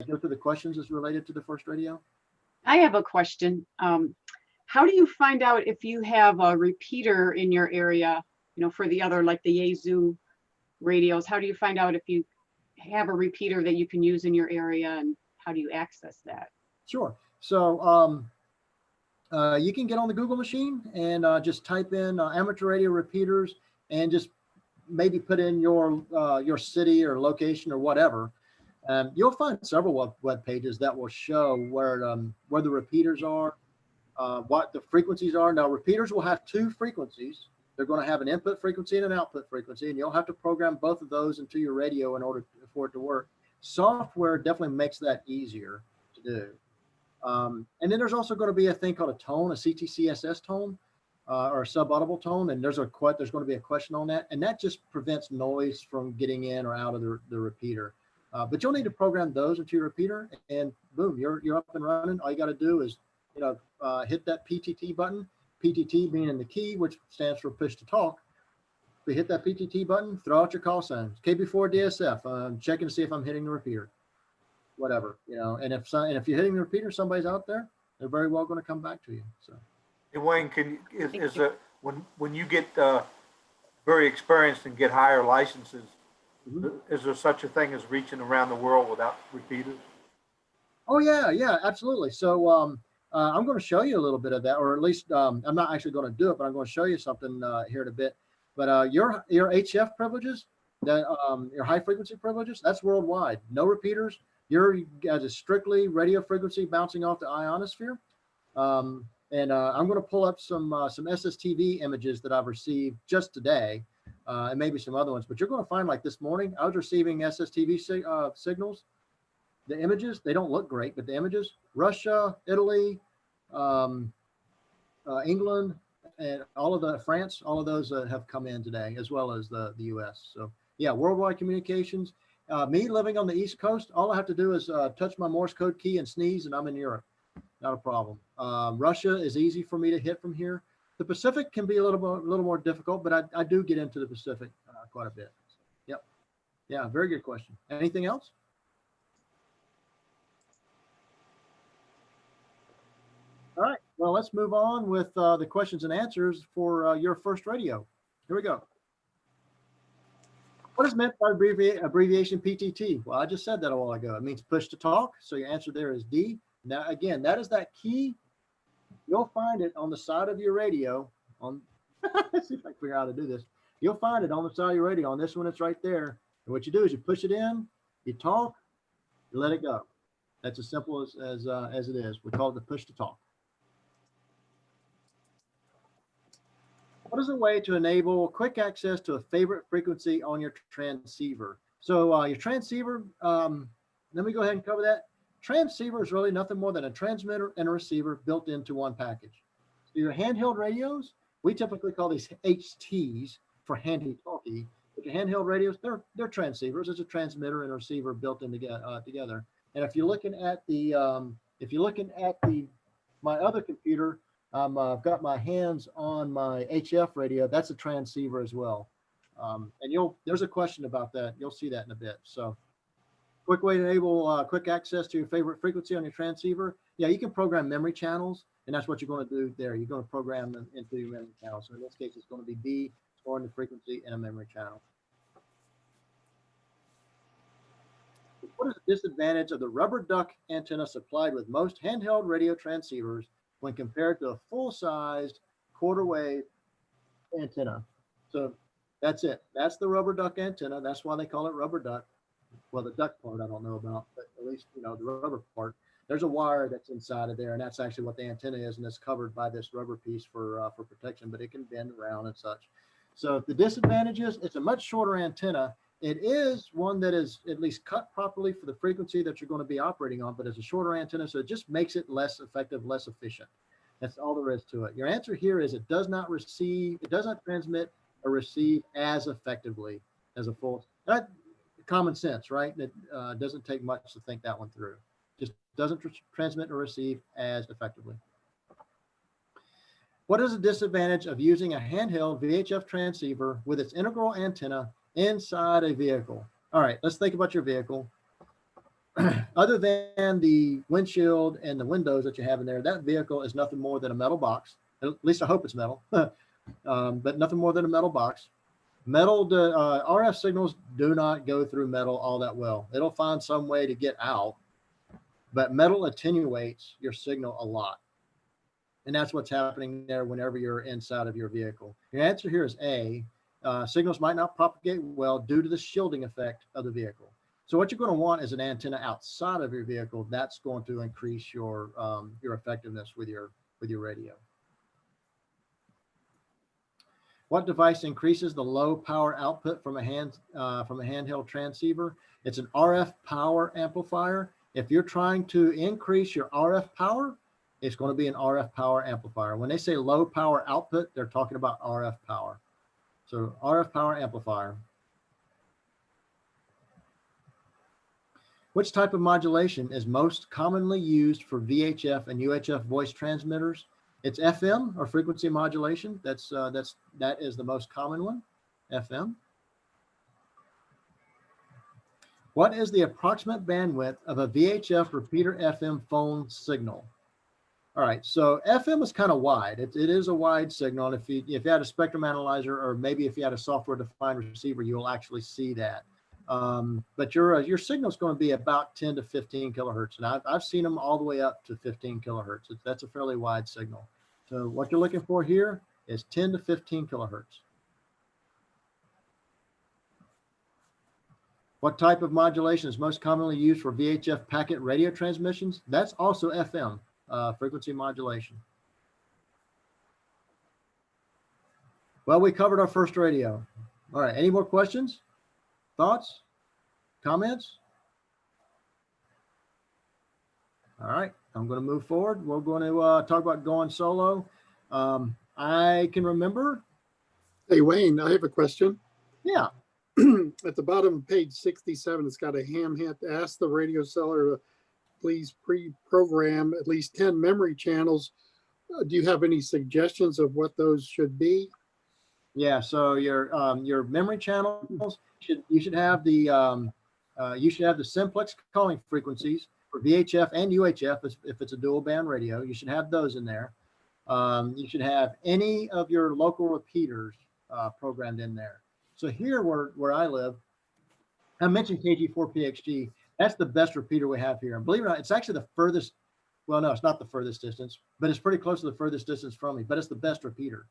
go through the questions as related to the first radio? I have a question. How do you find out if you have a repeater in your area, for the other, like the Yazoo radios? How do you find out if you have a repeater that you can use in your area, and how do you access that? Sure. So you can get on the Google machine and just type in amateur radio repeaters and just maybe put in your city or location or whatever. You'll find several web pages that will show where the repeaters are, what the frequencies are. Now, repeaters will have two frequencies. They're going to have an input frequency and an output frequency, and you'll have to program both of those into your radio in order for it to work. Software definitely makes that easier to do. And then there's also going to be a thing called a tone, a CTCSS tone, or a subaudible tone, and there's going to be a question on that, and that just prevents noise from getting in or out of the repeater. But you'll need to program those into your repeater, and boom, you're up and running. All you got to do is hit that PTT button. PTT being in the key, which stands for push to talk. If you hit that PTT button, throw out your call signs. KB4 DSF. Checking to see if I'm hitting the repeater. Whatever, and if you're hitting the repeater, somebody's out there, they're very well going to come back to you. So, hey, Wayne, when you get very experienced and get higher licenses, is there such a thing as reaching around the world without repeaters? Oh yeah, absolutely. So I'm going to show you a little bit of that, or at least I'm not actually going to do it, but I'm going to show you something here in a bit. But your HF privileges, your high frequency privileges, that's worldwide. No repeaters. You're as a strictly radio frequency bouncing off the ionosphere. I'm going to pull up some SSTV images that I've received just today, and maybe some other ones. But you're going to find, like this morning, I was receiving SSTV signals. The images, they don't look great, but the images, Russia, Italy, England, and France, all of those have come in today, as well as the US. So yeah, worldwide communications. Me living on the East Coast, all I have to do is touch my Morse code key and sneeze, and I'm in Europe. Not a problem. Russia is easy for me to hit from here. The Pacific can be a little more difficult, but I do get into the Pacific quite a bit. Yep. Yeah, very good question. Anything else? All right. Well, let's move on with the questions and answers for your first radio. Here we go. What is meant by abbreviation PTT? Well, I just said that a while ago. It means push to talk. So your answer there is D. Now, again, that is that key. You'll find it on the side of your radio. Let's see if I can figure out how to do this. You'll find it on the side of your radio. On this one, it's right there. And what you do is you push it in, you talk, you let it go. That's as simple as it is. We call it the push to talk. What is a way to enable quick access to a favorite frequency on your transceiver? So your transceiver, let me go ahead and cover that. Transceiver is really nothing more than a transmitter and a receiver built into one package. So your handheld radios, we typically call these HTs for handy talkie. But your handheld radios, they're transceivers. It's a transmitter and a receiver built in together. And if you're looking at my other computer, I've got my hands on my HF radio. That's a transceiver as well. And there's a question about that. You'll see that in a bit. So quick way to enable quick access to your favorite frequency on your transceiver. Yeah, you can program memory channels, and that's what you're going to do there. You're going to program them into your memory channel. So in this case, it's going to be B, storing the frequency in a memory channel. What is the disadvantage of the rubber duck antenna supplied with most handheld radio transceivers when compared to a full-sized quarter wave antenna? So that's it. That's the rubber duck antenna. That's why they call it rubber duck. Well, the duck part I don't know about, but at least the rubber part. There's a wire that's inside of there, and that's actually what the antenna is, and it's covered by this rubber piece for protection, but it can bend around and such. So the disadvantage is it's a much shorter antenna. It is one that is at least cut properly for the frequency that you're going to be operating on, but it's a shorter antenna, so it just makes it less effective, less efficient. That's all there is to it. Your answer here is it does not transmit or receive as effectively as a full. Common sense, right? It doesn't take much to think that one through. Just doesn't transmit or receive as effectively. What is the disadvantage of using a handheld VHF transceiver with its integral antenna inside a vehicle? All right, let's think about your vehicle. other than the windshield and the windows that you have in there, that vehicle is nothing more than a metal box. At least I hope it's metal, but nothing more than a metal box. Metal, RF signals do not go through metal all that well. It'll find some way to get out, but metal attenuates your signal a lot. And that's what's happening there whenever you're inside of your vehicle. Your answer here is A. Signals might not propagate well due to the shielding effect of the vehicle. So what you're going to want is an antenna outside of your vehicle. That's going to increase your effectiveness with your radio. What device increases the low power output from a handheld transceiver? It's an RF power amplifier. If you're trying to increase your RF power, it's going to be an RF power amplifier. When they say low power output, they're talking about RF power. So RF power amplifier. Which type of modulation is most commonly used for VHF and UHF voice transmitters? It's FM, or frequency modulation. That is the most common one, FM. What is the approximate bandwidth of a VHF repeater FM phone signal? All right, so FM is kind of wide. It is a wide signal. And if you had a spectrum analyzer, or maybe if you had a software-defined receiver, you'll actually see that. But your signal is going to be about 10 to 15 kilohertz, and I've seen them all the way up to 15 kilohertz. That's a fairly wide signal. So what you're looking for here is 10 to 15 kilohertz. What type of modulation is most commonly used for VHF packet radio transmissions? That's also FM, frequency modulation. Well, we covered our first radio. All right, any more questions? Thoughts? Comments? All right, I'm going to move forward. We're going to talk about going solo. I can remember. Hey, Wayne, I have a question. Yeah. At the bottom of page 67, it's got a ham hint. Ask the radio seller to please pre-program at least 10 memory channels. Do you have any suggestions of what those should be? Yeah, so your memory channels you should have the simplex calling frequencies for VHF and UHF if it's a dual band radio. You should have those in there. You should have any of your local repeaters programmed in there. So here where I live, I mentioned KG4PXG. That's the best repeater we have here. And believe it or not, it's actually the furthest. Well, no, it's not the furthest distance, but it's pretty close to the furthest distance from me. But it's the best repeater.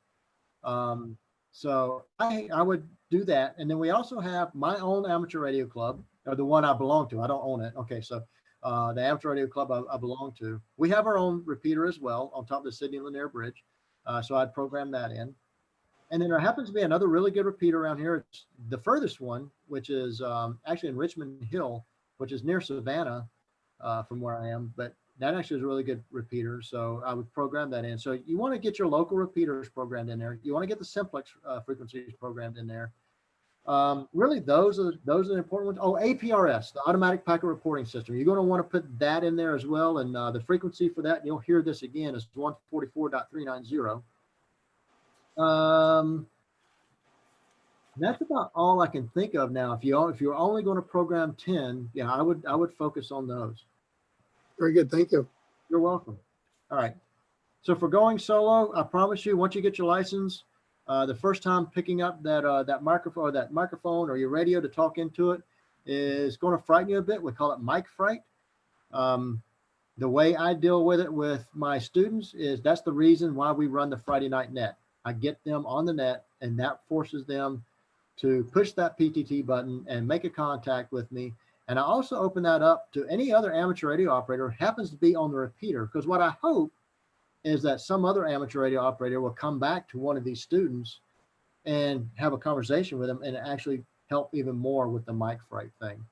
So I would do that. And then we also have my own amateur radio club, or the one I belong to. I don't own it. Okay, so the amateur radio club I belong to. We have our own repeater as well on top of the Sydney Lanier Bridge. So I'd program that in. And then there happens to be another really good repeater around here. It's the furthest one, which is actually in Richmond Hill, which is near Savannah from where I am. But that actually is a really good repeater. So I would program that in. So you want to get your local repeaters programmed in there. You want to get the simplex frequencies programmed in there. Really, those are the important ones. Oh, APRS, the automatic packet reporting system. You're going to want to put that in there as well. And the frequency for that, and you'll hear this again, is 144.390. That's about all I can think of now. If you're only going to program 10, yeah, I would focus on those. Very good. Thank you. You're welcome. All right. So for going solo, I promise you, once you get your license, the first time picking up that microphone or your radio to talk into it is going to frighten you a bit. We call it mic fright. The way I deal with it with my students is that's the reason why we run the Friday Night Net. I get them on the net, and that forces them to push that PTT button and make a contact with me. And I also open that up to any other amateur radio operator who happens to be on the repeater, because what I hope is that some other amateur radio operator will come back to one of these students and have a conversation with them and actually help even more with the mic fright thing.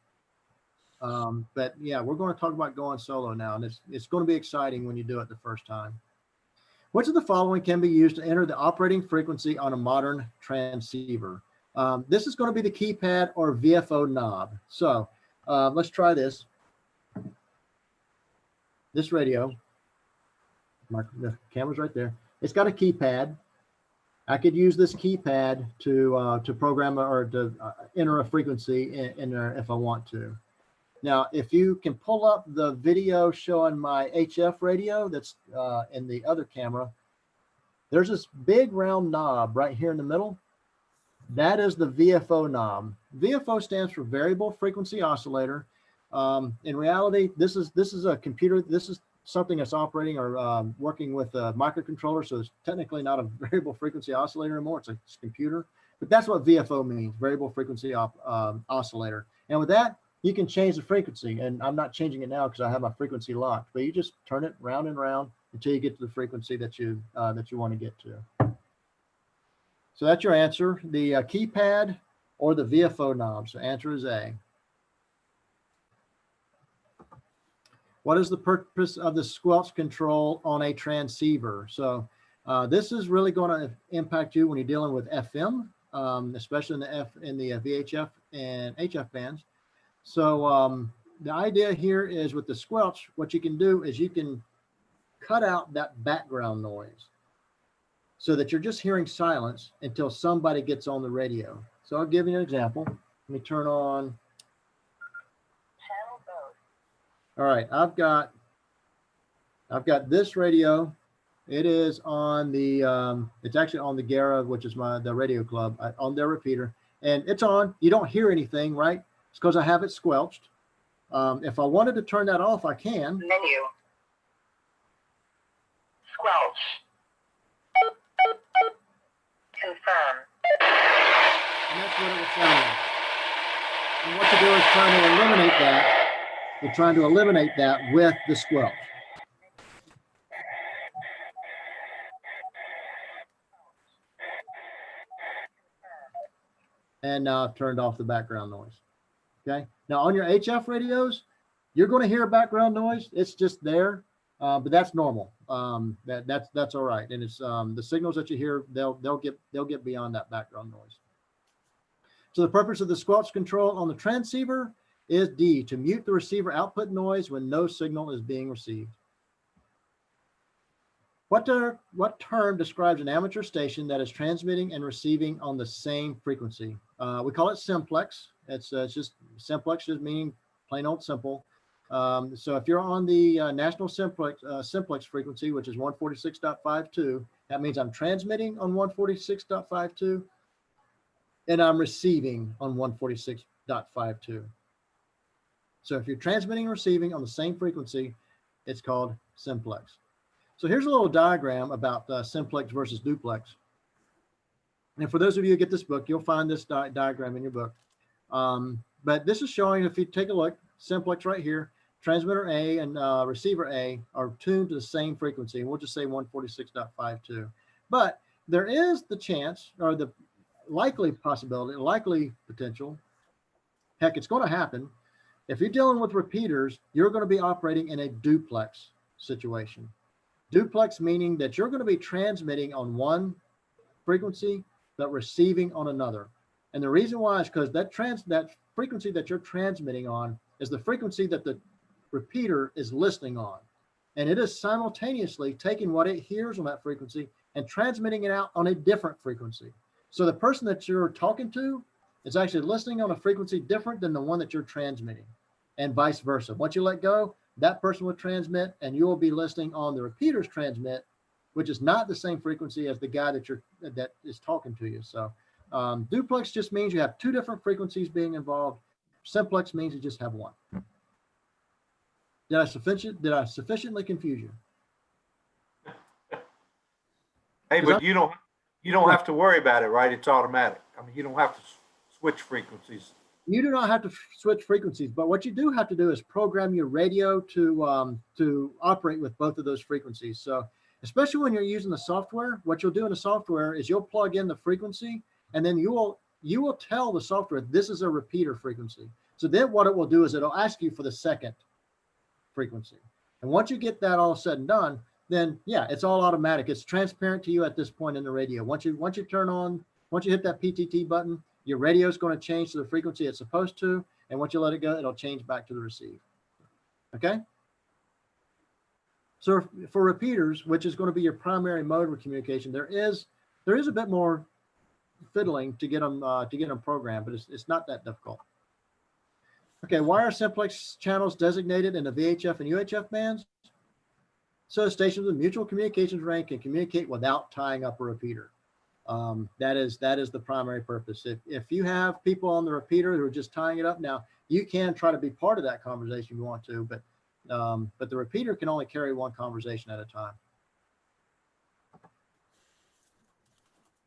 But yeah, we're going to talk about going solo now, and it's going to be exciting when you do it the first time. Which of the following can be used to enter the operating frequency on a modern transceiver? This is going to be the keypad or VFO knob. So let's try this. This radio, the camera's right there. It's got a keypad. I could use this keypad to program or to enter a frequency in there if I want to. Now, if you can pull up the video showing my HF radio that's in the other camera, there's this big round knob right here in the middle. That is the VFO knob. VFO stands for variable frequency oscillator. In reality, this is a computer. This is something that's operating or working with a microcontroller. So it's technically not a variable frequency oscillator anymore. It's a computer. But that's what VFO means, variable frequency oscillator. And with that, you can change the frequency. And I'm not changing it now because I have my frequency locked. But you just turn it round and round until you get to the frequency that you want to get to. So that's your answer, the keypad or the VFO knob. So answer is A. What is the purpose of the squelch control on a transceiver? So this is really going to impact you when you're dealing with FM, especially in the VHF and HF bands. So the idea here is with the squelch, what you can do is you can cut out that background noise so that you're just hearing silence until somebody gets on the radio. So I'll give you an example. Let me turn on. All right, I've got this radio. It is on the it's actually on the Gara, which is the radio club, on their repeater, and it's on. You don't hear anything, right? It's because I have it squelched. If I wanted to turn that off, I can. Menu. Squelch. Confirm. And that's what it would sound like. And what to do is trying to eliminate that. We're trying to eliminate that with the squelch. And now I've turned off the background noise. Okay. Now on your HF radios, you're going to hear background noise. It's just there, but that's normal. That's all right. And it's the signals that you hear, they'll get beyond that background noise. So the purpose of the squelch control on the transceiver is D, to mute the receiver output noise when no signal is being received. What term describes an amateur station that is transmitting and receiving on the same frequency? We call it simplex. It's just simplex, just meaning plain old simple. So if you're on the national simplex frequency, which is 146.52, that means I'm transmitting on 146.52 and I'm receiving on 146.52. So if you're transmitting and receiving on the same frequency, it's called simplex. So here's a little diagram about simplex versus duplex. And for those of you who get this book, you'll find this diagram in your book. But this is showing, if you take a look, simplex right here, transmitter A and receiver A are tuned to the same frequency. And we'll just say 146.52. But there is the chance, or the likely possibility, likely potential, heck, it's going to happen. If you're dealing with repeaters, you're going to be operating in a duplex situation. Duplex meaning that you're going to be transmitting on one frequency, but receiving on another. And the reason why is because that frequency that you're transmitting on is the frequency that the repeater is listening on. And it is simultaneously taking what it hears on that frequency and transmitting it out on a different frequency. So the person that you're talking to is actually listening on a frequency different than the one that you're transmitting, and vice versa. Once you let go, that person will transmit and you will be listening on the repeater's transmit, which is not the same frequency as the guy that is talking to you. So duplex just means you have two different frequencies being involved. Simplex means you just have one. Did I sufficiently confuse you? Hey, but you don't have to worry about it, right? It's automatic. I mean, you don't have to switch frequencies. You do not have to switch frequencies, but what you do have to do is program your radio to operate with both of those frequencies. So especially when you're using the software, what you'll do in the software is you'll plug in the frequency, and then you will tell the software this is a repeater frequency. So then what it will do is it'll ask you for the second frequency. And once you get that all said and done, then yeah, it's all automatic. It's transparent to you at this point in the radio. Once you hit that PTT button, your radio is going to change to the frequency it's supposed to. And once you let it go, it'll change back to the receive. Okay. So for repeaters, which is going to be your primary mode of communication, there is a bit more fiddling to get them programmed, but it's not that difficult. Okay, why are simplex channels designated in the VHF and UHF bands? So stations with mutual communications rank can communicate without tying up a repeater. That is the primary purpose. If you have people on the repeater who are just tying it up, now you can try to be part of that conversation if you want to, but the repeater can only carry one conversation at a time.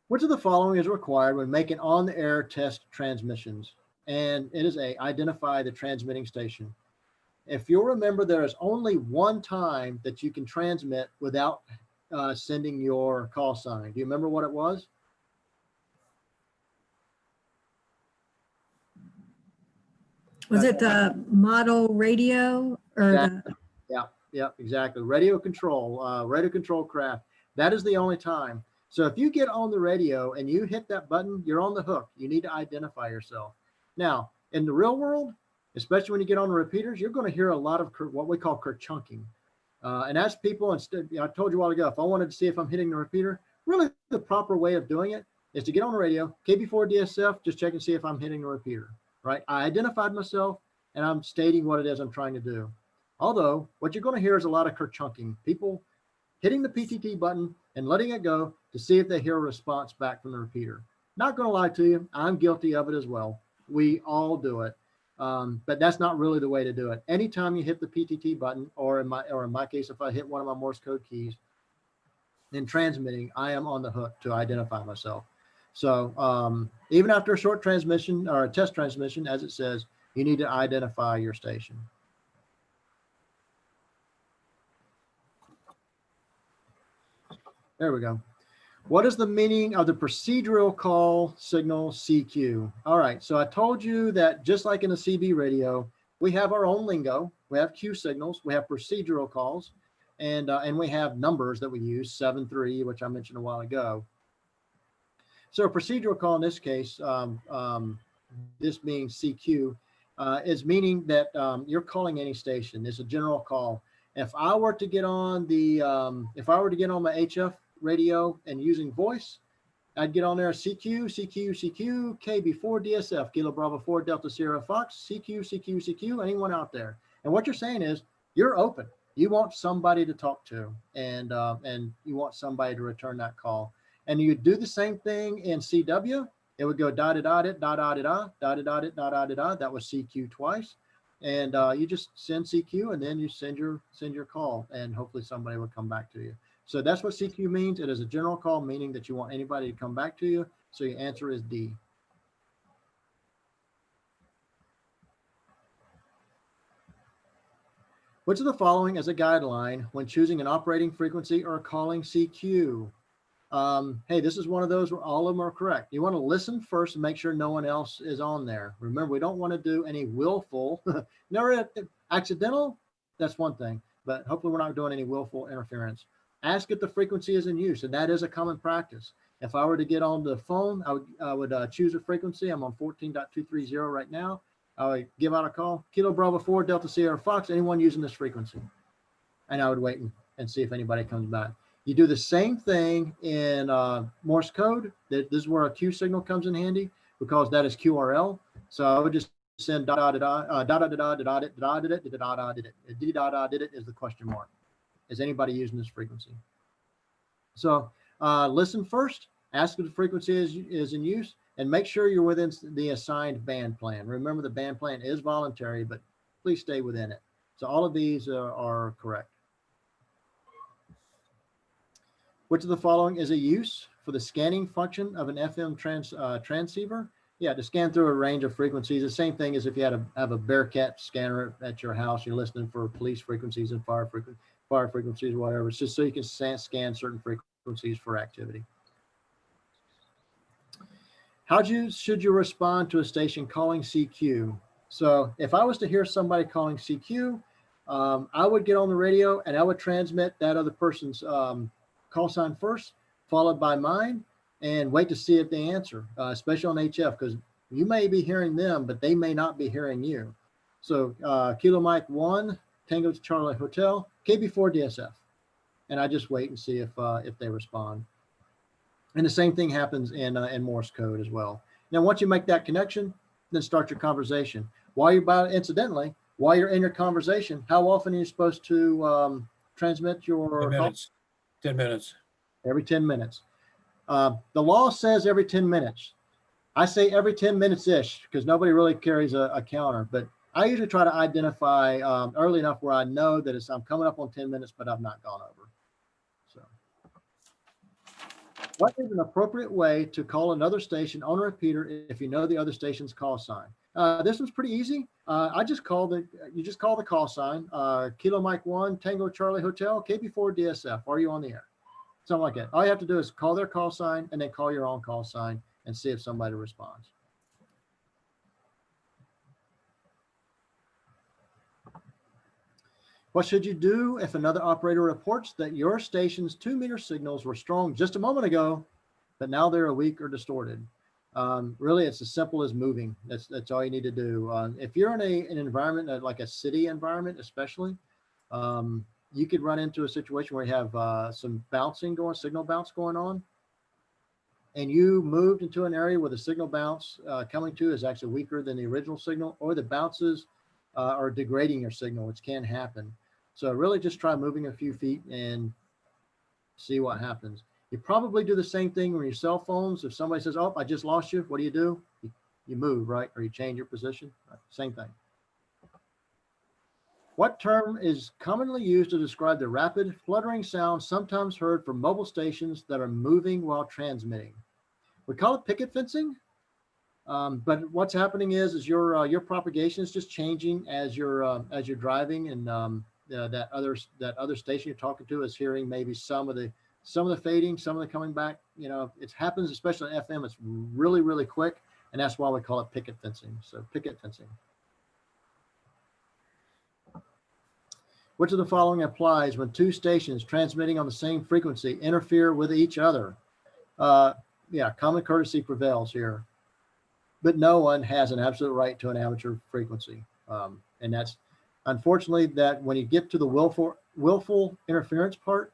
Which of the following is required when making on-the-air test transmissions? And it is A, identify the transmitting station. If you'll remember, there is only one time that you can transmit without sending your call sign. Do you remember what it was? Was it the model radio or the, Yeah, exactly. Radio control craft. That is the only time. So if you get on the radio and you hit that button, you're on the hook. You need to identify yourself. Now, in the real world, especially when you get on the repeaters, you're going to hear a lot of what we call kerchunking. And as people, instead, I told you a while ago, if I wanted to see if I'm hitting the repeater, really the proper way of doing it is to get on the radio, KB4 DSF, just check and see if I'm hitting the repeater, right? I identified myself and I'm stating what it is I'm trying to do. Although what you're going to hear is a lot of kerchunking, people hitting the PTT button and letting it go to see if they hear a response back from the repeater. Not going to lie to you, I'm guilty of it as well. We all do it. But that's not really the way to do it. Anytime you hit the PTT button, or in my case, if I hit one of my Morse code keys in transmitting, I am on the hook to identify myself. So even after a short transmission or a test transmission, as it says, you need to identify your station. There we go. What is the meaning of the procedural call signal CQ? All right, so I told you that just like in the CB radio, we have our own lingo. We have Q signals, we have procedural calls, and we have numbers that we use, 7-3, which I mentioned a while ago. So a procedural call in this case, this being CQ, is meaning that you're calling any station. It's a general call. If I were to get on the, if I were to get on my HF radio and using voice, I'd get on there CQ, CQ, CQ, KB4 DSF, Kilo Bravo 4 Delta Sierra Fox, CQ, CQ, CQ, anyone out there. And what you're saying is you're open. You want somebody to talk to, and you want somebody to return that call. And you do the same thing in CW. It would go da da da da da da da da da da da da da da. That was CQ twice. And you just send CQ and then you send your call, and hopefully somebody will come back to you. So that's what CQ means. It is a general call, meaning that you want anybody to come back to you. So your answer is D. Which of the following is a guideline when choosing an operating frequency or calling CQ? Hey, this is one of those where all of them are correct. You want to listen first and make sure no one else is on there. Remember, we don't want to do any willful, never accidental. That's one thing, but hopefully we're not doing any willful interference. Ask if the frequency is in use, and that is a common practice. If I were to get on the phone, I would choose a frequency. I'm on 14.230 right now. I would give out a call, Kilo Bravo 4 Delta Sierra Fox, anyone using this frequency? And I would wait and see if anybody comes back. You do the same thing in Morse code. This is where a Q signal comes in handy because that is QRL. So I would just send da da da da da da da da da da da da da da da da da is the question mark. Is anybody using this frequency? So listen first, ask if the frequency is in use, and make sure you're within the assigned band plan. Remember, the band plan is voluntary, but please stay within it. So all of these are correct. Which of the following is a use for the scanning function of an FM transceiver? Yeah, to scan through a range of frequencies. The same thing as if you had have a Bearcat scanner at your house. You're listening for police frequencies and fire frequencies, whatever. It's just so you can scan certain frequencies for activity. How should you respond to a station calling CQ? So if I was to hear somebody calling CQ, I would get on the radio and I would transmit that other person's call sign first, followed by mine, and wait to see if they answer, especially on HF, because you may be hearing them, but they may not be hearing you. So Kilo Mike 1, Tango Charlie Hotel, KB4 DSF. And I just wait and see if they respond. And the same thing happens in Morse code as well. Now, once you make that connection, then start your conversation. incidentally, while you're in your conversation, how often are you supposed to transmit 10 your call? minutes. 10 minutes. Every 10 minutes. The law says every 10 minutes. I say every 10 minutes-ish because nobody really carries a counter, but I usually try to identify early enough where I know that I'm coming up on 10 minutes, but I've not gone over. So what is an appropriate way to call another station on a repeater if you know the other station's call sign? This one's pretty easy. You just call the call sign, Kilo Mike 1, Tango Charlie Hotel, KB4 DSF. Are you on the air? Something like that. All you have to do is call their call sign and then call your own call sign and see if somebody responds. What should you do if another operator reports that your station's 2-meter signals were strong just a moment ago, but now they're weak or distorted? Really, it's as simple as moving. That's all you need to do. If you're in an environment like a city environment, especially, you could run into a situation where you have some signal bounce going on, and you moved into an area where the signal bounce coming to is actually weaker than the original signal, or the bounces are degrading your signal, which can happen. So really just try moving a few feet and see what happens. You probably do the same thing on your cell phones. If somebody says, oh, I just lost you, what do? You move, right? Or you change your position, right? Same thing. What term is commonly used to describe the rapid fluttering sound sometimes heard from mobile stations that are moving while transmitting? We call it picket fencing, but what's happening is your propagation is just changing as you're driving, and that other station you're talking to is hearing maybe some of the fading, some of the coming back. It happens, especially in FM. It's really, really quick, and that's why we call it picket fencing. So picket fencing. Which of the following applies when two stations transmitting on the same frequency interfere with each other? Yeah, common courtesy prevails here, but no one has an absolute right to an amateur frequency. And that's unfortunately that when you get to the willful interference part,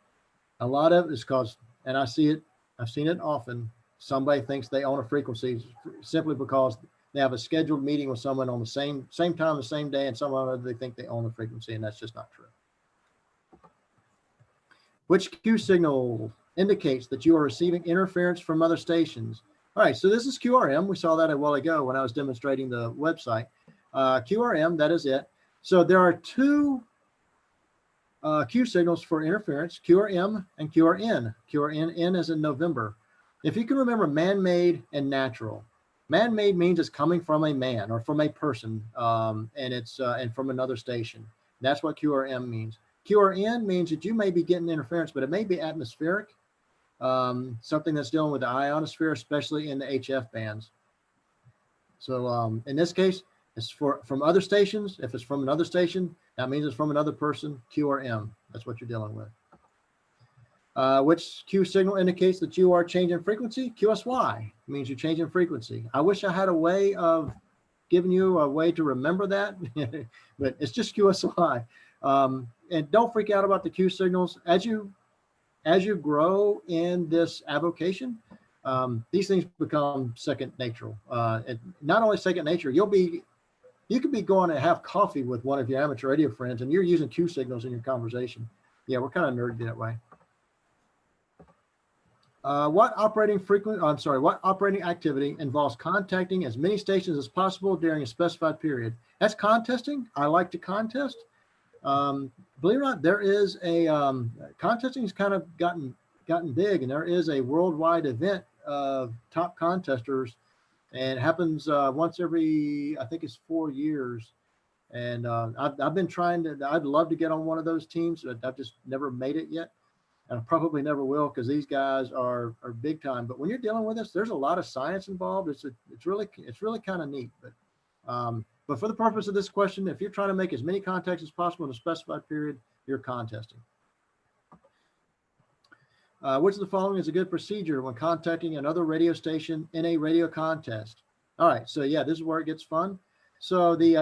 a lot of it is because, and I've seen it often, somebody thinks they own a frequency simply because they have a scheduled meeting with someone on the same time, the same day, and someone they think they own the frequency, and that's just not true. Which Q signal indicates that you are receiving interference from other stations? All right, so this is QRM. We saw that a while ago when I was demonstrating the website. QRM, that is it. So there are two Q signals for interference, QRM and QRN. QRN is in November. If you can remember man-made and natural. Man-made means it's coming from a man or from a person, and it's and from another station. That's what QRM means. QRN means that you may be getting interference, but it may be atmospheric, something that's dealing with the ionosphere, especially in the HF bands. So in this case, it's from other stations. If it's from another station, that means it's from another person, QRM. That's what you're dealing with. Which Q signal indicates that you are changing frequency? QSY means you're changing frequency. I wish I had a way of giving you a way to remember that, but it's just QSY. And don't freak out about the Q signals. As you grow in this avocation, these things become second nature. And not only second nature, you could be going to have coffee with one of your amateur radio friends and you're using Q signals in your conversation. Yeah, we're kind of nerdy that way. What operating activity involves contacting as many stations as possible during a specified period? That's contesting. I like to contest. Believe it or not, there is a contesting has kind of gotten big, and there is a worldwide event of top contesters, and it happens once every, I think it's 4 years. And I've been trying to. I'd love to get on one of those teams, but I've just never made it yet, and I probably never will because these guys are big time. But when you're dealing with this, there's a lot of science involved. It's really kind of neat, But for the purpose of this question, if you're trying to make as many contacts as possible in a specified period, you're contesting. Which of the following is a good procedure when contacting another radio station in a radio contest? All right, so yeah, this is where it gets fun. So the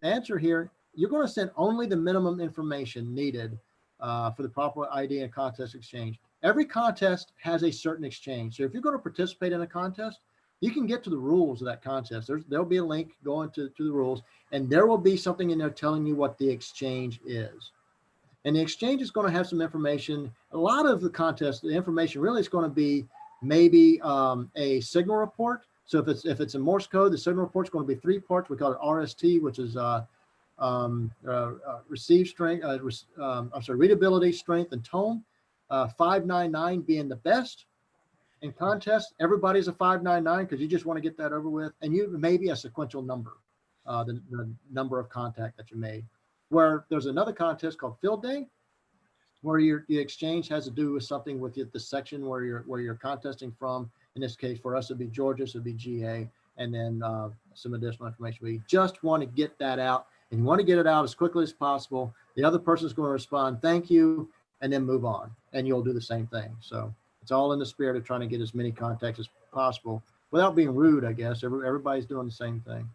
answer here, you're going to send only the minimum information needed for the proper ID and contest exchange. Every contest has a certain exchange. So if you're going to participate in a contest, you can get to the rules of that contest. There'll be a link going to the rules, and there will be something in there telling you what the exchange is. And the exchange is going to have some information. A lot of the contest, the information really is going to be maybe a signal report. So if it's a Morse code, the signal report is going to be 3 parts. We call it RST, which is receive strength, readability, strength, and tone. 599 being the best. In contest, everybody's a 599 because you just want to get that over with. And you maybe a sequential number, the number of contact that you made. Where there's another contest called Field Day, where the exchange has to do with something with the section where you're contesting from. In this case, for us, it'd be Georgia, so it'd be GA, and then some additional information. We just want to get that out, and you want to get it out as quickly as possible. The other person's going to respond, thank you, and then move on, and you'll do the same thing. So it's all in the spirit of trying to get as many contacts as possible without being rude, I guess. Everybody's doing the same thing.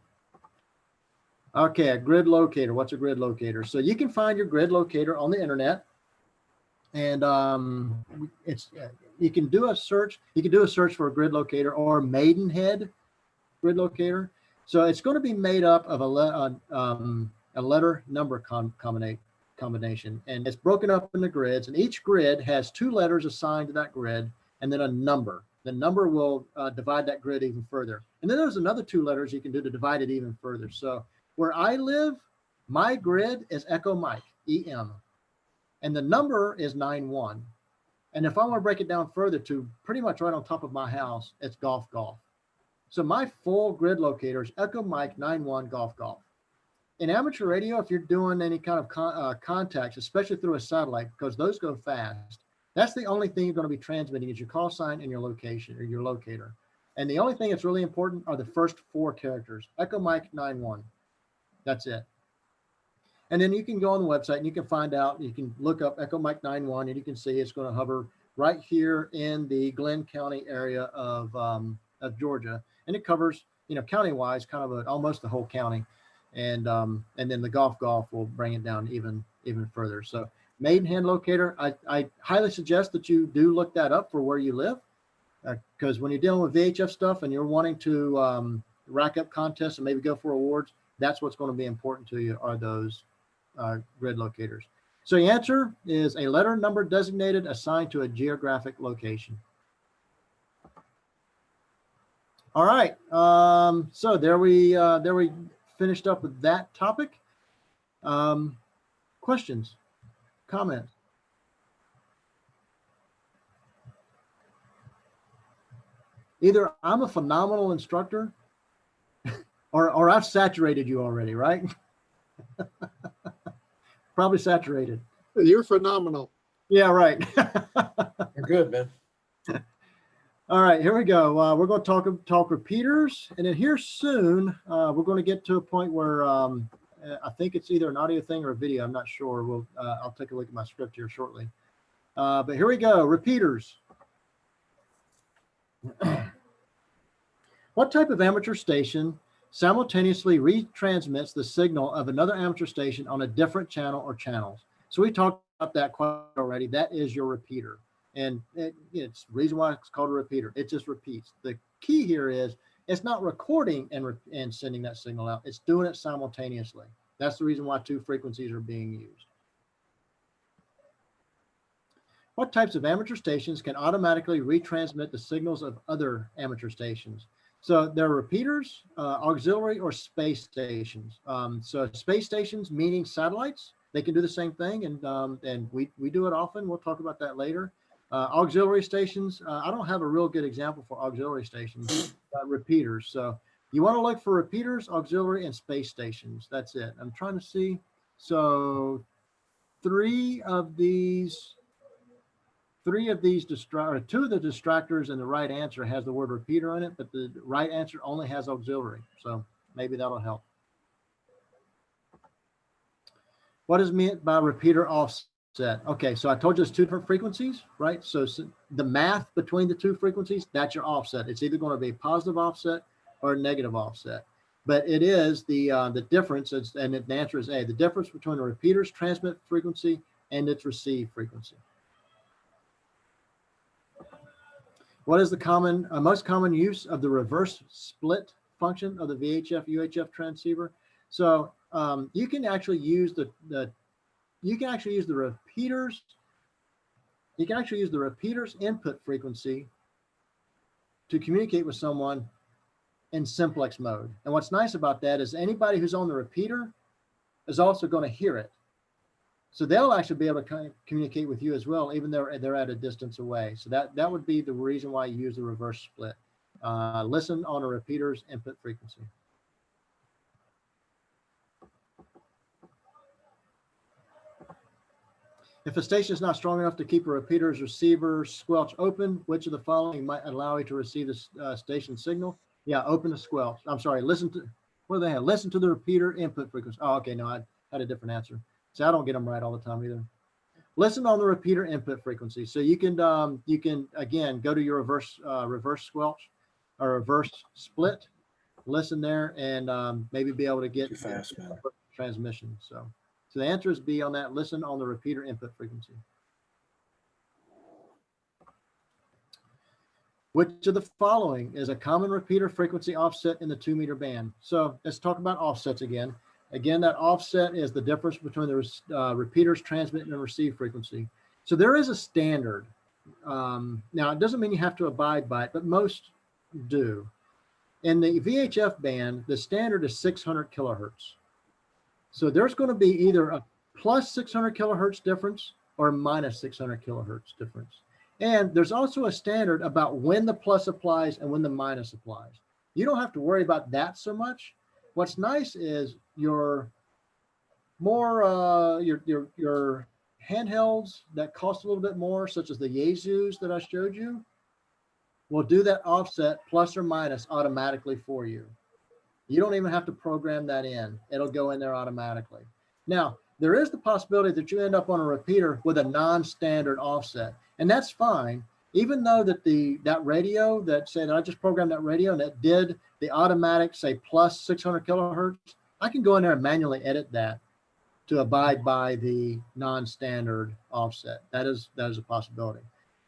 Okay, a grid locator. What's a grid locator? So you can find your grid locator on the internet, and you can do a search. You can do a search for a grid locator or Maidenhead grid locator. So it's going to be made up of a letter number combination, and it's broken up into grids. And each grid has 2 letters assigned to that grid, and then a number. The number will divide that grid even further. And then there's another 2 letters you can do to divide it even further. So where I live, my grid is Echo Mike, EM, and the number is 91. And if I want to break it down further to pretty much right on top of my house, it's Golf Golf. So my full grid locator is Echo Mike 91 Golf Golf. In amateur radio, if you're doing any kind of contacts, especially through a satellite, because those go fast, that's the only thing you're going to be transmitting is your call sign and your location or your locator. And the only thing that's really important are the first 4 characters, Echo Mike 91. That's it. And then you can go on the website and you can find out, you can look up Echo Mike 91 and you can see it's going to hover right here in the Glenn County area of Georgia. And it covers, county-wise, kind of almost the whole county. And then the Golf Golf will bring it down even further. So Maidenhead locator, I highly suggest that you do look that up for where you live. Because when you're dealing with VHF stuff and you're wanting to rack up contests and maybe go for awards, that's what's going to be important to you are those grid locators. So the answer is a letter number designated assigned to a geographic location. All right. So there we finished up with that topic. Questions, comments? Either I'm a phenomenal instructor or I've saturated you already, right? Probably saturated. You're phenomenal. Yeah, right. You're good, man. All right, here we go. We're going to talk repeaters, and then here soon, we're going to get to a point where I think it's either an audio thing or a video. I'm not sure. I'll take a look at my script here shortly. But here we go. Repeaters. What type of amateur station simultaneously retransmits the signal of another amateur station on a different channel or channels? So we talked about that quite already. That is your repeater. And it's the reason why it's called a repeater. It just repeats. The key here is it's not recording and sending that signal out. It's doing it simultaneously. That's the reason why 2 frequencies are being used. What types of amateur stations can automatically retransmit the signals of other amateur stations? So there are repeaters, auxiliary, or space stations. So space stations, meaning satellites, they can do the same thing, and we do it often. We'll talk about that later. Auxiliary stations, I don't have a real good example for auxiliary stations, repeaters. So you want to look for repeaters, auxiliary, and space stations. That's it. I'm trying to see. So 2 of the distractors and the right answer has the word repeater in it, but the right answer only has auxiliary. So maybe that'll help. What is meant by repeater offset? Okay, so I told you it's 2 different frequencies, right? So the math between the 2 frequencies, that's your offset. It's either going to be a positive offset or a negative offset. But it is the difference, and the answer is A, the difference between a repeater's transmit frequency and its receive frequency. What is the most common use of the reverse split function of the VHF UHF transceiver? So you can actually use the repeaters. You can actually use the repeater's input frequency to communicate with someone in simplex mode. And what's nice about that is anybody who's on the repeater is also going to hear it. So they'll actually be able to kind of communicate with you as well, even though they're at a distance away. So that would be the reason why you use the reverse split. Listen on a repeater's input frequency. If a station is not strong enough to keep a repeater's receiver squelch open, which of the following might allow you to receive the station signal? Yeah, open the squelch. I'm sorry, listen to, what do they have? Listen to the repeater input frequency. Oh, okay, no, I had a different answer. So I don't get them right all the time either. Listen on the repeater input frequency. So you can again go to your reverse squelch or reverse split, listen there, and maybe be able to get Too fast, man. transmission. So the answer is B on that. Listen on the repeater input frequency. Which of the following is a common repeater frequency offset in the 2 meter band? So let's talk about offsets again. Again, that offset is the difference between the repeater's transmit and receive frequency. So there is a standard. Now, it doesn't mean you have to abide by it, but most do. In the VHF band, the standard is 600 kilohertz. So there's going to be either a plus 600 kilohertz difference or minus 600 kilohertz difference. And there's also a standard about when the plus applies and when the minus applies. You don't have to worry about that so much. What's nice is your handhelds that cost a little bit more, such as the Yaesus that I showed you, will do that offset plus or minus automatically for you. You don't even have to program that in. It'll go in there automatically. Now, there is the possibility that you end up on a repeater with a non-standard offset, and that's fine. Even though that that radio that said I just programmed that radio and it did the automatic, say, plus 600 kilohertz, I can go in there and manually edit that to abide by the non-standard offset. That is a possibility.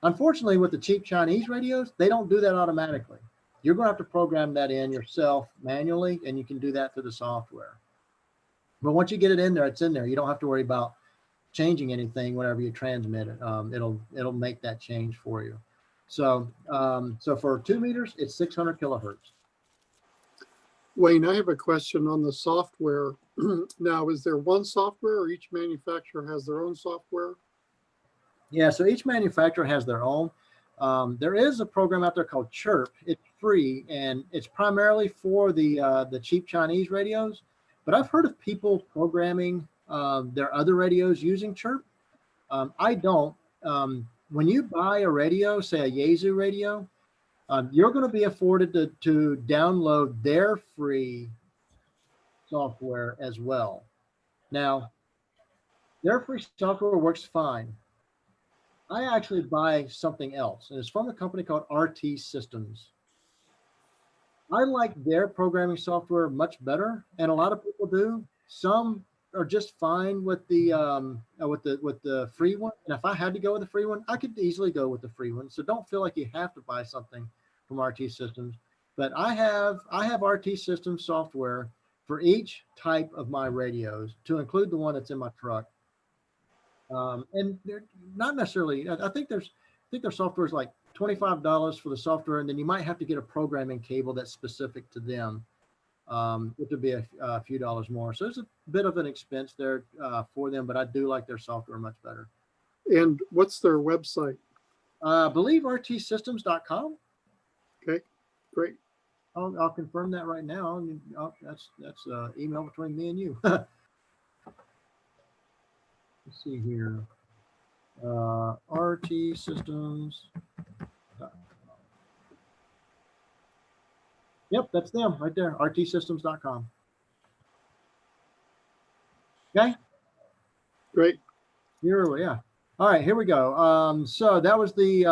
Unfortunately, with the cheap Chinese radios, they don't do that automatically. You're going to have to program that in yourself manually, and you can do that through the software. But once you get it in there, it's in there. You don't have to worry about changing anything whenever you transmit it. It'll make that change for you. So for 2 meters, it's 600 kilohertz. Wayne, I have a question on the software. Now, is there one software or each manufacturer has their own software? Yeah, so each manufacturer has their own. There is a program out there called Chirp. It's free, and it's primarily for the cheap Chinese radios. But I've heard of people programming their other radios using Chirp. I don't. When you buy a radio, say a Yaesu radio, you're going to be afforded to download their free software as well. Now, their free software works fine. I actually buy something else, and it's from a company called RT Systems. I like their programming software much better, and a lot of people do. Some are just fine with the free one, and if I had to go with the free one, I could easily go with the free one. So don't feel like you have to buy something from RT Systems. But I have RT Systems software for each type of my radios, to include the one that's in my truck. And they're not necessarily, I think their software is like $25 for the software, and then you might have to get a programming cable that's specific to them, which would be a few dollars more. So there's a bit of an expense there for them, but I do like their software much better. And what's their website? I believe rtsystems.com. Okay, great. I'll confirm that right now. That's email between me and you. Let's see here. RT Systems. Yep, that's them right there. rtsystems.com. Okay. Great. Yeah. All right, here we go. So that was the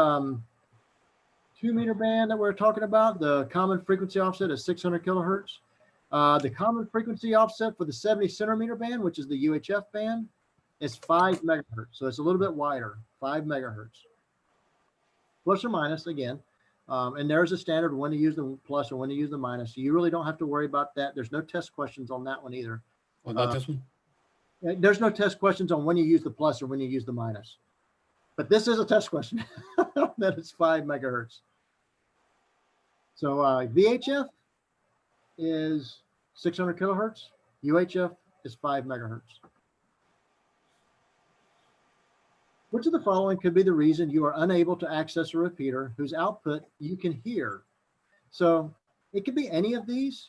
2 meter band that we're talking about. The common frequency offset is 600 kilohertz. The common frequency offset for the 70 centimeter band, which is the UHF band, is 5 megahertz. So it's a little bit wider, 5 megahertz. Plus or minus, again. And there's a standard when to use the plus or when to use the minus. So you really don't have to worry about that. There's no test questions on that one either. What about this one? There's no test questions on when you use the plus or when you use the minus. But this is a test question that is 5 megahertz. So VHF is 600 kilohertz. UHF is 5 megahertz. Which of the following could be the reason you are unable to access a repeater whose output you can hear? So it could be any of these.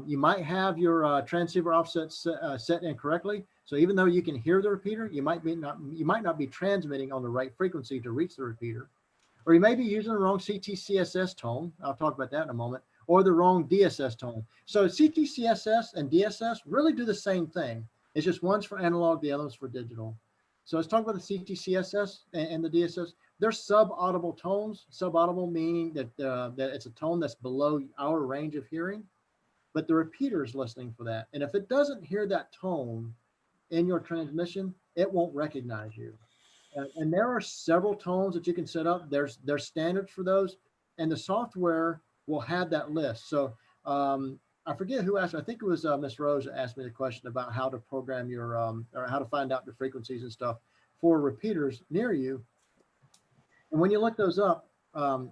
You might have your transceiver offset set incorrectly. So even though you can hear the repeater, you might not be transmitting on the right frequency to reach the repeater. Or you may be using the wrong CTCSS tone. I'll talk about that in a moment. Or the wrong DSS tone. So CTCSS and DSS really do the same thing. It's just one's for analog, the other's for digital. So let's talk about the CTCSS and the DSS. They're subaudible tones. Subaudible meaning that that it's a tone that's below our range of hearing, but the repeater is listening for that. And if it doesn't hear that tone in your transmission, it won't recognize you. And there are several tones that you can set up. There's standards for those, and the software will have that list. So I forget who asked. I think it was Miss Rose that asked me the question about how to program your or how to find out the frequencies and stuff for repeaters near you. And when you look those up,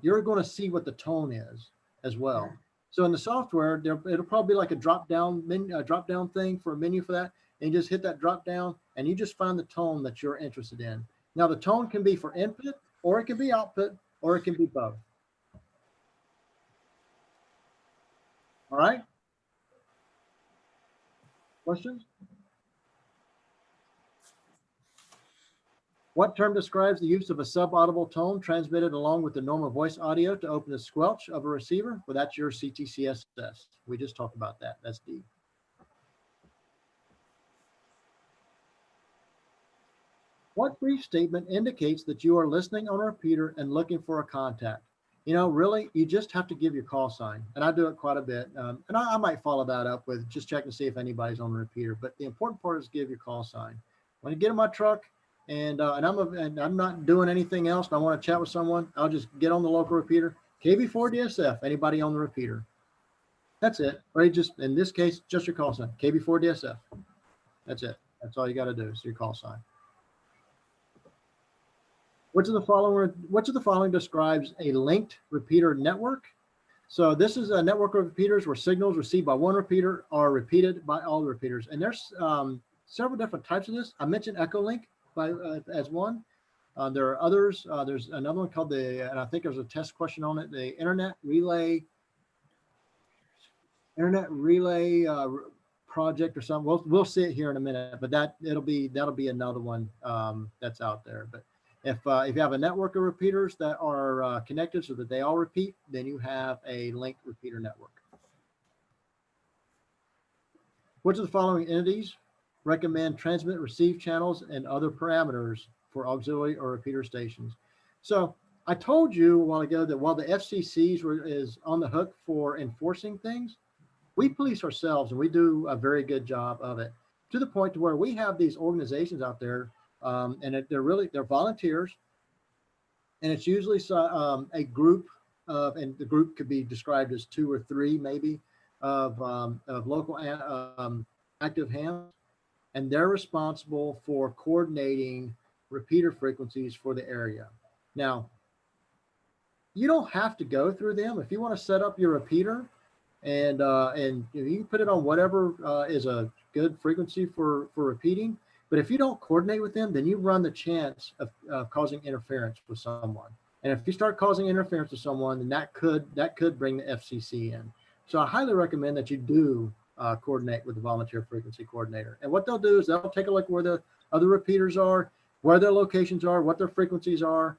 you're going to see what the tone is as well. So in the software, it'll probably be like a drop down thing for a menu for that, and you just hit that drop down, and you just find the tone that you're interested in. Now the tone can be for input, or it can be output, or it can be both. All right. Questions? What term describes the use of a subaudible tone transmitted along with the normal voice audio to open the squelch of a receiver? Well, that's your CTCSS. We just talked about that. That's D. What brief statement indicates that you are listening on a repeater and looking for a contact? You know, really, you just have to give your call sign. And I do it quite a bit. And I might follow that up with just checking to see if anybody's on the repeater. But the important part is give your call sign. When I get in my truck and I'm not doing anything else and I want to chat with someone, I'll just get on the local repeater. KB4DSF, anybody on the repeater. That's it. Or just, in this case, just your call sign. KB4DSF. That's it. That's all you got to do is your call sign. Which of the following describes a linked repeater network? So this is a network of repeaters where signals received by one repeater are repeated by all the repeaters. And there's several different types of this. I mentioned Echolink as one. There are others. There's another one called and I think there's a test question on it, the Internet Relay project or something. We'll see it here in a minute, but that'll be another one that's out there. But if you have a network of repeaters that are connected so that they all repeat, then you have a linked repeater network. Which of the following entities recommend transmit receive channels and other parameters for auxiliary or repeater stations? So I told you a while ago that while the FCCs is on the hook for enforcing things, we police ourselves and we do a very good job of it, to the point to where we have these organizations out there. And they're volunteers, and it's usually a group of, and the group could be described as 2 or 3 maybe of local active hands, and they're responsible for coordinating repeater frequencies for the area. Now, you don't have to go through them if you want to set up your repeater, and you can put it on whatever is a good frequency for repeating. But if you don't coordinate with them, then you run the chance of causing interference with someone. And if you start causing interference with someone, then that could bring the FCC in. So I highly recommend that you do coordinate with the volunteer frequency coordinator. And what they'll do is they'll take a look where the other repeaters are, where their locations are, what their frequencies are,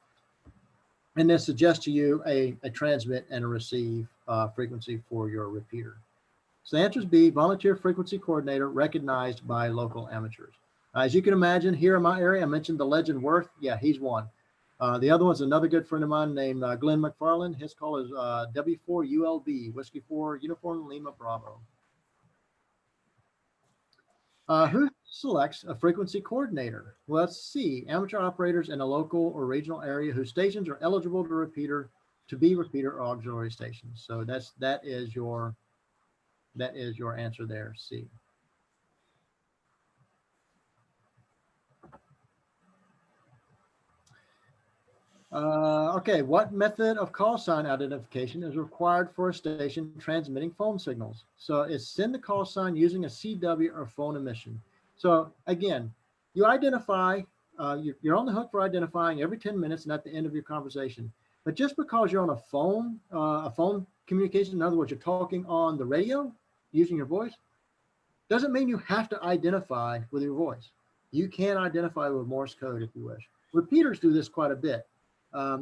and then suggest to you a transmit and a receive frequency for your repeater. So the answer is B, volunteer frequency coordinator recognized by local amateurs. As you can imagine, here in my area, I mentioned the Legend Worth. Yeah, he's one. The other one's another good friend of mine named Glenn McFarland. His call is W4ULB, Whiskey 4 Uniform Lima Bravo. Who selects a frequency coordinator? Well, let's see. Amateur operators in a local or regional area whose stations are eligible to repeater to be repeater or auxiliary stations. So that is your answer there, C. Okay, what method of call sign identification is required for a station transmitting phone signals? So it's send the call sign using a CW or phone emission. So again, you identify, you're on the hook for identifying every 10 minutes and at the end of your conversation. But just because you're on a phone communication, in other words, you're talking on the radio using your voice, doesn't mean you have to identify with your voice. You can identify with Morse code if you wish. Repeaters do this quite a bit. Now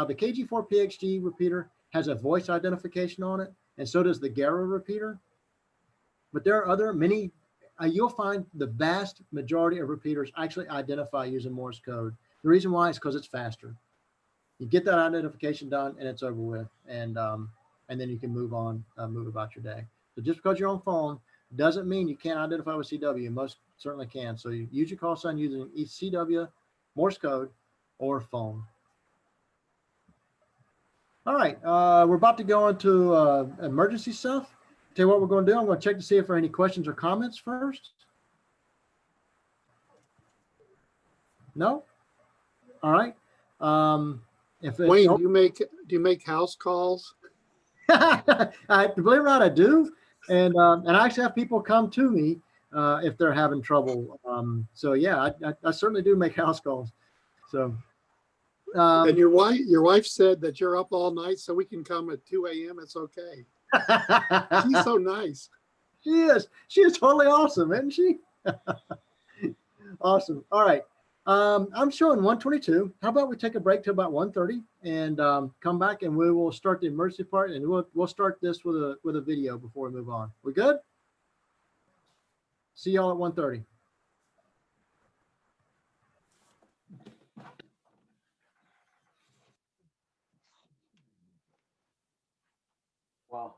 the KG4PXG repeater has a voice identification on it, and so does the Gara repeater. But there are many, you'll find the vast majority of repeaters actually identify using Morse code. The reason why is because it's faster. You get that identification done and it's over with, and then you can move on, move about your day. So just because you're on phone doesn't mean you can't identify with CW. Most certainly can. So you use your call sign using CW, Morse code, or phone. All right, we're about to go into emergency stuff. Tell you what we're going to do. I'm going to check to see if there are any questions or comments first. No? All right. Wayne, do you make house calls? Believe it or not, I do. And I actually have people come to me if they're having trouble. So yeah, I certainly do make house calls. So. And your wife said that you're up all night so we can come at 2 a.m. It's okay. She's so nice. She is. She is totally awesome, isn't she? Awesome. All right. I'm showing 122. How about we take a break to about 1:30 and come back and we will start the emergency part, and we'll start this with a video before we move on. We good? See y'all at 1:30. Wow.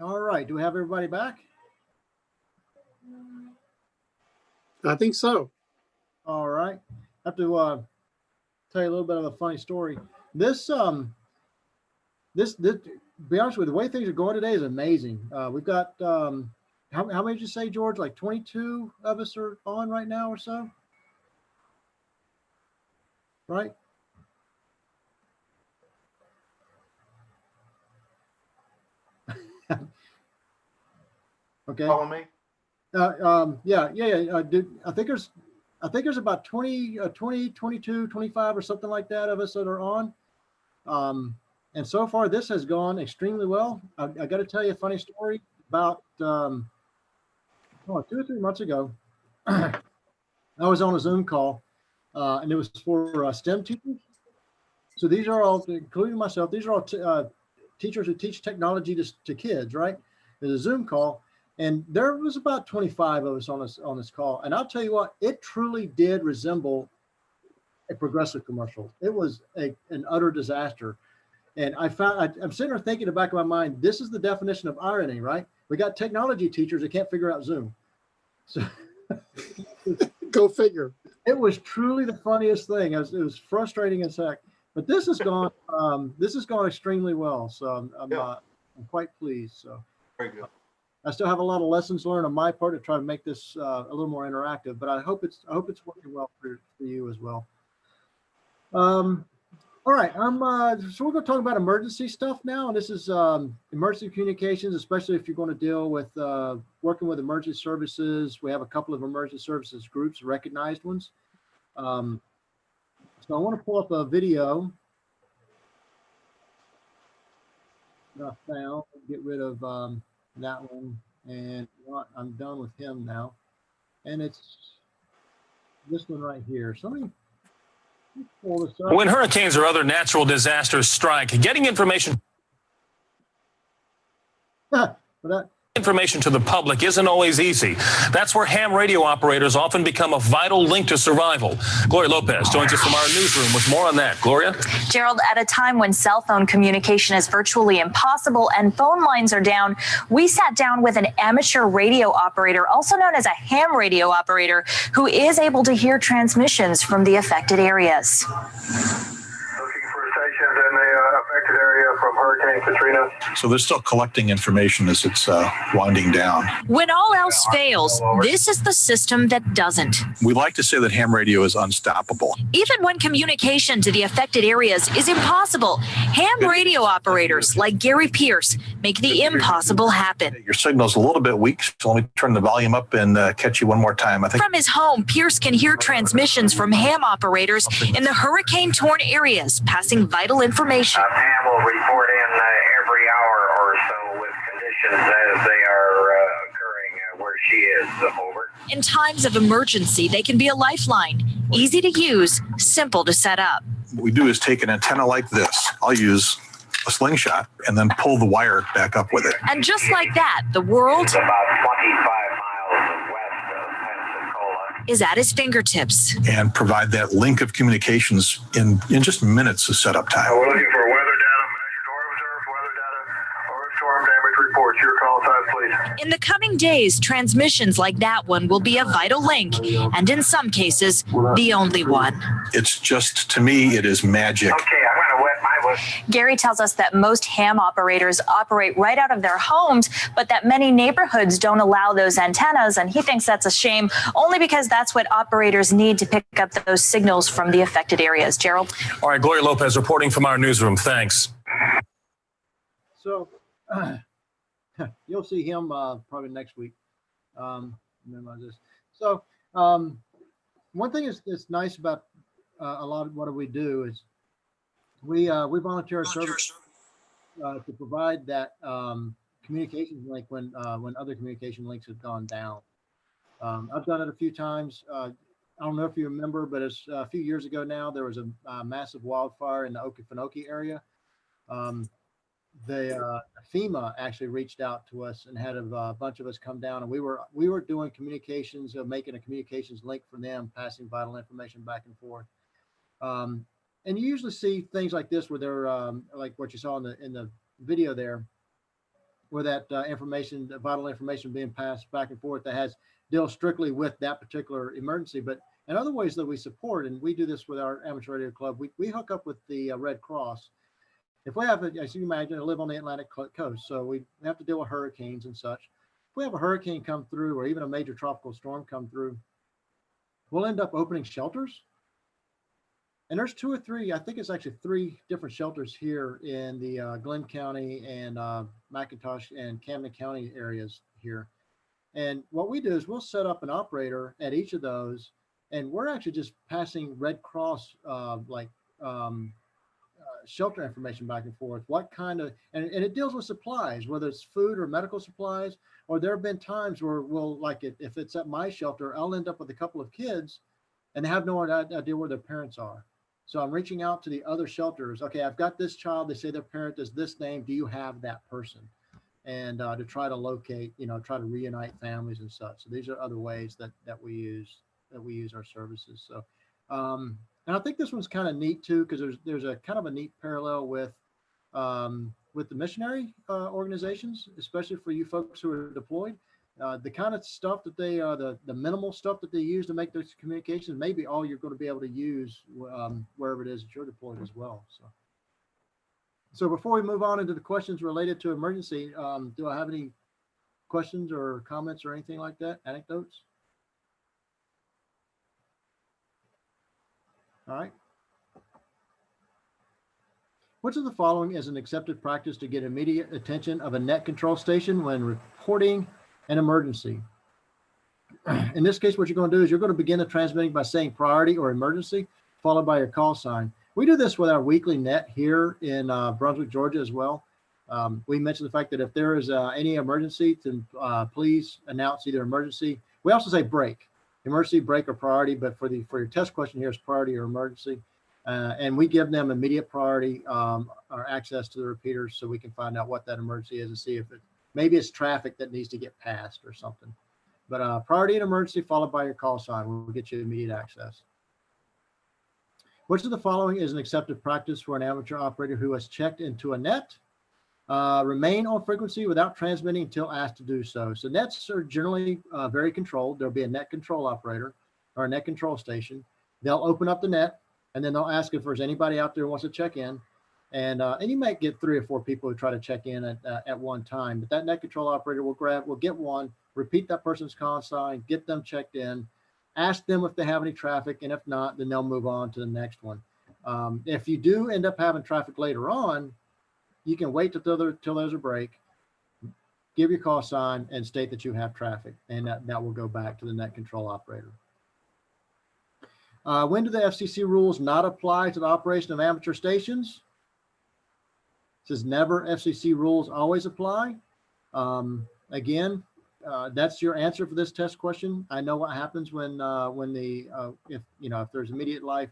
All right, do we have everybody back? I think so. All right. I have to tell you a little bit of a funny story. This to be honest with you, the way things are going today is amazing. We've got how many did you say, George? Like 22 of us are on right now or so, right? Okay. Follow me? Yeah. I think there's about 20, 22, 25 or something like that of us that are on. And so far this has gone extremely well. I got to tell you a funny story about 2 or 3 months ago. I was on a Zoom call and it was for STEM teachers. So these are all, including myself, these are all teachers who teach technology to kids, right? There's a Zoom call. And there was about 25 of us on this call. And I'll tell you what, it truly did resemble a Progressive commercial. It was an utter disaster. And I'm sitting there thinking in the back of my mind, this is the definition of irony, right? We got technology teachers that can't figure out Zoom. So Go figure. it was truly the funniest thing. It was frustrating as heck. But this has gone extremely well. So I'm quite pleased. So Very good. I still have a lot of lessons learned on my part to try to make this a little more interactive, but I hope it's working well for you as well. All right, so we're going to talk about emergency stuff now, and this is emergency communications, especially if you're going to deal with working with emergency services. We have a couple of emergency services groups, recognized ones. So I want to pull up a video that I found, get rid of that one, and I'm done with him now. And it's this one right here. So let me pull this up. When hurricanes or other natural disasters strike, getting information to the public isn't always easy. That's where ham radio operators often become a vital link to survival. Gloria Lopez joins us from our newsroom with more on that. Gloria? Gerald, at a time when cell phone communication is virtually impossible and phone lines are down, we sat down with an amateur radio operator, also known as a ham radio operator, who is able to hear transmissions from the affected areas. Looking for stations in the affected area from Hurricane Katrina. So they're still collecting information as it's winding down. When all else fails, this is the system that doesn't. We like to say that ham radio is unstoppable. Even when communication to the affected areas is impossible, ham radio operators like Gary Pierce make the impossible happen. Your signal's a little bit weak, so let me turn the volume up and catch you one more time. I think from his home, Pierce can hear transmissions from ham operators in the hurricane-torn areas, passing vital information. Ham will report in every hour or so with conditions as they are occurring where she is. Over. In times of emergency, they can be a lifeline. Easy to use, simple to set up. what we do is take an antenna like this. I'll use a slingshot and then pull the wire back up with it. And just like that, the world It's about 25 miles west of Pensacola. is at his fingertips. And provide that link of communications in just minutes of setup time. We're looking for weather data, measured or observed weather data, or storm damage reports. Your call time, please. In the coming days, transmissions like that one will be a vital link, and in some cases, the only one. It's just, to me, it is magic. Okay, I'm going to wet my whistle. Gary tells us that most ham operators operate right out of their homes, but that many neighborhoods don't allow those antennas, and he thinks that's a shame, only because that's what operators need to pick up those signals from the affected areas. Gerald? All right, Gloria Lopez reporting from our newsroom. Thanks. So you'll see him probably next week. Minimize this. So one thing that's nice about a lot of what we do is we volunteer our service to provide that communications link when other communication links have gone down. I've done it a few times. I don't know if you remember, but it's a few years ago now. There was a massive wildfire in the Okefenokee area. FEMA actually reached out to us and had a bunch of us come down, and we were doing communications, making a communications link for them, passing vital information back and forth. And you usually see things like this where they're like what you saw in the video there, information, the vital information being passed back and forth that deals strictly with that particular emergency. But in other ways that we support, and we do this with our amateur radio club, we hook up with the Red Cross. If we have, as you imagine, I live on the Atlantic coast, so we have to deal with hurricanes and such. If we have a hurricane come through, or even a major tropical storm come through, we'll end up opening shelters. And there's 2 or 3, I think it's actually 3 different shelters here in the Glenn County and McIntosh and Camden County areas here. And what we do is we'll set up an operator at each of those, and we're actually just passing Red Cross shelter information back and forth. What kind of, and it deals with supplies, whether it's food or medical supplies, or there have been times where we'll, like if it's at my shelter, I'll end up with a couple of kids and they have no idea where their parents are. So I'm reaching out to the other shelters. Okay, I've got this child. They say their parent is this name. Do you have that person? And to try to locate, try to reunite families and such. So these are other ways that we use our services. So, and I think this one's kind of neat too, because there's a kind of a neat parallel with the missionary organizations, especially for you folks who are deployed. The kind of stuff that they, the minimal stuff that they use to make those communications, maybe all you're going to be able to use wherever it is that you're deployed as well. So before we move on into the questions related to emergency, do I have any questions or comments or anything like that? Anecdotes? All right. Which of the following is an accepted practice to get immediate attention of a net control station when reporting an emergency? In this case, what you're going to do is you're going to begin the transmitting by saying priority or emergency, followed by your call sign. We do this with our weekly net here in Brunswick, Georgia as well. We mentioned the fact that if there is any emergency, then please announce either emergency. We also say break, emergency, break, or priority, but for your test question here is priority or emergency. And we give them immediate priority or access to the repeaters so we can find out what that emergency is and see if maybe it's traffic that needs to get passed or something. But priority and emergency followed by your call sign will get you immediate access. Which of the following is an accepted practice for an amateur operator who has checked into a net? Remain on frequency without transmitting until asked to do so. So nets are generally very controlled. There'll be a net control operator or a net control station. They'll open up the net and then they'll ask if there's anybody out there who wants to check in. And you might get 3 or 4 people who try to check in at one time, but that net control operator will get one, repeat that person's call sign, get them checked in, ask them if they have any traffic, and if not, then they'll move on to the next one. If you do end up having traffic later on, you can wait till there's a break, give your call sign, and state that you have traffic, and that will go back to the net control operator. When do the FCC rules not apply to the operation of amateur stations? It says never. FCC rules always apply. Again, that's your answer for this test question. I know what happens when if there's immediate life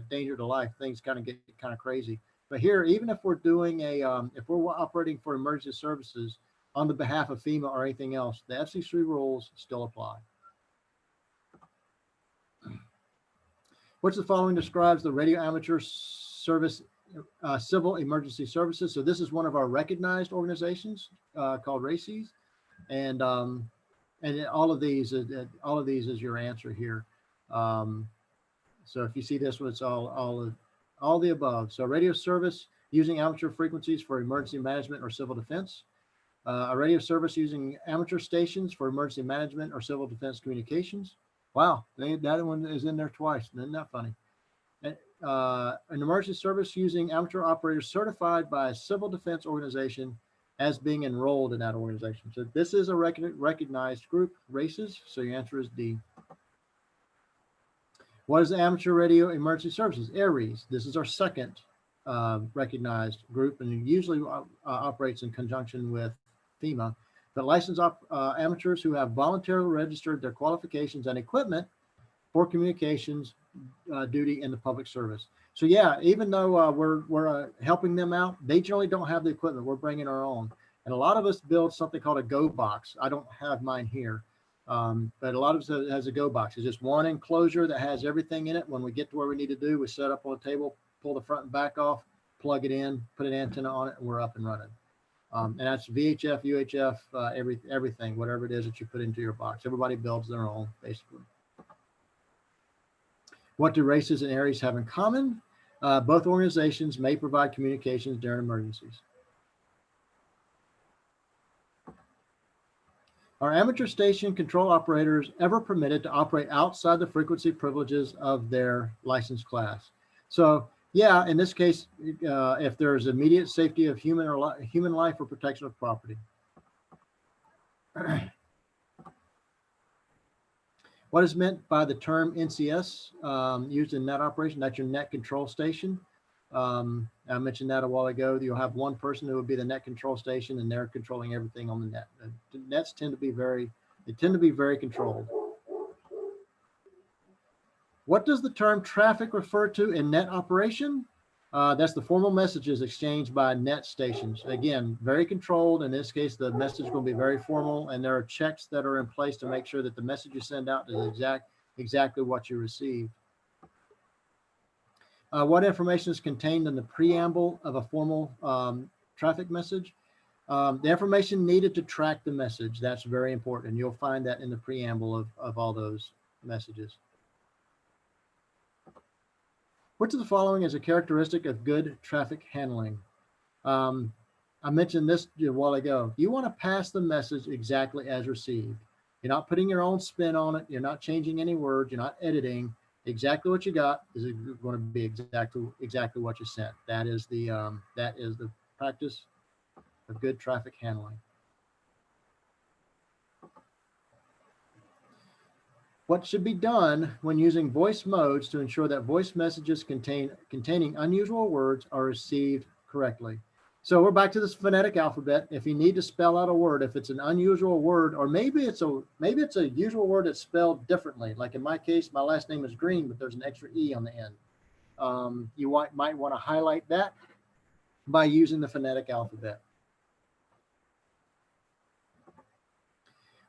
danger to life, things kind of get kind of crazy. But here, even if we're doing if we're operating for emergency services on the behalf of FEMA or anything else, the FCC rules still apply. Which of the following describes the radio amateur service civil emergency services? So this is one of our recognized organizations called RACES, and all of these is your answer here. So if you see this one, it's all the above. So radio service using amateur frequencies for emergency management or civil defense. A radio service using amateur stations for emergency management or civil defense communications. Wow, that one is in there twice. Isn't that funny? An emergency service using amateur operators certified by a civil defense organization as being enrolled in that organization. So this is a recognized group, RACES. So your answer is D. What is the Amateur Radio Emergency Services? ARES. This is our second recognized group, and it usually operates in conjunction with FEMA. But licensed amateurs who have voluntarily registered their qualifications and equipment for communications duty in the public service. So yeah, even though we're helping them out, they generally don't have the equipment. We're bringing our own. And a lot of us build something called a go box. I don't have mine here, but a lot of us has a go box. It's just one enclosure that has everything in it. When we get to where we need to do, we set up on a table, pull the front and back off, plug it in, put an antenna on it, and we're up and running. And that's VHF, UHF, everything, whatever it is that you put into your box. Everybody builds their own, basically. What do races and areas have in common? Both organizations may provide communications during emergencies. Are amateur station control operators ever permitted to operate outside the frequency privileges of their license class? So yeah, in this case, if there's immediate safety of human life or protection of property. What is meant by the term NCS used in net operation? That's your net control station. I mentioned that a while ago. You'll have one person who will be the net control station, and they're controlling everything on the net. The nets tend to be very controlled. What does the term traffic refer to in net operation? That's the formal messages exchanged by net stations. Again, very controlled. In this case, the message will be very formal, and there are checks that are in place to make sure that the message you send out is exactly what you received. What information is contained in the preamble of a formal traffic message? The information needed to track the message. That's very important. You'll find that in the preamble of all those messages. Which of the following is a characteristic of good traffic handling? I mentioned this a while ago. You want to pass the message exactly as received. You're not putting your own spin on it. You're not changing any words. You're not editing. Exactly what you got is going to be exactly what you sent. That is the practice of good traffic handling. What should be done when using voice modes to ensure that voice messages containing unusual words are received correctly? So we're back to this phonetic alphabet. If you need to spell out a word, if it's an unusual word, or maybe it's a usual word that's spelled differently. Like in my case, my last name is Greene, but there's an extra E on the end. You might want to highlight that by using the phonetic alphabet.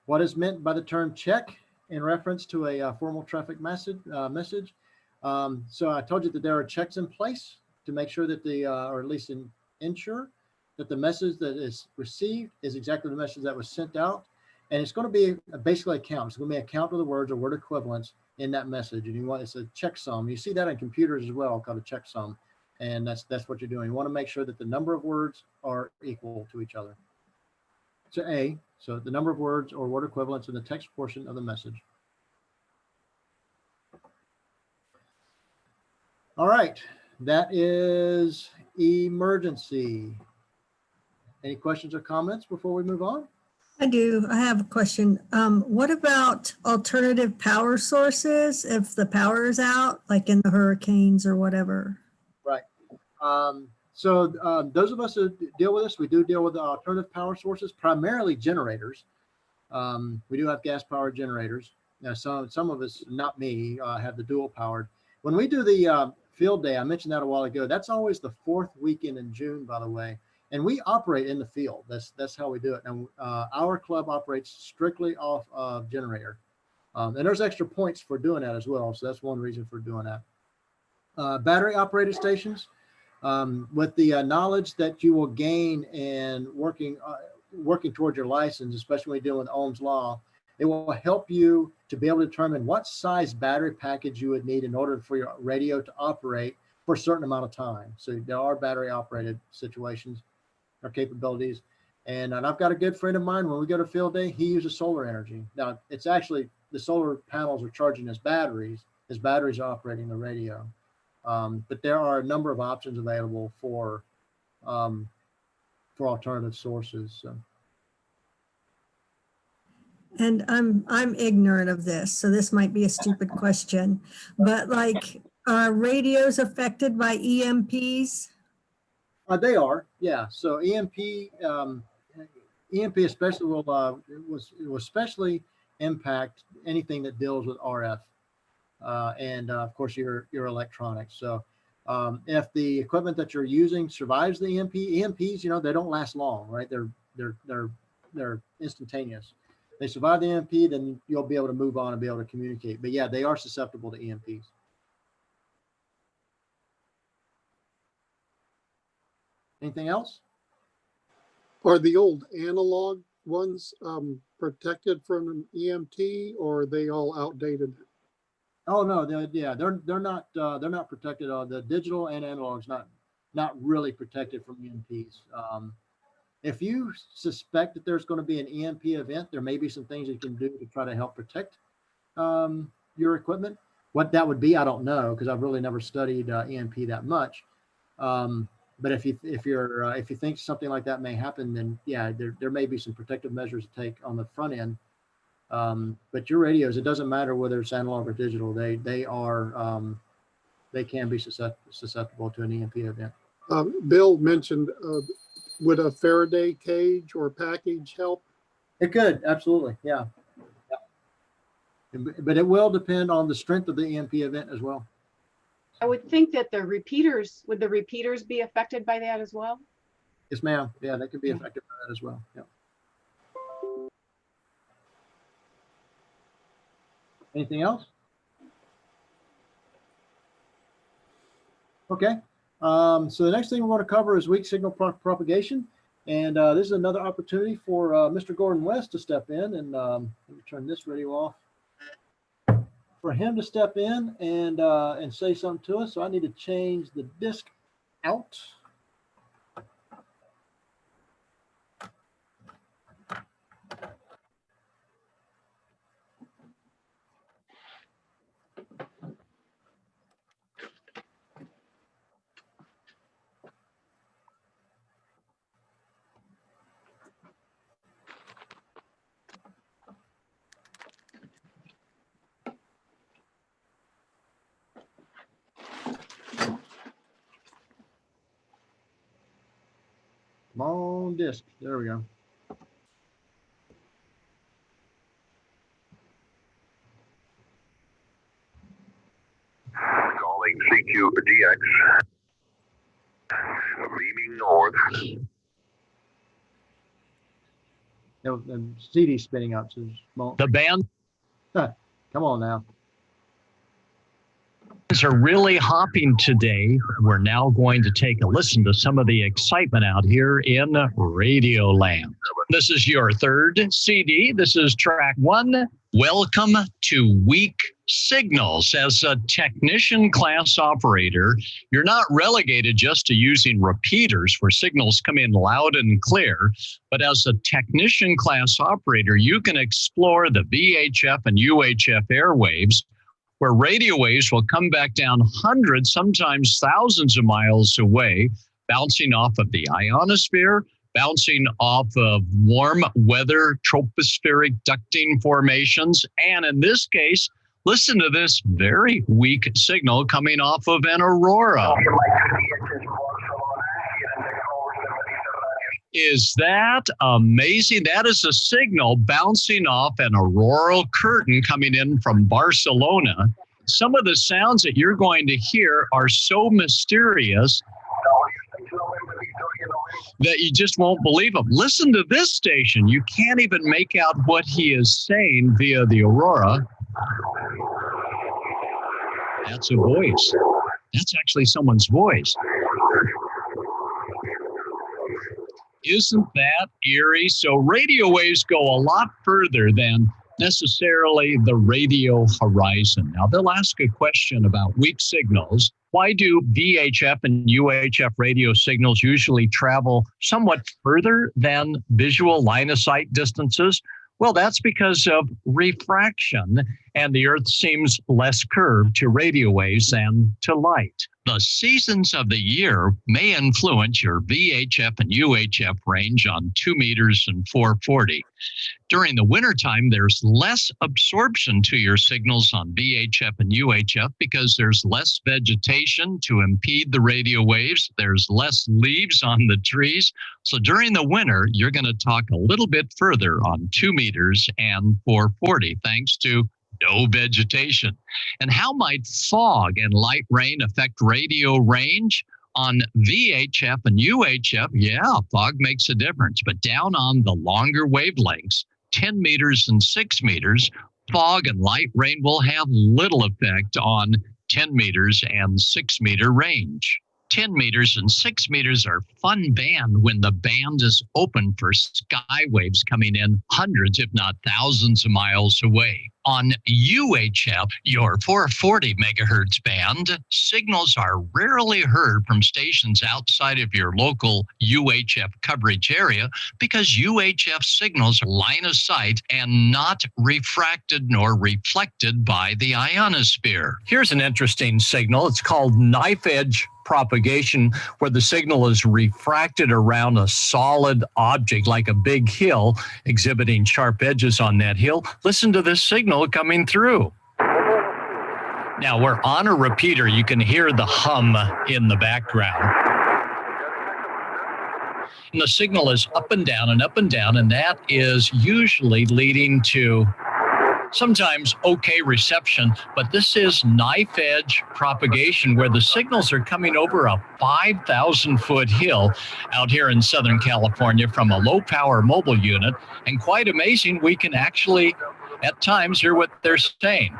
What is meant by the term check in reference to a formal traffic message? So I told you that there are checks in place to make sure that or at least ensure that the message that is received is exactly the message that was sent out. And it's going to be basically a count. It's going to be a count of the words or word equivalents in that message. And it's a checksum. You see that in computers as well, called a checksum. And that's what you're doing. You want to make sure that the number of words are equal to each other. So A, so the number of words or word equivalents in the text portion of the message. All right, that is emergency. Any questions or comments before we move on? I do. I have a question. What about alternative power sources if the power is out, like in the hurricanes or whatever? Right. So those of us who deal with this, we do deal with the alternative power sources, primarily generators. We do have gas powered generators. Now, some of us, not me, have the dual powered. When we do the field day, I mentioned that a while ago, that's always the 4th weekend in June, by the way. And we operate in the field. That's how we do it. And our club operates strictly off of generator. And there's extra points for doing that as well. So that's one reason for doing that. Battery operated stations, with the knowledge that you will gain in working towards your license, especially when you're dealing with Ohm's law, it will help you to be able to determine what size battery package you would need in order for your radio to operate for a certain amount of time. So there are battery operated situations or capabilities. And I've got a good friend of mine, when we go to field day, he uses solar energy. Now, it's actually the solar panels are charging his batteries. His batteries are operating the radio. But there are a number of options available for alternative sources. So. And I'm ignorant of this, so this might be a stupid question, but like, are radios affected by EMPs? They are, yeah. So EMP especially will especially impact anything that deals with RF, and of course your electronics. So if the equipment that you're using survives the EMPs, they don't last long, right? They're instantaneous. They survive the EMP, then you'll be able to move on and be able to communicate. But yeah, they are susceptible to EMPs. Anything else? Are the old analog ones protected from an EMT, or are they all outdated? Oh no, they're not protected. The digital and analog's not really protected from EMPs. If you suspect that there's going to be an EMP event, there may be some things you can do to try to help protect your equipment. What that would be, I don't know, because I've really never studied EMP that much. But if you think something like that may happen, then yeah, there may be some protective measures to take on the front end. But your radios, it doesn't matter whether it's analog or digital, they can be susceptible to an EMP event. Bill mentioned, would a Faraday cage or package help? It could, absolutely, yeah. But it will depend on the strength of the EMP event as well. I would think that would the repeaters be affected by that as well? Yes, ma'am. Yeah, they could be affected by that as well. Yeah. Anything else? Okay. So the next thing we want to cover is weak signal propagation. And this is another opportunity for Mr. Gordon West to step in. And let me turn this radio off. For him to step in and say something to us. So I need to change the disc out. Come on, disc. There we go. Calling CQDX. Leaning north. The CD spinning up. So the band come on now. Are really hopping today. We're now going to take a listen to some of the excitement out here in Radio Land. This is your third CD. This is track 1. Welcome to Weak Signals. As a technician class operator, you're not relegated just to using repeaters where signals come in loud and clear, but as a technician class operator, you can explore the VHF and UHF airwaves, where radio waves will come back down hundreds, sometimes thousands of miles away, bouncing off of the ionosphere, bouncing off of warm weather tropospheric ducting formations, and in this case, listen to this very weak signal coming off of an aurora. Is that amazing? That is a signal bouncing off an auroral curtain coming in from Barcelona. Some of the sounds that you're going to hear are so mysterious that you just won't believe them. Listen to this station. You can't even make out what he is saying via the aurora. That's a voice. That's actually someone's voice. Isn't that eerie? So radio waves go a lot further than necessarily the radio horizon. Now, they'll ask a question about weak signals. Why do VHF and UHF radio signals usually travel somewhat further than visual line of sight distances? Well, that's because of refraction, and the Earth seems less curved to radio waves than to light. The seasons of the year may influence your VHF and UHF range on 2 meters and 440. During the wintertime, there's less absorption to your signals on VHF and UHF because there's less vegetation to impede the radio waves. There's less leaves on the trees. So during the winter, you're going to talk a little bit further on 2 meters and 440, thanks to no vegetation. And how might fog and light rain affect radio range? On VHF and UHF, yeah, fog makes a difference. But down on the longer wavelengths, 10 meters and 6 meters, fog and light rain will have little effect on 10 meters and 6 meter range. 10 meters and 6 meters are fun band when the band is open for sky waves coming in hundreds, if not thousands of miles away. On UHF, your 440 megahertz band, signals are rarely heard from stations outside of your local UHF coverage area because UHF signals are line of sight and not refracted nor reflected by the ionosphere. Here's an interesting signal. It's called knife edge propagation, where the signal is refracted around a solid object like a big hill, exhibiting sharp edges on that hill. Listen to this signal coming through. Now we're on a repeater. You can hear the hum in the background. And the signal is up and down and up and down, and that is usually leading to sometimes okay reception, but this is knife edge propagation where the signals are coming over a 5,000-foot hill out here in Southern California from a low-power mobile unit. And quite amazing, we can actually at times hear what they're saying.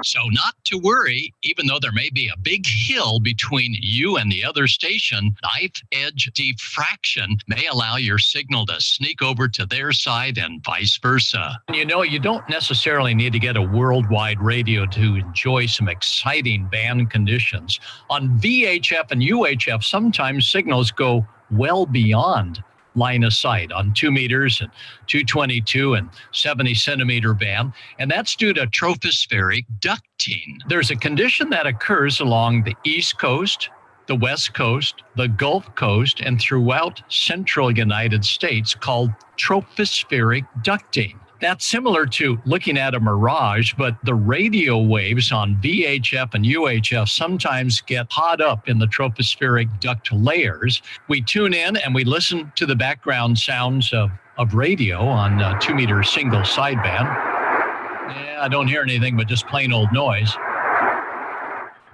So not to worry, even though there may be a big hill between you and the other station, knife edge diffraction may allow your signal to sneak over to their side and vice versa. You know, you don't necessarily need to get a worldwide radio to enjoy some exciting band conditions. On VHF and UHF, sometimes signals go well beyond line of sight on 2 meters and 222 and 70 centimeter band, and that's due to tropospheric ducting. There's a condition that occurs along the East Coast, the West Coast, the Gulf Coast, and throughout central United States called tropospheric ducting. That's similar to looking at a mirage, but the radio waves on VHF and UHF sometimes get caught up in the tropospheric duct layers. We tune in and we listen to the background sounds of radio on a 2 meter single sideband. Yeah, I don't hear anything but just plain old noise.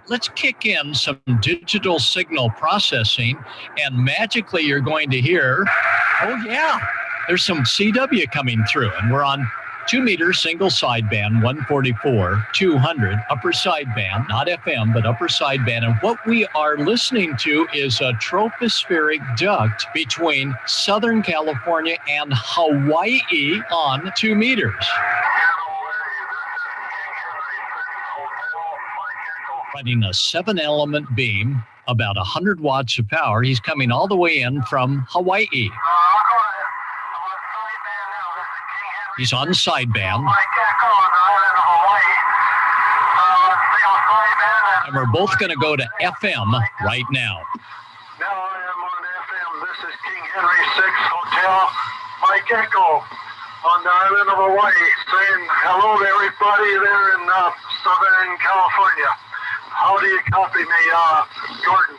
Let's kick in some digital signal processing, and magically you're going to hear, oh yeah, there's some CW coming through, and we're on 2 meter single sideband, 144, 200, upper sideband, not FM, but upper sideband. And what we are listening to is a tropospheric duct between Southern California and Hawaii on 2 meters. Running a 7-element beam, about 100 watts of power. He's coming all the way in from Hawaii. He's on sideband. And we're both going to go to FM right now. Now I am on FM. This is King Henry 6 Hotel Mike Echo on the island of Hawaii, saying hello to everybody there in Southern California. How do you copy me, Jordan?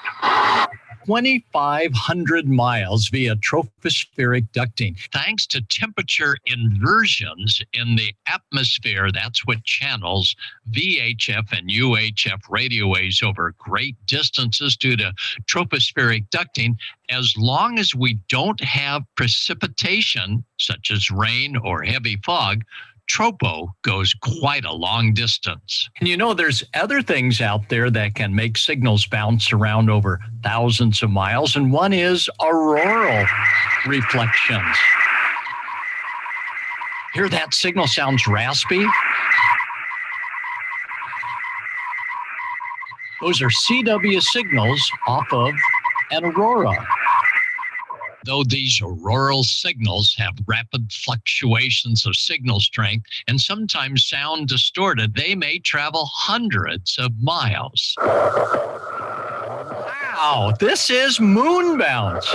2,500 miles via tropospheric ducting. Thanks to temperature inversions in the atmosphere, that's what channels VHF and UHF radio waves over great distances due to tropospheric ducting. As long as we don't have precipitation, such as rain or heavy fog, tropo goes quite a long distance. And you know, there's other things out there that can make signals bounce around over thousands of miles, and one is auroral reflections. Hear that signal sounds raspy? Those are CW signals off of an aurora. Though these auroral signals have rapid fluctuations of signal strength and sometimes sound distorted, they may travel hundreds of miles. Wow, this is moon bounce.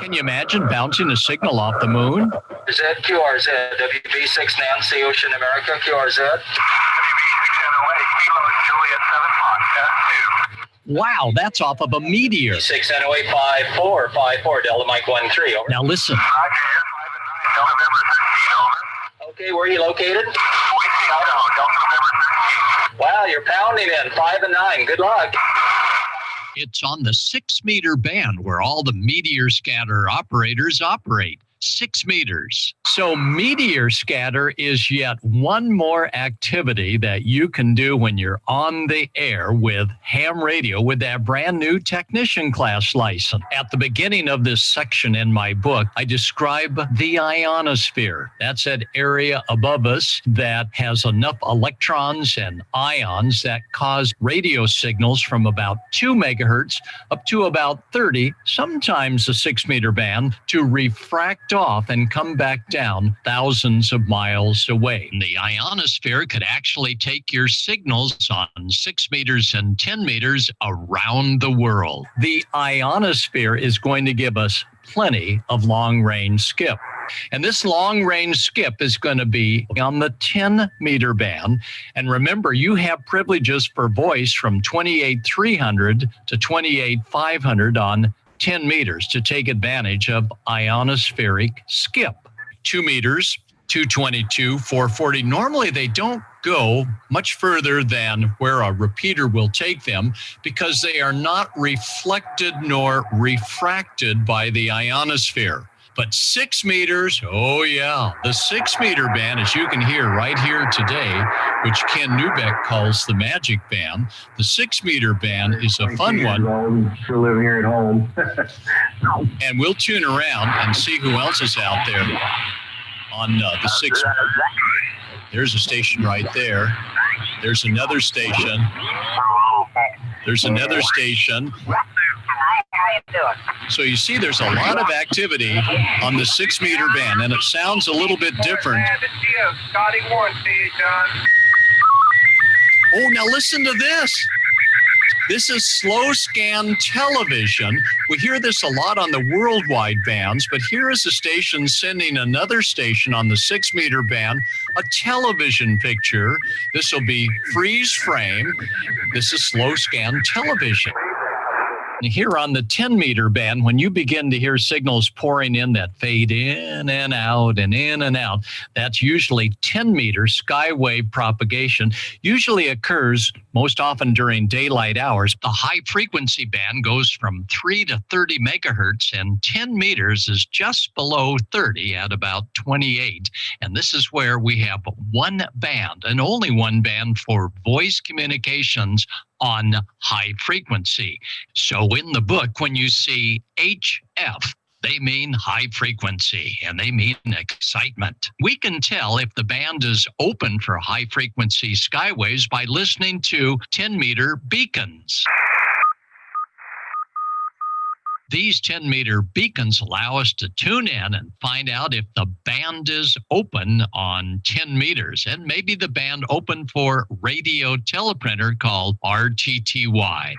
Can you imagine bouncing a signal off the moon? QRZ, WB6 Nancy Ocean America, QRZ. Wow, that's off of a meteor. 6NOA5454, Delta Mike 13, over. Now listen. Okay, where are you located? Wow, you're pounding in 5 and 9. Good luck. It's on the 6 meter band where all the meteor scatter operators operate. 6 meters. So meteor scatter is yet one more activity that you can do when you're on the air with ham radio with that brand new technician class license. At the beginning of this section in my book, I describe the ionosphere. That's that area above us that has enough electrons and ions that cause radio signals from about 2 megahertz up to about 30, sometimes the 6 meter band, to refract off and come back down thousands of miles away. The ionosphere could actually take your signals on 6 meters and 10 meters around the world. The ionosphere is going to give us plenty of long-range skip. And this long-range skip is going to be on the 10-meter band. And remember, you have privileges for voice from 28,300 to 28,500 on 10 meters to take advantage of ionospheric skip. 2 meters, 222, 440. Normally, they don't go much further than where a repeater will take them because they are not reflected nor refracted by the ionosphere. But 6 meters, oh yeah, the 6 meter band, as you can hear right here today, which Ken Neubeck calls the magic band, the 6 meter band is a fun one. Still living here at home. And we'll tune around and see who else is out there on the 6. There's a station right there. There's another station. There's another station. So you see there's a lot of activity on the 6 meter band, and it sounds a little bit different. Oh, now listen to this. This is slow scan television. We hear this a lot on the worldwide bands, but here is a station sending another station on the 6 meter band a television picture. This will be freeze frame. This is slow scan television. Here on the 10 meter band, when you begin to hear signals pouring in that fade in and out and in and out, that's usually 10 meter skywave propagation, usually occurs most often during daylight hours. The high frequency band goes from 3 to 30 megahertz, and 10 meters is just below 30 at about 28. And this is where we have one band and only one band for voice communications on high frequency. So in the book, when you see HF, they mean high frequency and they mean excitement. We can tell if the band is open for high frequency skywaves by listening to 10 meter beacons. These 10 meter beacons allow us to tune in and find out if the band is open on 10 meters, and maybe the band open for radio teleprinter called RTTY.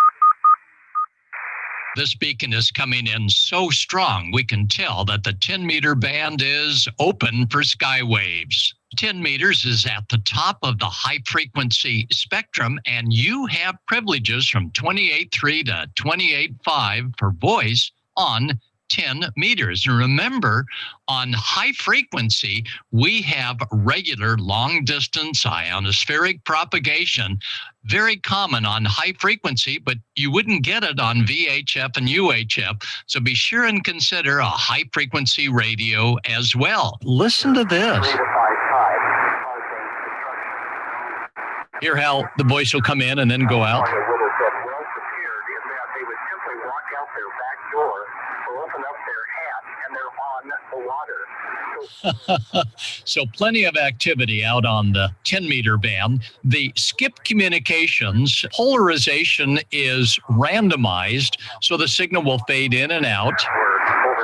This beacon is coming in so strong, we can tell that the 10 meter band is open for skywaves. 10 meters is at the top of the high frequency spectrum, and you have privileges from 28.3 to 28.5 for voice on 10 meters. And remember, on high frequency, we have regular long distance ionospheric propagation, very common on high frequency, but you wouldn't get it on VHF and UHF. So be sure and consider a high frequency radio as well. Listen to this. Hear how the voice will come in and then go out. So plenty of activity out on the 10 meter band. The skip communications polarization is randomized, so the signal will fade in and out.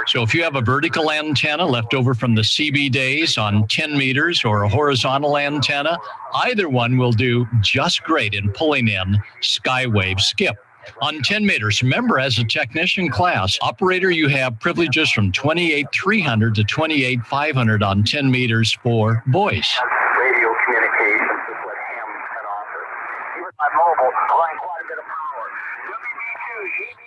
So if you have a vertical antenna left over from the CB days on 10 meters or a horizontal antenna, either one will do just great in pulling in skywave skip. On 10 meters, remember, as a technician class operator, you have privileges from 28,300 to 28,500 on 10 meters for voice. Radio communications is what ham can offer. Even by mobile, allowing quite a bit of power.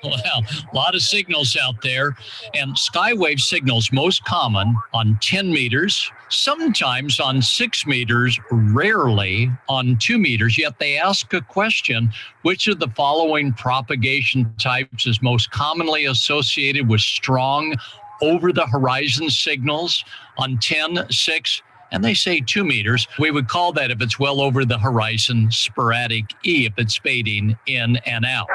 Well, a lot of signals out there, and skywave signals most common on 10 meters, sometimes on 6 meters, rarely on 2 meters. Yet they ask a question, which of the following propagation types is most commonly associated with strong over the horizon signals on 10, 6, and they say 2 meters. We would call that, if it's well over the horizon, sporadic E, if it's fading in and out.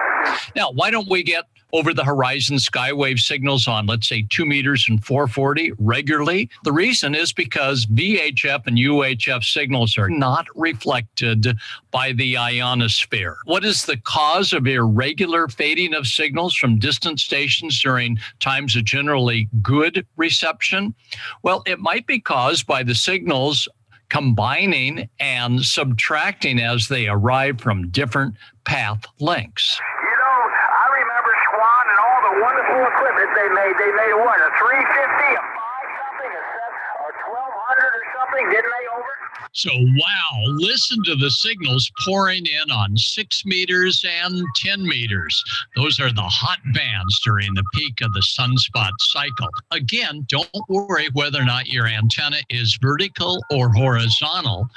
Now, why don't we get over the horizon skywave signals on, let's say, 2 meters and 440 regularly? The reason is because VHF and UHF signals are not reflected by the ionosphere. What is the cause of irregular fading of signals from distant stations during times of generally good reception? Well, it might be caused by the signals combining and subtracting as they arrive from different path lengths. I remember Swan and all the wonderful equipment they made. They made a what, a 350, a 5 something, a 7, or 1200 or something, didn't they, over? So, wow, listen to the signals pouring in on 6 meters and 10 meters. Those are the hot bands during the peak of the sunspot cycle. Again, don't worry whether or not your antenna is vertical or horizontal.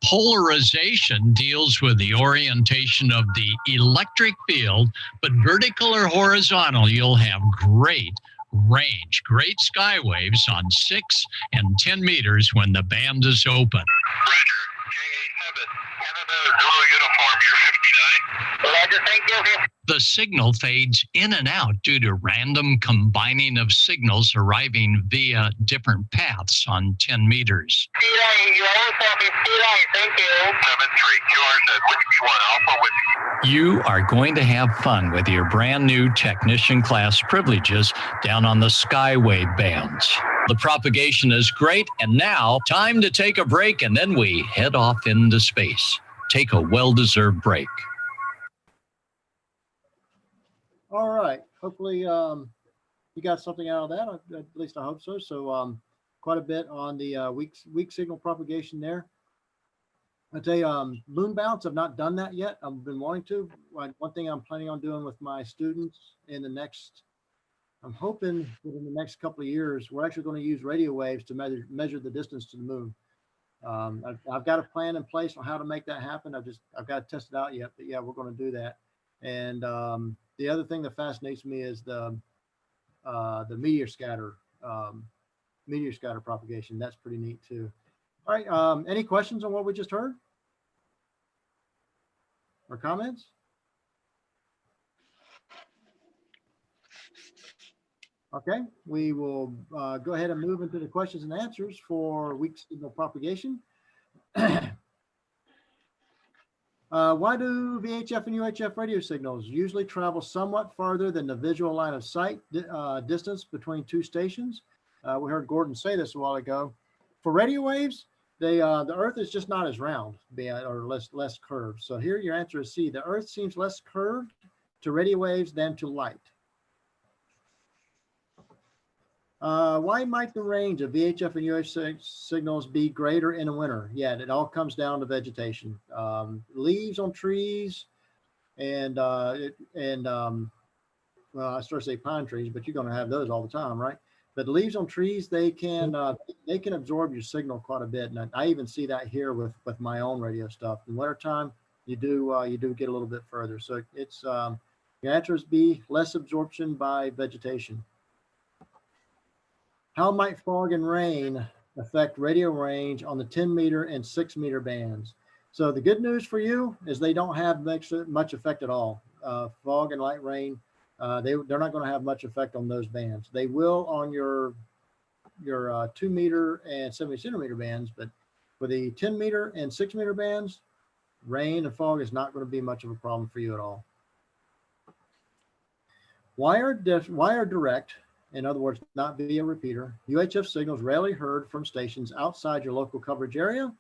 Polarization deals with the orientation of the electric field, but vertical or horizontal, you'll have great range, great sky waves on 6 and 10 meters when the band is open. Roger, JA7, Canada, Zulu uniform, you're 59. Roger, thank you. The signal fades in and out due to random combining of signals arriving via different paths on 10 meters. You're also 59, thank you. 73, QRZ, whiskey 1, Alpha Whiskey. You are going to have fun with your brand new technician class privileges down on the skywave bands. The propagation is great, and now time to take a break, and then we head off into space. Take a well-deserved break. All right. Hopefully you got something out of that. At least I hope so. So quite a bit on the weak signal propagation there. I tell you, moon bounce, I've not done that yet. I've been wanting to. One thing I'm planning on doing with my students in the next, I'm hoping that in the next couple of years, we're actually going to use radio waves to measure the distance to the moon. I've got a plan in place on how to make that happen. I've got to test it out yet, but yeah, we're going to do that. And the other thing that fascinates me is the meteor scatter propagation. That's pretty neat too. All right. Any questions on what we just heard or comments? Okay, we will go ahead and move into the questions and answers for weak signal propagation. Why do VHF and UHF radio signals usually travel somewhat farther than the visual line of sight distance between two stations? We heard Gordon say this a while ago. For radio waves, the Earth is just not as round, or less curved. So here your answer is C. The Earth seems less curved to radio waves than to light. Why might the range of VHF and UHF signals be greater in the winter? Yeah, it all comes down to vegetation. Leaves on trees and well, I start to say pine trees, but you're going to have those all the time, right? But leaves on trees, they can absorb your signal quite a bit, and I even see that here with my own radio stuff. In wintertime, you do get a little bit further. So it's your answer is B, less absorption by vegetation. How might fog and rain affect radio range on the 10 meter and 6 meter bands? So the good news for you is they don't have much effect at all. Fog and light rain, they're not going to have much effect on those bands. They will on your 2 meter and 70 centimeter bands, but for the 10 meter and 6 meter bands, rain and fog is not going to be much of a problem for you at all. Why are direct, in other words, not via repeater, UHF signals rarely heard from stations outside your local coverage area?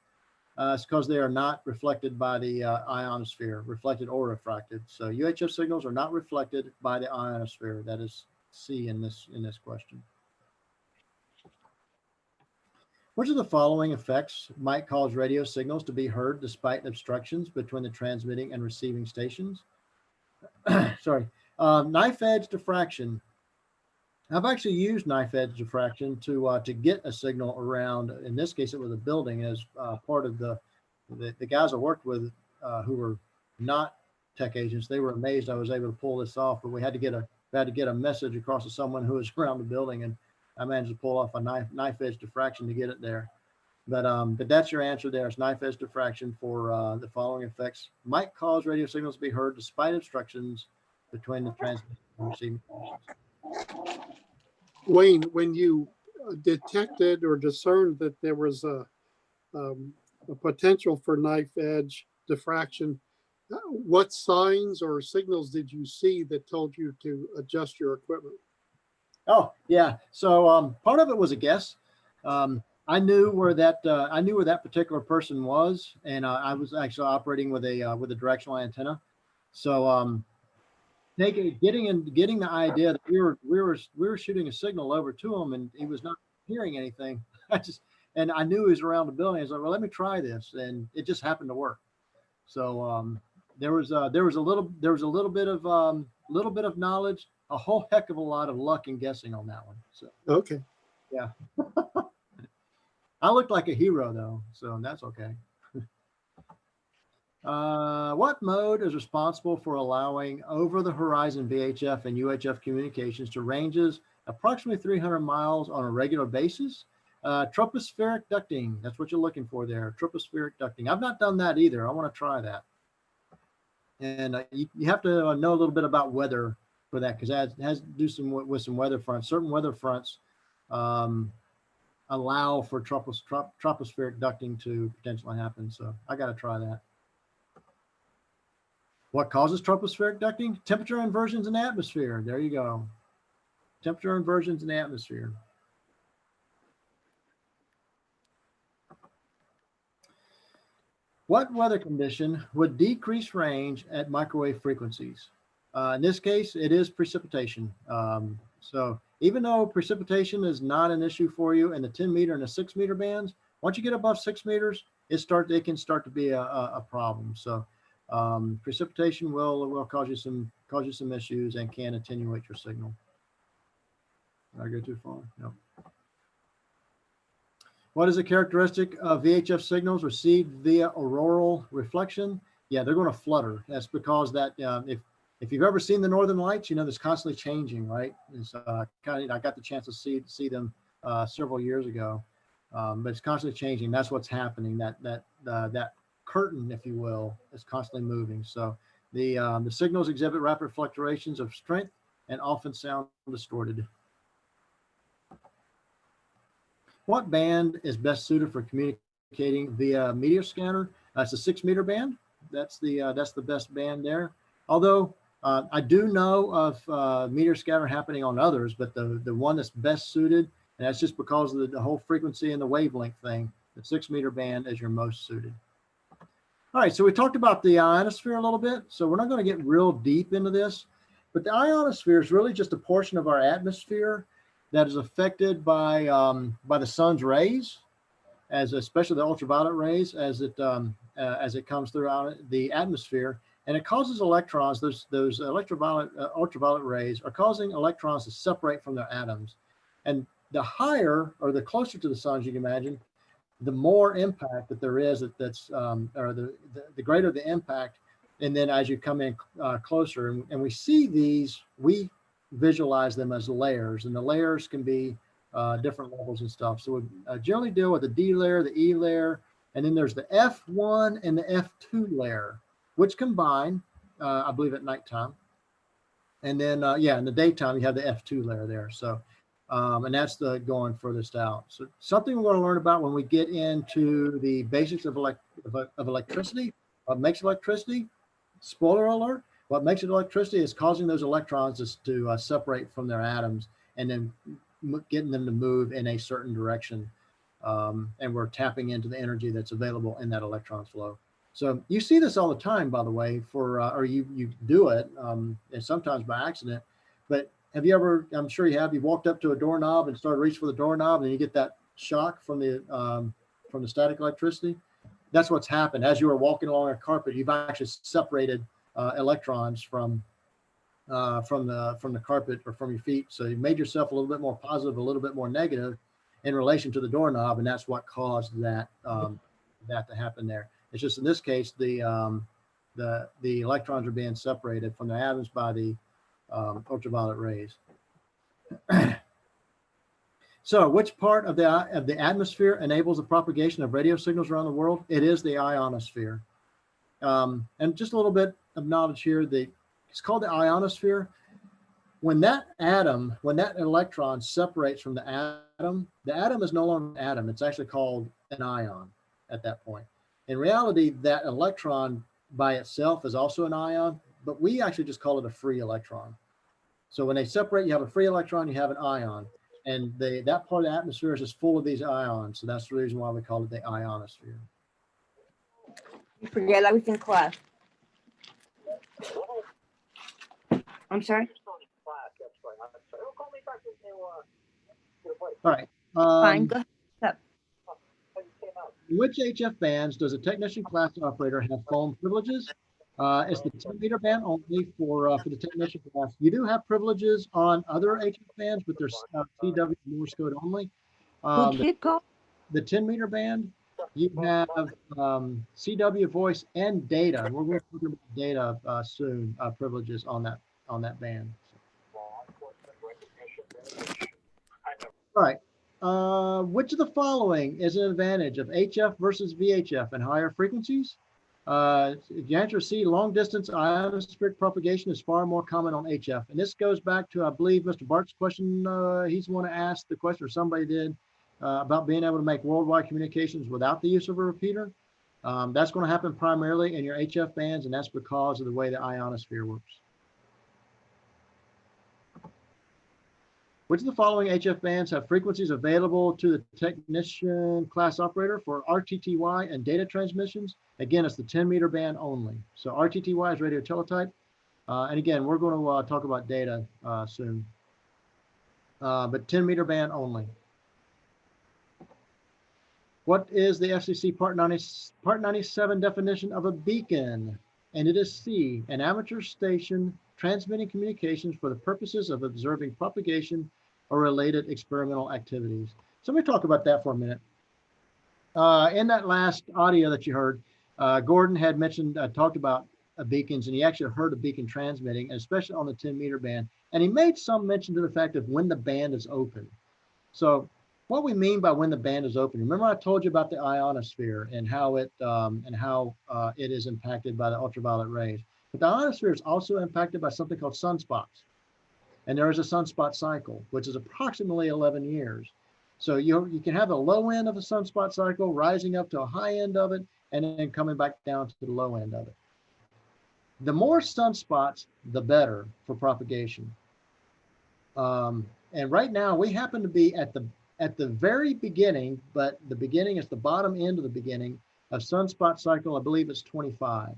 It's because they are not reflected by the ionosphere, reflected or refracted. So UHF signals are not reflected by the ionosphere. That is C in this question. Which of the following effects might cause radio signals to be heard despite obstructions between the transmitting and receiving stations? Sorry, knife edge diffraction. I've actually used knife edge diffraction to get a signal around. In this case, it was a building as part of the guys I worked with who were not tech agents. They were amazed I was able to pull this off, but we had to get a message across to someone who was around the building, and I managed to pull off a knife edge diffraction to get it there. But that's your answer there. It's knife edge diffraction for the following effects might cause radio signals to be heard despite obstructions between the transmitting and receiving stations. Wayne, when you detected or discerned that there was a potential for knife edge diffraction, what signs or signals did you see that told you to adjust your equipment? Oh yeah, so part of it was a guess. I knew where that particular person was, and I was actually operating with a directional antenna. So getting the idea that we were shooting a signal over to him, and he was not hearing anything. I knew he was around the building. I was like, well, let me try this, and it just happened to work. So there was a little bit of knowledge, a whole heck of a lot of luck and guessing on that one. So okay, yeah. I looked like a hero though, so that's okay. What mode is responsible for allowing over-the-horizon VHF and UHF communications to ranges approximately 300 miles on a regular basis? Tropospheric ducting, that's what you're looking for there, tropospheric ducting. I've not done that either. I want to try that. And you have to know a little bit about weather for that, because that has to do with some weather fronts. Certain weather fronts allow for tropospheric ducting to potentially happen. So I got to try that. What causes tropospheric ducting? Temperature inversions in the atmosphere. There you go. Temperature inversions in the atmosphere. What weather condition would decrease range at microwave frequencies? In this case, it is precipitation. So even though precipitation is not an issue for you in the 10 meter and the 6 meter bands, once you get above 6 meters, it can start to be a problem. So precipitation will cause you some issues and can attenuate your signal. Did I go too far? No. What is a characteristic of VHF signals received via auroral reflection? Yeah, they're going to flutter. That's because that if you've ever seen the Northern Lights, you know that's constantly changing, right? It's I got the chance to see them several years ago, but it's constantly changing. That's what's happening. That curtain, if you will, is constantly moving. So the signals exhibit rapid fluctuations of strength and often sound distorted. What band is best suited for communicating via meteor scanner? It's a 6 meter band. That's the best band there. Although I do know of meteor scatter happening on others, but the one that's best suited, and that's just because of the whole frequency and the wavelength thing, the 6 meter band is your most suited. All right, so we talked about the ionosphere a little bit. So we're not going to get real deep into this, but the ionosphere is really just a portion of our atmosphere that is affected by the sun's rays, especially the ultraviolet rays, as it comes through the atmosphere, and it causes electrons. Those ultraviolet rays are causing electrons to separate from their atoms, and the higher or the closer to the sun, as you can imagine, the more impact that there is. Or the greater the impact, and then as you come in closer, and we see these, we visualize them as layers, and the layers can be different levels and stuff. So we generally deal with the D layer, the E layer, and then there's the F1 and the F2 layer, which combine, I believe, at nighttime. And then, in the daytime, you have the F2 layer there. So, and that's the going furthest out. So something we're going to learn about when we get into the basics of electricity, what makes electricity. Spoiler alert. What makes it electricity is causing those electrons to separate from their atoms and then getting them to move in a certain direction. And we're tapping into the energy that's available in that electron flow. So you see this all the time, by the way, or you do it, and sometimes by accident. But have you ever, I'm sure you have, you walked up to a doorknob and started reaching for the doorknob and you get that shock from the static electricity? That's what's happened. As you were walking along a carpet, you've actually separated electrons from the carpet or from your feet. So you made yourself a little bit more positive, a little bit more negative in relation to the doorknob, and that's what caused that that to happen there. It's just in this case the electrons are being separated from the atoms by the ultraviolet rays. So which part of the atmosphere enables the propagation of radio signals around the world? It is the ionosphere. And just a little bit of knowledge here, it's called the ionosphere. When that electron separates from the atom is no longer an atom. It's actually called an ion at that point. In reality, that electron by itself is also an ion, but we actually just call it a free electron. So when they separate, you have a free electron, you have an ion, and that part of the atmosphere is just full of these ions. So that's the reason why we call it the ionosphere. You forget I was in class. I'm sorry? All right. Fine, go ahead. Which HF bands does a technician class operator have phone privileges? It's the 10-meter band only for the technician class. You do have privileges on other HF bands, but they're CW Morse code only. The 10-meter band, you have CW voice and data. We're going to talk about data soon, privileges on that band. All right. Which of the following is an advantage of HF versus VHF and higher frequencies? If you answer C, long distance ionospheric propagation is far more common on HF. And this goes back to, I believe, Mr. Bart's question. He's the one who asked the question, or somebody did, about being able to make worldwide communications without the use of a repeater. That's going to happen primarily in your HF bands, and that's because of the way the ionosphere works. Which of the following HF bands have frequencies available to the technician class operator for RTTY and data transmissions? Again, it's the 10-meter band only. So RTTY is radio teletype. And again, we're going to talk about data soon. But 10-meter band only. What is the FCC Part 97 definition of a beacon? And it is C, an amateur station transmitting communications for the purposes of observing propagation or related experimental activities. So let me talk about that for a minute. In that last audio that you heard, Gordon had mentioned, talked about beacons, and he actually heard a beacon transmitting, especially on the 10-meter band. And he made some mention to the fact of when the band is open. So what we mean by when the band is open, remember I told you about the ionosphere and how it is impacted by the ultraviolet rays. But the ionosphere is also impacted by something called sunspots. And there is a sunspot cycle, which is approximately 11 years. So you can have the low end of a sunspot cycle rising up to a high end of it and then coming back down to the low end of it. The more sunspots, the better for propagation. And right now we happen to be at the very beginning, but the beginning is the bottom end of the beginning of sunspot cycle. I believe it's 25.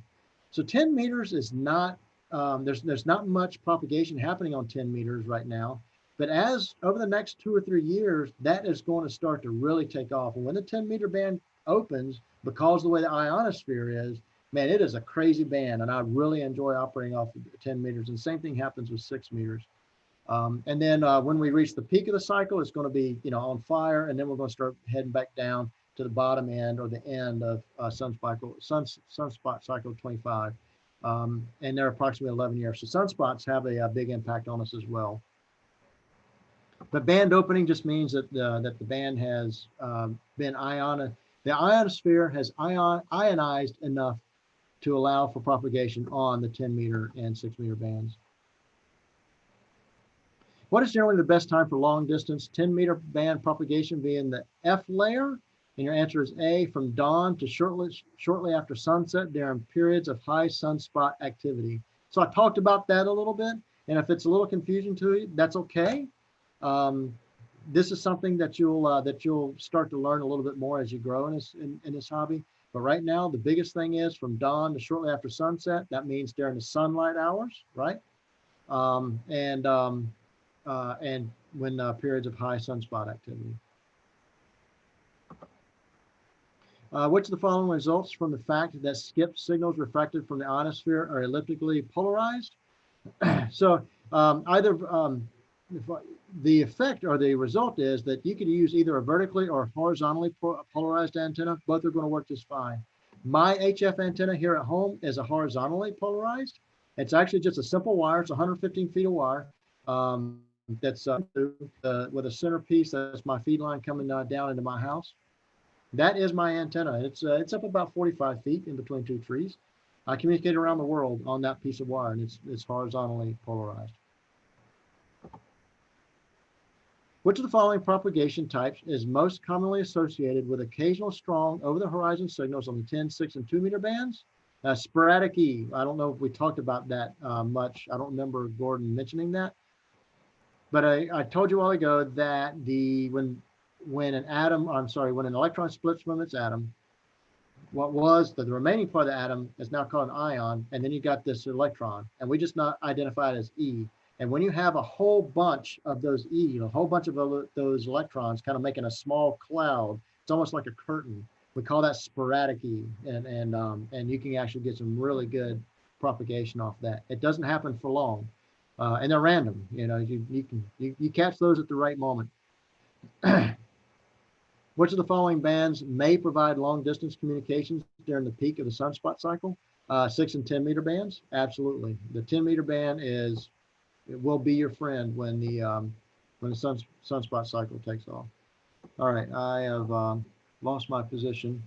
So 10 meters is not, there's not much propagation happening on 10 meters right now, but as over the next 2 or 3 years, that is going to start to really take off. And when the 10-meter band opens, because of the way the ionosphere is, man, it is a crazy band. And I really enjoy operating off of 10 meters. And same thing happens with 6 meters. And then when we reach the peak of the cycle, it's going to be, on fire. And then we're going to start heading back down to the bottom end or the end of sunspot cycle 25. And they're approximately 11 years. So sunspots have a big impact on us as well. But band opening just means that the band has been the ionosphere has ionized enough to allow for propagation on the 10-meter and 6-meter bands. What is generally the best time for long distance 10-meter band propagation being the F layer? And your answer is A, from dawn to shortly after sunset during periods of high sunspot activity. So I talked about that a little bit, and if it's a little confusing to you, that's okay. This is something that you'll start to learn a little bit more as you grow in this hobby. But right now, the biggest thing is from dawn to shortly after sunset. That means during the sunlight hours, right? And when periods of high sunspot activity. Which of the following results from the fact that skipped signals refracted from the ionosphere are elliptically polarized? So the effect or the result is that you could use either a vertically or horizontally polarized antenna. Both are going to work just fine. My HF antenna here at home is a horizontally polarized. It's actually just a simple wire. It's 115 feet of wire. that's with a centerpiece. That's my feed line coming down into my house. That is my antenna. It's up about 45 feet in between two trees. I communicate around the world on that piece of wire, and it's horizontally polarized. Which of the following propagation types is most commonly associated with occasional strong over-the-horizon signals on the 10, 6, and 2 meter bands? Sporadic E. I don't know if we talked about that much. I don't remember Gordon mentioning that. But I told you a while ago that when an electron splits from its atom, what was the remaining part of the atom is now called an ion, and then you got this electron, and we just not identify it as E. And when you have a whole bunch of those E, a whole bunch of those electrons kind of making a small cloud, it's almost like a curtain. We call that sporadic E, and you can actually get some really good propagation off that. It doesn't happen for long, and they're random. You catch those at the right moment. Which of the following bands may provide long distance communications during the peak of the sunspot cycle? 6 and 10 meter bands, absolutely. The 10 meter band will be your friend when the sunspot cycle takes off. All right, I have lost my position.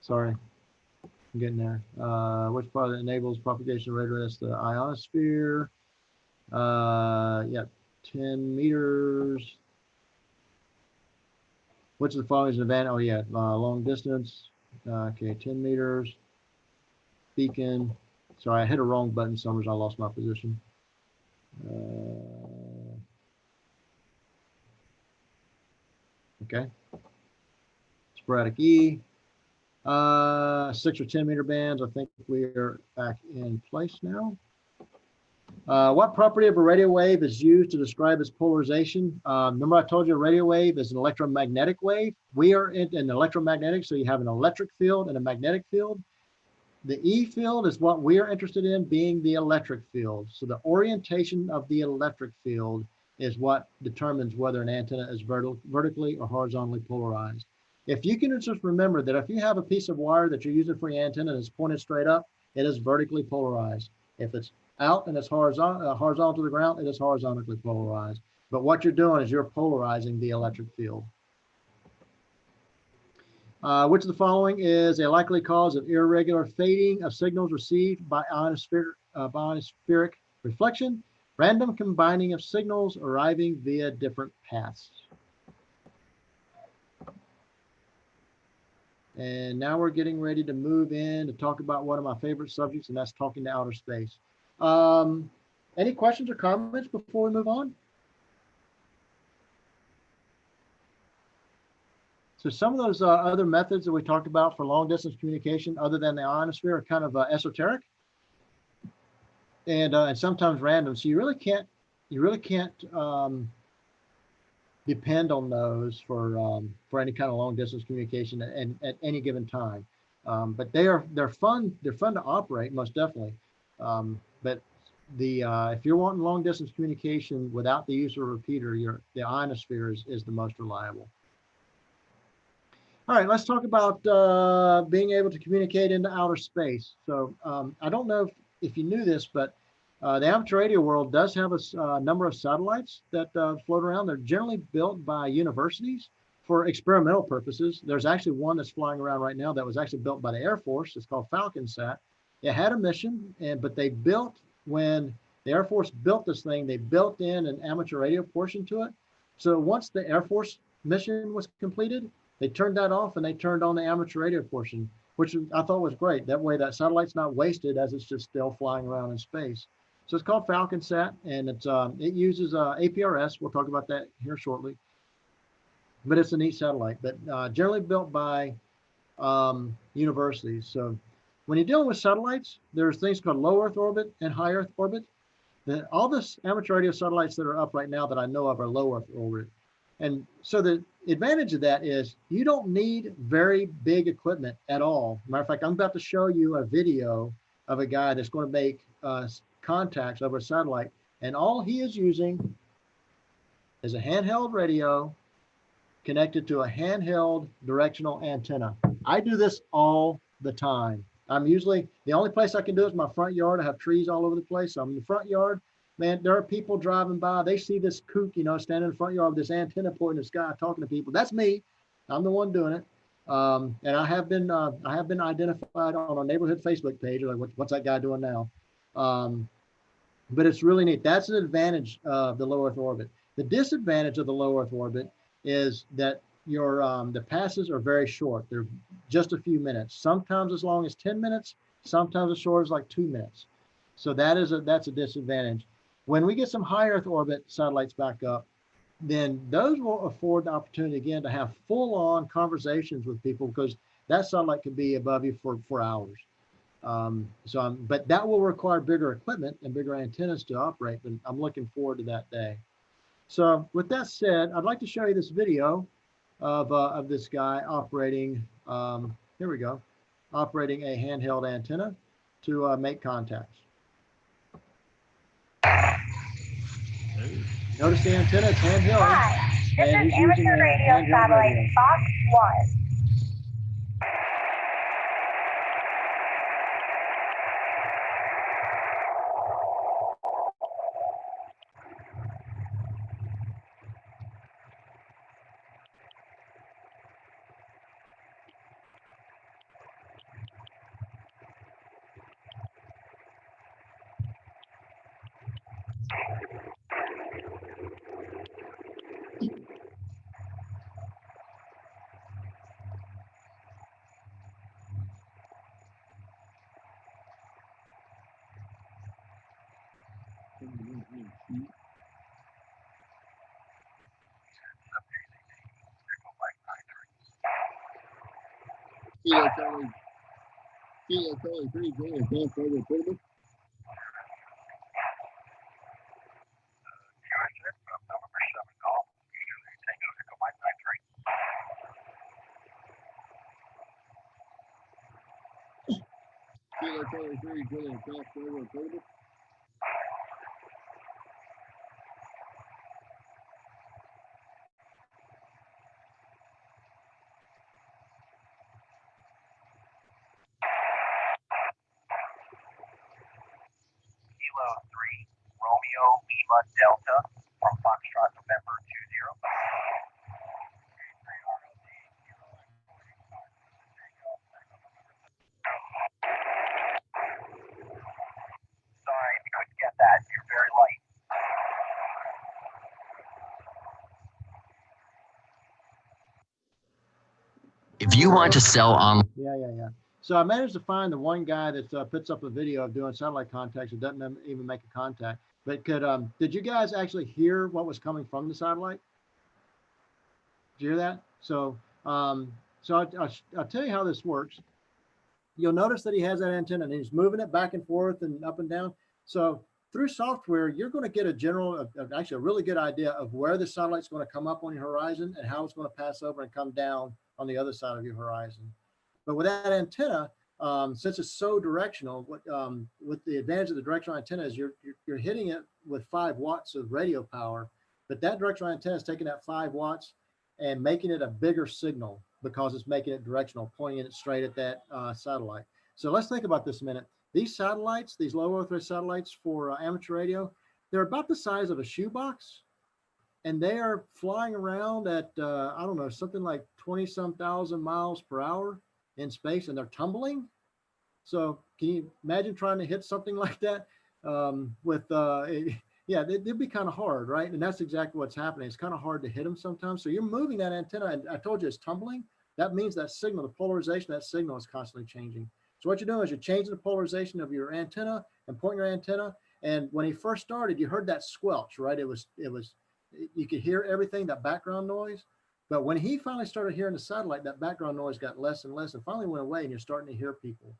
Sorry, I'm getting there. Which part that enables propagation of radio? That's the ionosphere. Yeah, 10 meters. Which of the following is an advantage? Oh yeah, long distance. Okay, 10 meters. Beacon. Sorry, I hit a wrong button, Summers. I lost my position. Okay. Sporadic E. 6 or 10 meter bands. I think we are back in place now. What property of a radio wave is used to describe its polarization? Remember I told you a radio wave is an electromagnetic wave. We are in an electromagnetic, so you have an electric field and a magnetic field. The E field is what we are interested in, being the electric field. So the orientation of the electric field is what determines whether an antenna is vertically or horizontally polarized. If you can just remember that if you have a piece of wire that you're using for your antenna and it's pointed straight up, it is vertically polarized. If it's out and it's horizontal to the ground, it is horizontally polarized. But what you're doing is you're polarizing the electric field. Which of the following is a likely cause of irregular fading of signals received by ionospheric reflection? Random combining of signals arriving via different paths. And now we're getting ready to move in to talk about one of my favorite subjects, and that's talking to outer space. Any questions or comments before we move on? So some of those other methods that we talked about for long distance communication, other than the ionosphere, are kind of esoteric and sometimes random. So you really can't depend on those for any kind of long distance communication at any given time. But they're fun to operate, most definitely. But if you're wanting long distance communication without the use of a repeater, the ionosphere is the most reliable. All right, let's talk about being able to communicate into outer space. So I don't know if you knew this, but the amateur radio world does have a number of satellites that float around. They're generally built by universities for experimental purposes. There's actually one that's flying around right now that was actually built by the Air Force. It's called FalconSat. It had a mission, but when the Air Force built this thing, they built in an amateur radio portion to it. So once the Air Force mission was completed, they turned that off and they turned on the amateur radio portion, which I thought was great. That way that satellite's not wasted as it's just still flying around in space. So it's called FalconSat, and it uses APRS. We'll talk about that here shortly. But it's a neat satellite, but generally built by universities. So when you're dealing with satellites, there's things called low Earth orbit and high Earth orbit. All this amateur radio satellites that are up right now that I know of are low Earth orbit. And so the advantage of that is you don't need very big equipment at all. Matter of fact, I'm about to show you a video of a guy that's going to make contacts over satellite. And all he is using is a handheld radio connected to a handheld directional antenna. I do this all the time. I'm usually, the only place I can do is my front yard. I have trees all over the place. So I'm in the front yard. Man, there are people driving by. They see this kook, you know, standing in the front yard with this antenna pointing in the sky, talking to people. That's me. I'm the one doing it. And I have been identified on a neighborhood Facebook page. Like, what's that guy doing now? But it's really neat. That's an advantage of the low Earth orbit. The disadvantage of the low Earth orbit is that your the passes are very short. They're just a few minutes. Sometimes as long as 10 minutes. Sometimes as short as like 2 minutes. So that's a disadvantage. When we get some high Earth orbit satellites back up, then those will afford the opportunity again to have full-on conversations with people, because that satellite can be above you for hours. But that will require bigger equipment and bigger antennas to operate, and I'm looking forward to that day. So with that said, I'd like to show you this video of this guy operating, here we go, operating a handheld antenna to make contacts. Notice the antenna is handheld. Hi, this and is he's using amateur a radio handheld satellite radio. Fox 1. Kilo 3, Romeo Lima Delta from Foxtrot November 20. Sorry, we couldn't get that. You're very light. If you want to sell on. Yeah. So I managed to find the one guy that puts up a video of doing satellite contacts and doesn't even make a contact. But did you guys actually hear what was coming from the satellite? Did you hear that? So I'll tell you how this works. You'll notice that he has that antenna and he's moving it back and forth and up and down. So through software, you're going to get a general, actually a really good idea of where the satellite's going to come up on your horizon and how it's going to pass over and come down on the other side of your horizon. But with that antenna, since it's so directional, with the advantage of the directional antenna is you're hitting it with 5 watts of radio power, but that directional antenna is taking that 5 watts and making it a bigger signal because it's making it directional, pointing it straight at that satellite. So let's think about this a minute. These satellites, these low Earth orbit satellites for amateur radio, they're about the size of a shoebox, and they are flying around at, I don't know, something like 20-some thousand miles per hour in space, and they're tumbling. So can you imagine trying to hit something like that yeah, it'd be kind of hard, right? And that's exactly what's happening. It's kind of hard to hit them sometimes. So you're moving that antenna, and I told you it's tumbling. That means that signal, the polarization of that signal is constantly changing. So what you're doing is you're changing the polarization of your antenna and pointing your antenna. And when he first started, you heard that squelch, right? You could hear everything, that background noise. But when he finally started hearing the satellite, that background noise got less and less and finally went away, and you're starting to hear people.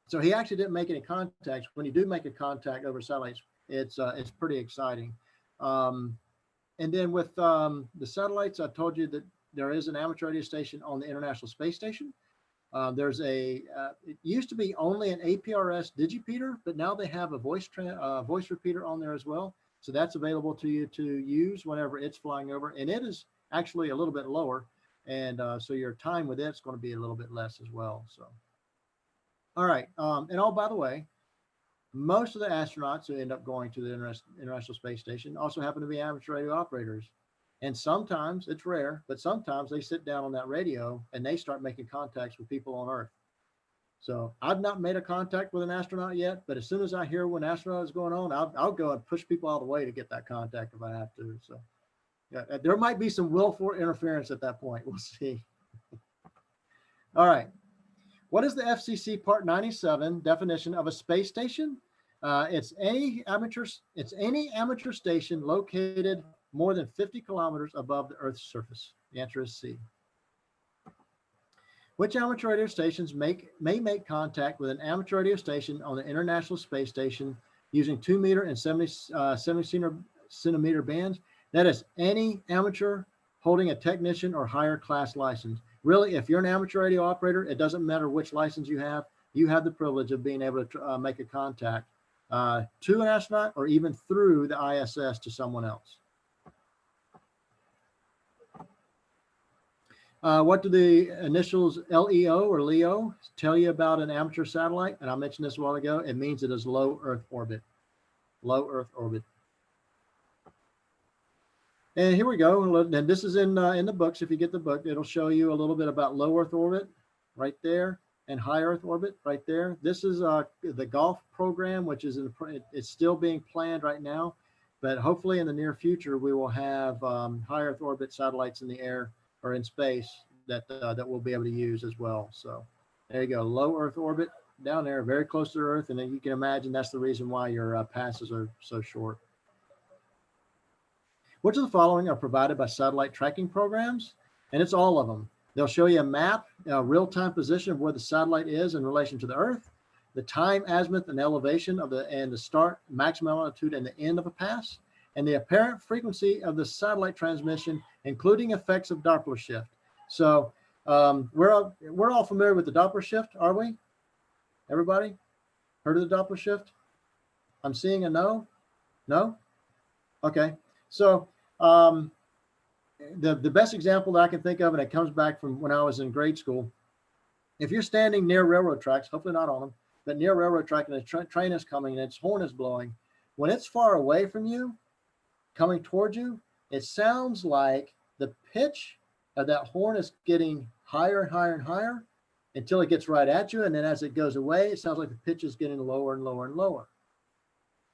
So he actually didn't make any contacts. When you do make a contact over satellites, it's pretty exciting. And then with the satellites, I told you that there is an amateur radio station on the International Space Station. It used to be only an APRS digipeater, but now they have a voice repeater on there as well. So that's available to you to use whenever it's flying over. And it is actually a little bit lower. And so your time with it's going to be a little bit less as well. So, all right. And oh, by the way, most of the astronauts who end up going to the International Space Station also happen to be amateur radio operators. And sometimes, it's rare, but sometimes they sit down on that radio and they start making contacts with people on Earth. So I've not made a contact with an astronaut yet, but as soon as I hear when an astronaut is going on, I'll go and push people out of the way to get that contact if I have to. So yeah, there might be some willful interference at that point. We'll see. All right. What is the FCC Part 97 definition of a space station? It's any amateur station located more than 50 kilometers above the Earth's surface. The answer is C. Which amateur radio stations may make contact with an amateur radio station on the International Space Station using 2 meter and 70 centimeter bands? That is any amateur holding a technician or higher class license. Really, if you're an amateur radio operator, it doesn't matter which license you have the privilege of being able to make a contact to an astronaut or even through the ISS to someone else. What do the initials LEO or LEO tell you about an amateur satellite? And I mentioned this a while ago. It means it is low Earth orbit. Low Earth orbit. And here we go. And this is in the books. If you get the book, it'll show you a little bit about low Earth orbit right there and high Earth orbit right there. This is the Golf program, which is it's still being planned right now. But hopefully in the near future, we will have high Earth orbit satellites in the air or in space that we'll be able to use as well. So there you go, low Earth orbit down there, very close to Earth. And then you can imagine that's the reason why your passes are so short. Which of the following are provided by satellite tracking programs? And it's all of them. They'll show you a map, a real-time position of where the satellite is in relation to the Earth, the time, azimuth, and elevation of the start, maximum altitude, and the end of a pass, and the apparent frequency of the satellite transmission, including effects of Doppler shift. So we're all familiar with the Doppler shift, are we? Everybody heard of the Doppler shift? I'm seeing a no. No? Okay. So the best example that I can think of, and it comes back from when I was in grade school, if you're standing near railroad tracks, hopefully not on them, but near railroad track and a train is coming and its horn is blowing, when it's far away from you, coming towards you, it sounds like the pitch of that horn is getting higher and higher and higher until it gets right at you. And then as it goes away, it sounds like the pitch is getting lower and lower and lower.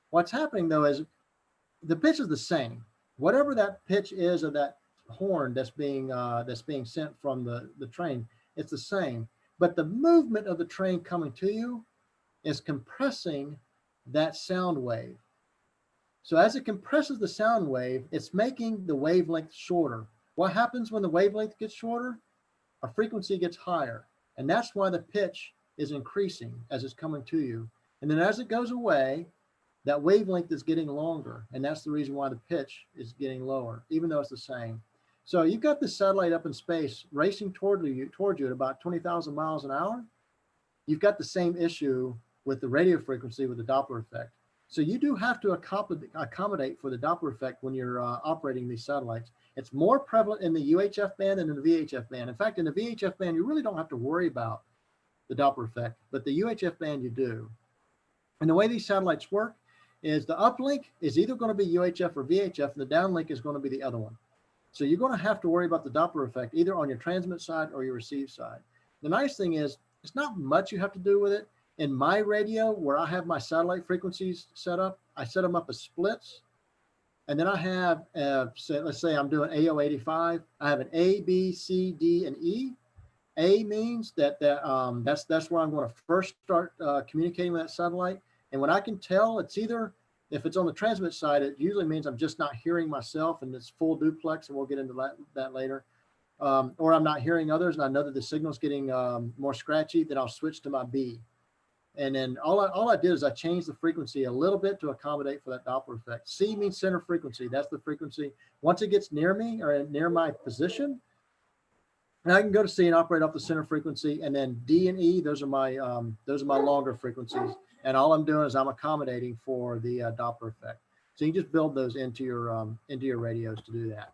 What's happening though is the pitch is the same. Whatever that pitch is of that horn that's being sent from the train, it's the same. But the movement of the train coming to you is compressing that sound wave. So as it compresses the sound wave, it's making the wavelength shorter. What happens when the wavelength gets shorter? A frequency gets higher. And that's why the pitch is increasing as it's coming to you. And then as it goes away, that wavelength is getting longer. And that's the reason why the pitch is getting lower, even though it's the same. So you've got this satellite up in space racing toward you at about 20,000 miles an hour. You've got the same issue with the radio frequency with the Doppler effect. So you do have to accommodate for the Doppler effect when you're operating these satellites. It's more prevalent in the UHF band than in the VHF band. In fact, in the VHF band, you really don't have to worry about the Doppler effect, but the UHF band you do. And the way these satellites work is the uplink is either going to be UHF or VHF, and the downlink is going to be the other one. So you're going to have to worry about the Doppler effect either on your transmit side or your receive side. The nice thing is it's not much you have to do with it. In my radio, where I have my satellite frequencies set up, I set them up as splits. And then I have, let's say I'm doing AO85. I have an A, B, C, D, and E. A means that's where I'm going to first start communicating with that satellite. And when I can tell, it's either, if it's on the transmit side, it usually means I'm just not hearing myself and it's full duplex, and we'll get into that later. Or I'm not hearing others and I know that the signal's getting more scratchy, then I'll switch to my B. And then all I did is I changed the frequency a little bit to accommodate for that Doppler effect. C means center frequency. That's the frequency. Once it gets near me or near my position, And I can go to C and operate off the center frequency, and then D and E, those are my longer frequencies. And all I'm doing is I'm accommodating for the Doppler effect. So you just build those into your radios to do that.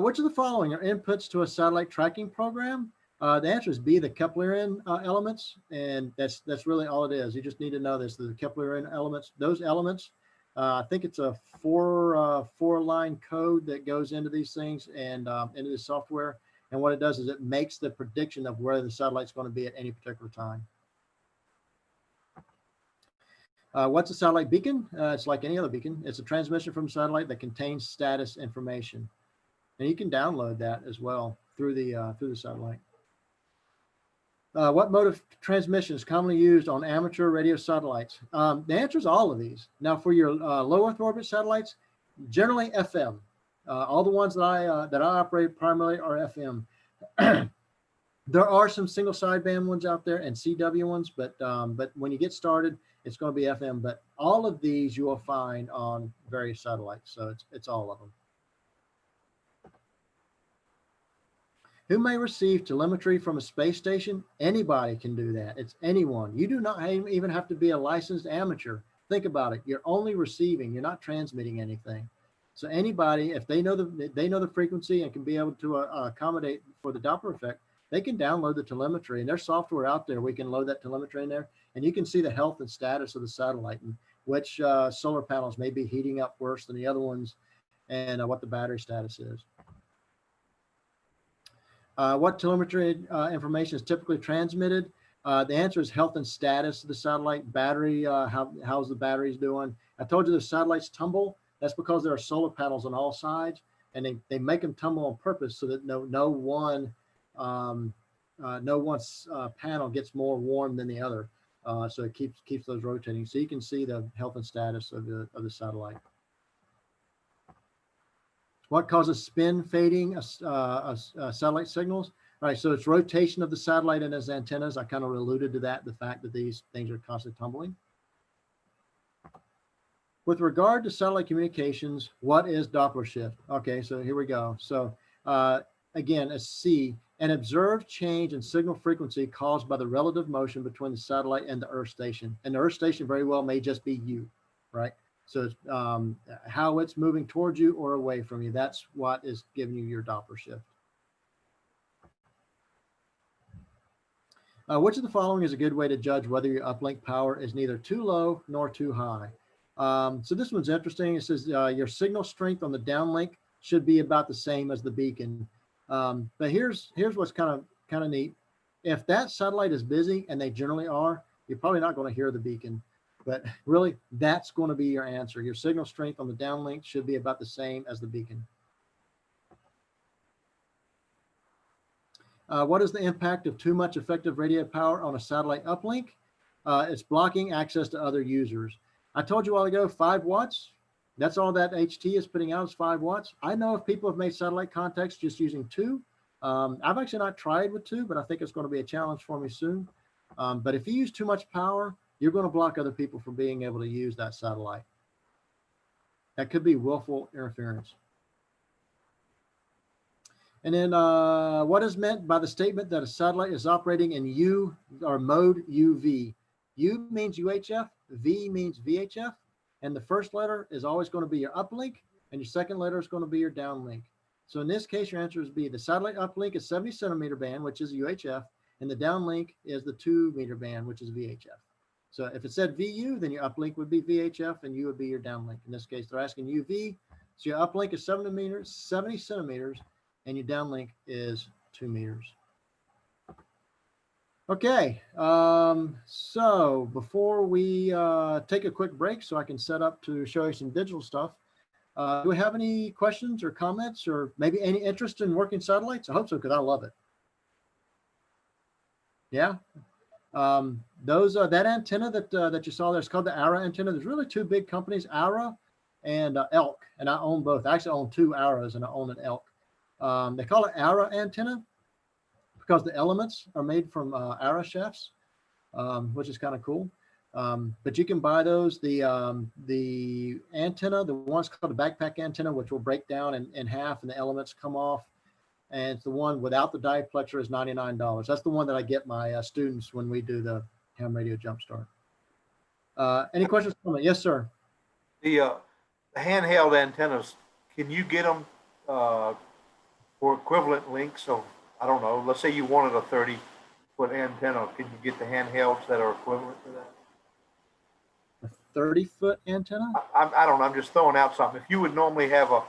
Which of the following are inputs to a satellite tracking program? The answer is B, the Keplerian elements, and that's really all it is. You just need to know this: the Keplerian elements. Those elements, I think it's a four-line code that goes into these things and into the software. And what it does is it makes the prediction of where the satellite's going to be at any particular time. What's a satellite beacon? It's like any other beacon. It's a transmission from a satellite that contains status information, and you can download that as well through the satellite. What mode of transmission is commonly used on amateur radio satellites? The answer is all of these. Now, for your low Earth orbit satellites, generally FM. All the ones that I operate primarily are FM. There are some single sideband ones out there and CW ones, but when you get started, it's going to be FM. But all of these you will find on various satellites, so it's all of them. Who may receive telemetry from a space station? Anybody can do that. It's anyone. You do not even have to be a licensed amateur. Think about it. You're only receiving. You're not transmitting anything. So anybody, if they know the frequency and can be able to accommodate for the Doppler effect, they can download the telemetry, and there's software out there. We can load that telemetry in there, and you can see the health and status of the satellite and which solar panels may be heating up worse than the other ones, and what the battery status is. What telemetry information is typically transmitted? The answer is health and status of the satellite, battery, how's the batteries doing. I told you the satellites tumble. That's because there are solar panels on all sides, and they make them tumble on purpose so that no one panel gets more warm than the other. So it keeps those rotating. So you can see the health and status of the satellite. What causes spin fading satellite signals? All right, so it's rotation of the satellite and its antennas. I kind of alluded to that, the fact that these things are constantly tumbling. With regard to satellite communications, what is Doppler shift? Okay, so here we go. So again, a C, an observed change in signal frequency caused by the relative motion between the satellite and the Earth station. And the Earth station very well may just be you, right? So it's, how it's moving towards you or away from you. That's what is giving you your Doppler shift. Which of the following is a good way to judge whether your uplink power is neither too low nor too high? So this one's interesting. It says your signal strength on the downlink should be about the same as the beacon. But here's what's kind of neat. If that satellite is busy, and they generally are, you're probably not going to hear the beacon. But really, that's going to be your answer. Your signal strength on the downlink should be about the same as the beacon. What is the impact of too much effective radio power on a satellite uplink? It's blocking access to other users. I told you a while ago, 5 watts. That's all that HT is putting out is 5 watts. I know if people have made satellite contacts just using 2. I've actually not tried with 2, but I think it's going to be a challenge for me soon. But if you use too much power, you're going to block other people from being able to use that satellite. That could be willful interference. And then what is meant by the statement that a satellite is operating in U or mode UV? U means UHF, V means VHF, and the first letter is always going to be your uplink, and your second letter is going to be your downlink. So in this case, your answer is B. The satellite uplink is 70 centimeter band, which is UHF, and the downlink is the 2 meter band, which is VHF. So if it said VU, then your uplink would be VHF and U would be your downlink. In this case, they're asking UV. So your uplink is 70 centimeters, and your downlink is 2 meters. Okay, so before we take a quick break so I can set up to show you some digital stuff, do we have any questions or comments or maybe any interest in working satellites? I hope so, because I love it. Yeah. That antenna that you saw there is called the ARA antenna. There's really 2 big companies, ARA and Elk, and I own both. I actually own 2 ARAs and I own an Elk. They call it ARA antenna because the elements are made from ARA shafts, which is kind of cool. But you can buy those. The antenna, the one's called the backpack antenna, which will break down in half and the elements come off. And it's the one without the diplexer is $99. That's the one that I get my students when we do the ham radio jumpstart. Any questions? Yes, sir. The handheld antennas, can you get them for equivalent lengths of, I don't know, let's say you wanted a 30-foot antenna, can you get the handhelds that are equivalent to that? A 30-foot antenna? I don't know, I'm just throwing out something. If you would normally have a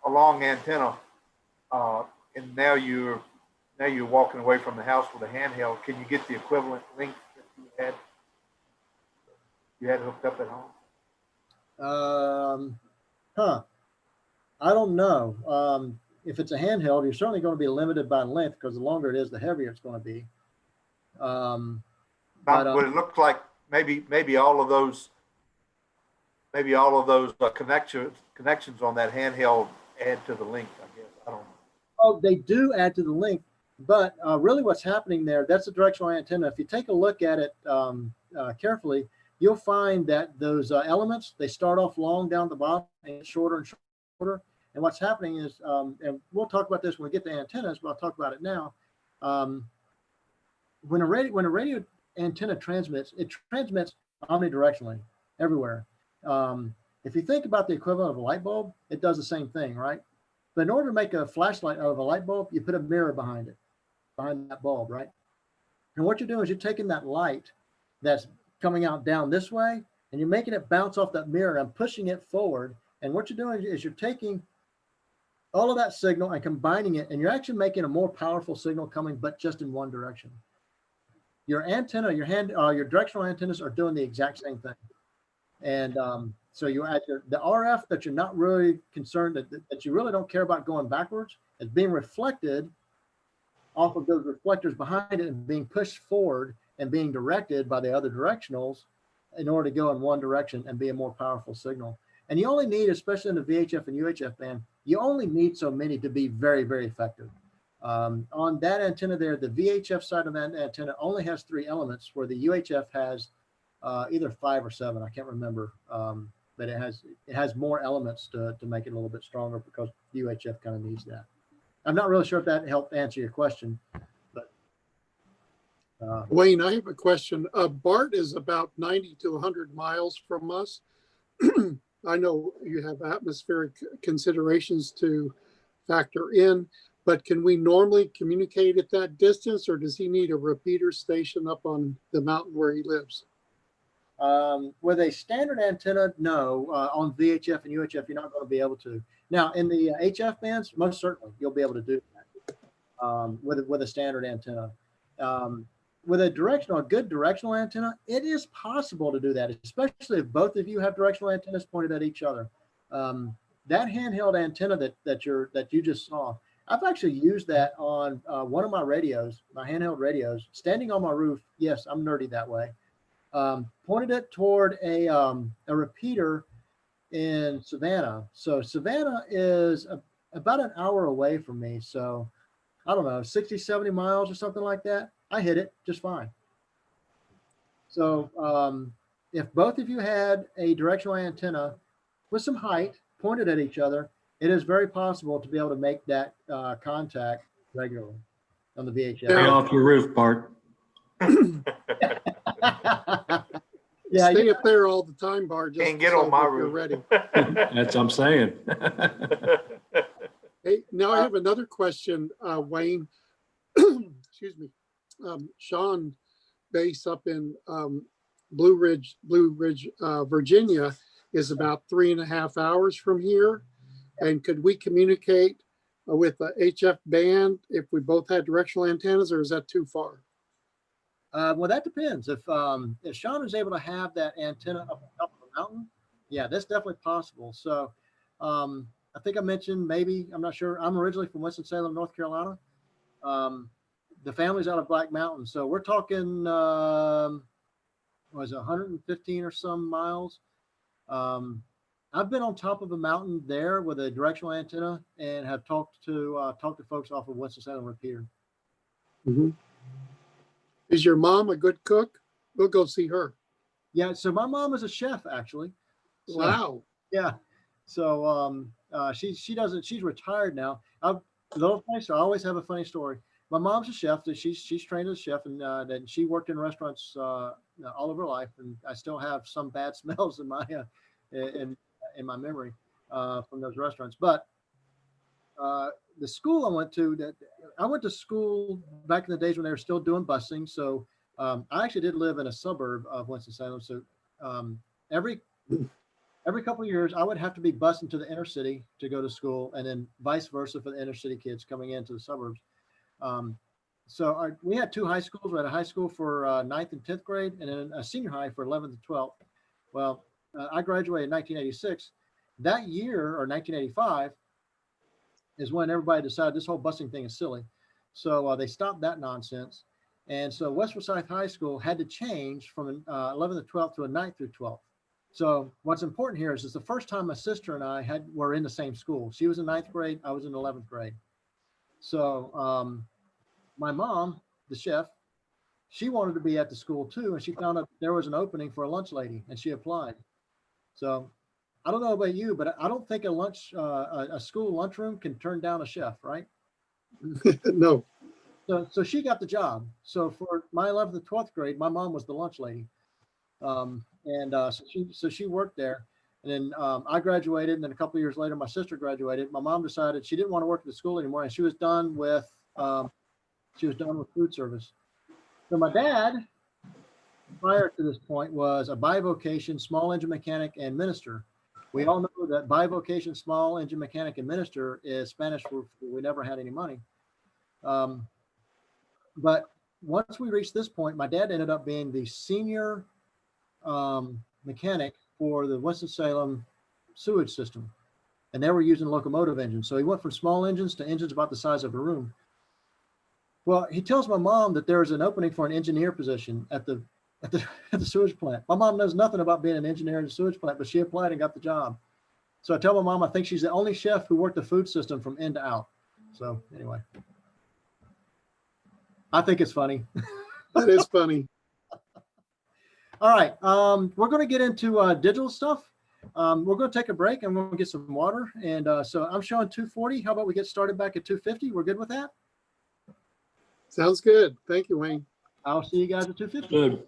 long antenna, and now you're walking away from the house with a handheld, can you get the equivalent length that you had hooked up at home? I don't know. If it's a handheld, you're certainly going to be limited by length because the longer it is, the heavier it's going to be. But it looks like maybe all of those connections on that handheld add to the length, I guess. I don't know. Oh, they do add to the length, but really what's happening there, that's a directional antenna. If you take a look at it carefully, you'll find that those elements, they start off long down the bottom and get shorter and shorter. And what's happening is, and we'll talk about this when we get to antennas, but I'll talk about it now. When a radio antenna transmits, it transmits omnidirectionally everywhere. If you think about the equivalent of a light bulb, it does the same thing, right? But in order to make a flashlight out of a light bulb, you put a mirror behind it, behind that bulb, right? And what you're doing is you're taking that light that's coming out down this way, and you're making it bounce off that mirror and pushing it forward. And what you're doing is you're taking all of that signal and combining it, and you're actually making a more powerful signal coming, but just in one direction. Your antenna, your directional antennas are doing the exact same thing. And so you add the RF that you're not really concerned that you really don't care about going backwards is being reflected off of those reflectors behind it and being pushed forward and being directed by the other directionals in order to go in one direction and be a more powerful signal. And you only need, especially in the VHF and UHF band, you only need so many to be very, very effective. On that antenna there, the VHF side of that antenna only has 3 elements, where the UHF has either 5 or 7, I can't remember. But it has more elements to make it a little bit stronger because UHF kind of needs that. I'm not really sure if that helped answer your question, but Wayne, I have a question. BART is about 90 to 100 miles from us. I know you have atmospheric considerations to factor in, but can we normally communicate at that distance, or does he need a repeater station up on the mountain where he lives? With a standard antenna, no. On VHF and UHF, you're not going to be able to. Now, in the HF bands, most certainly you'll be able to do that with a standard antenna. With a good directional antenna, it is possible to do that, especially if both of you have directional antennas pointed at each other. That handheld antenna that you just saw, I've actually used that on one of my radios, my handheld radios, standing on my roof. Yes, I'm nerdy that way. Pointed it toward a repeater in Savannah. So Savannah is about an hour away from me. So I don't know, 60, 70 miles or something like that. I hit it just fine. So if both of you had a directional antenna with some height pointed at each other, it is very possible to be able to make that contact regularly on the VHF. Stay off your roof, Bart. Yeah, stay up there all the time, Bart. Just can't get on my roof. You're ready. That's what I'm saying. Hey, now I have another question, Wayne. Excuse me. Sean, base up in Blue Ridge, Virginia, is about 3.5 hours from here. And could we communicate with the HF band if we both had directional antennas, or is that too far? Well, that depends. If Sean is able to have that antenna up on top of the mountain, yeah, that's definitely possible. So I think I mentioned, maybe, I'm not sure. I'm originally from Winston-Salem, North Carolina. The family's out of Black Mountain. So we're talking, was it 115 or some miles? I've been on top of a mountain there with a directional antenna and have talked to folks off of Winston-Salem repeater. Mm-hmm. Is your mom a good cook? We'll go see her. Yeah, so my mom is a chef actually. So, Wow. yeah. So she doesn't, she's retired now. A little funny story. I always have a funny story. My mom's a chef. That she's trained as a chef, and then she worked in restaurants all of her life. And I still have some bad smells in my in my memory from those restaurants. But the school I went to school back in the days when they were still doing busing. So I actually did live in a suburb of Winston-Salem. So every couple of years, I would have to be bused into the inner city to go to school, and then vice versa for the inner city kids coming into the suburbs. We had two high schools. We had a high school for ninth and 10th grade, and then a senior high for 11th and 12th. Well, I graduated in 1986. That year, or 1985, is when everybody decided this whole busing thing is silly. So they stopped that nonsense. And so West Forsyth High School had to change from 11th to 12th to a 9th through 12th. So what's important here is it's the first time my sister and I were in the same school. She was in 9th grade, I was in 11th grade. So my mom, the chef, she wanted to be at the school too, and she found out there was an opening for a lunch lady, and she applied. So I don't know about you, but I don't think a school lunchroom can turn down a chef, right? No. So she got the job. So for my 11th and 12th grade, my mom was the lunch lady. So she worked there, and then I graduated, and then a couple of years later, my sister graduated. My mom decided she didn't want to work at the school anymore, and she was done with food service. So my dad, prior to this point, was a bivocation small engine mechanic and minister. We all know that bivocation small engine mechanic and minister is Spanish for we never had any money. But once we reached this point, my dad ended up being the senior mechanic for the Winston-Salem sewage system, and they were using locomotive engines. So he went from small engines to engines about the size of a room. Well, he tells my mom that there's an opening for an engineer position at the sewage plant. My mom knows nothing about being an engineer in the sewage plant, but she applied and got the job. So I tell my mom I think she's the only chef who worked the food system from in to out. So anyway, I think it's funny. That is funny. All right, we're going to get into digital stuff. We're going to take a break and we're going to get some water. And so I'm showing 240. How about we get started back at 250? We're good with that? Sounds good. Thank you, Wayne. I'll see you guys at 250. Good.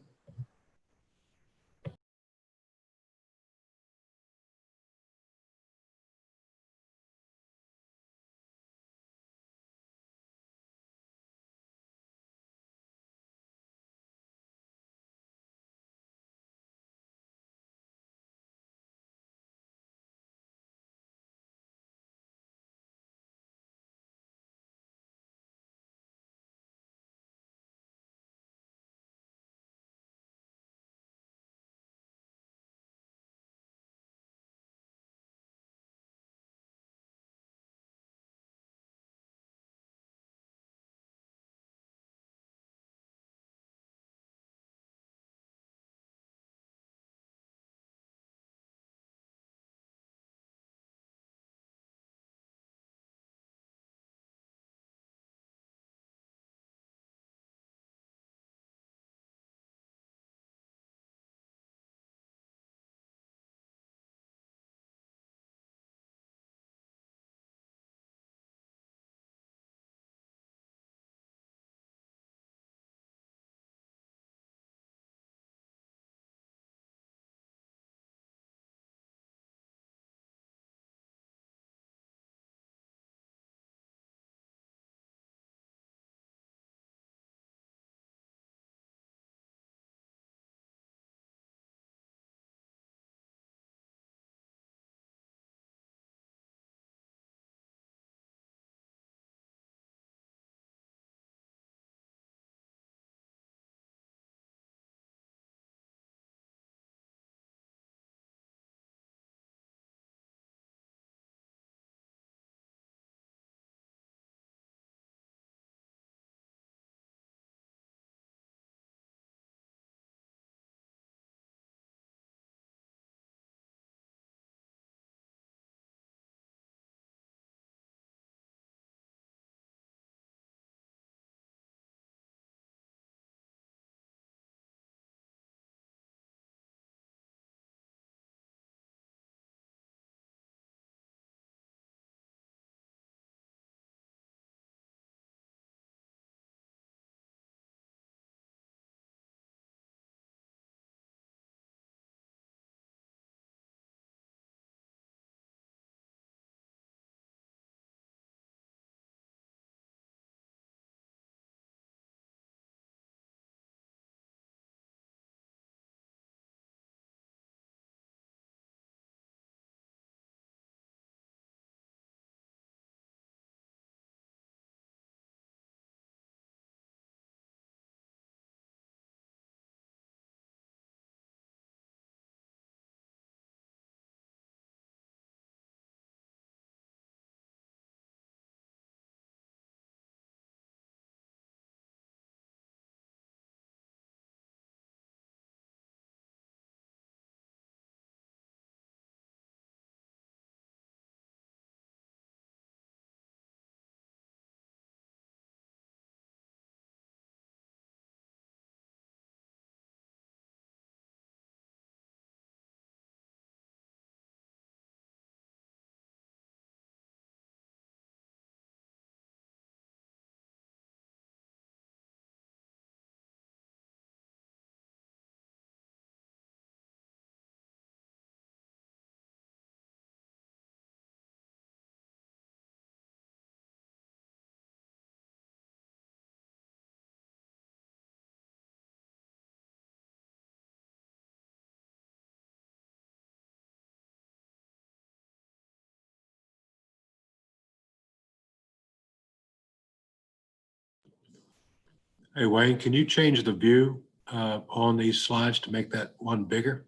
Hey, Wayne, can you change the view on these slides to make that one bigger?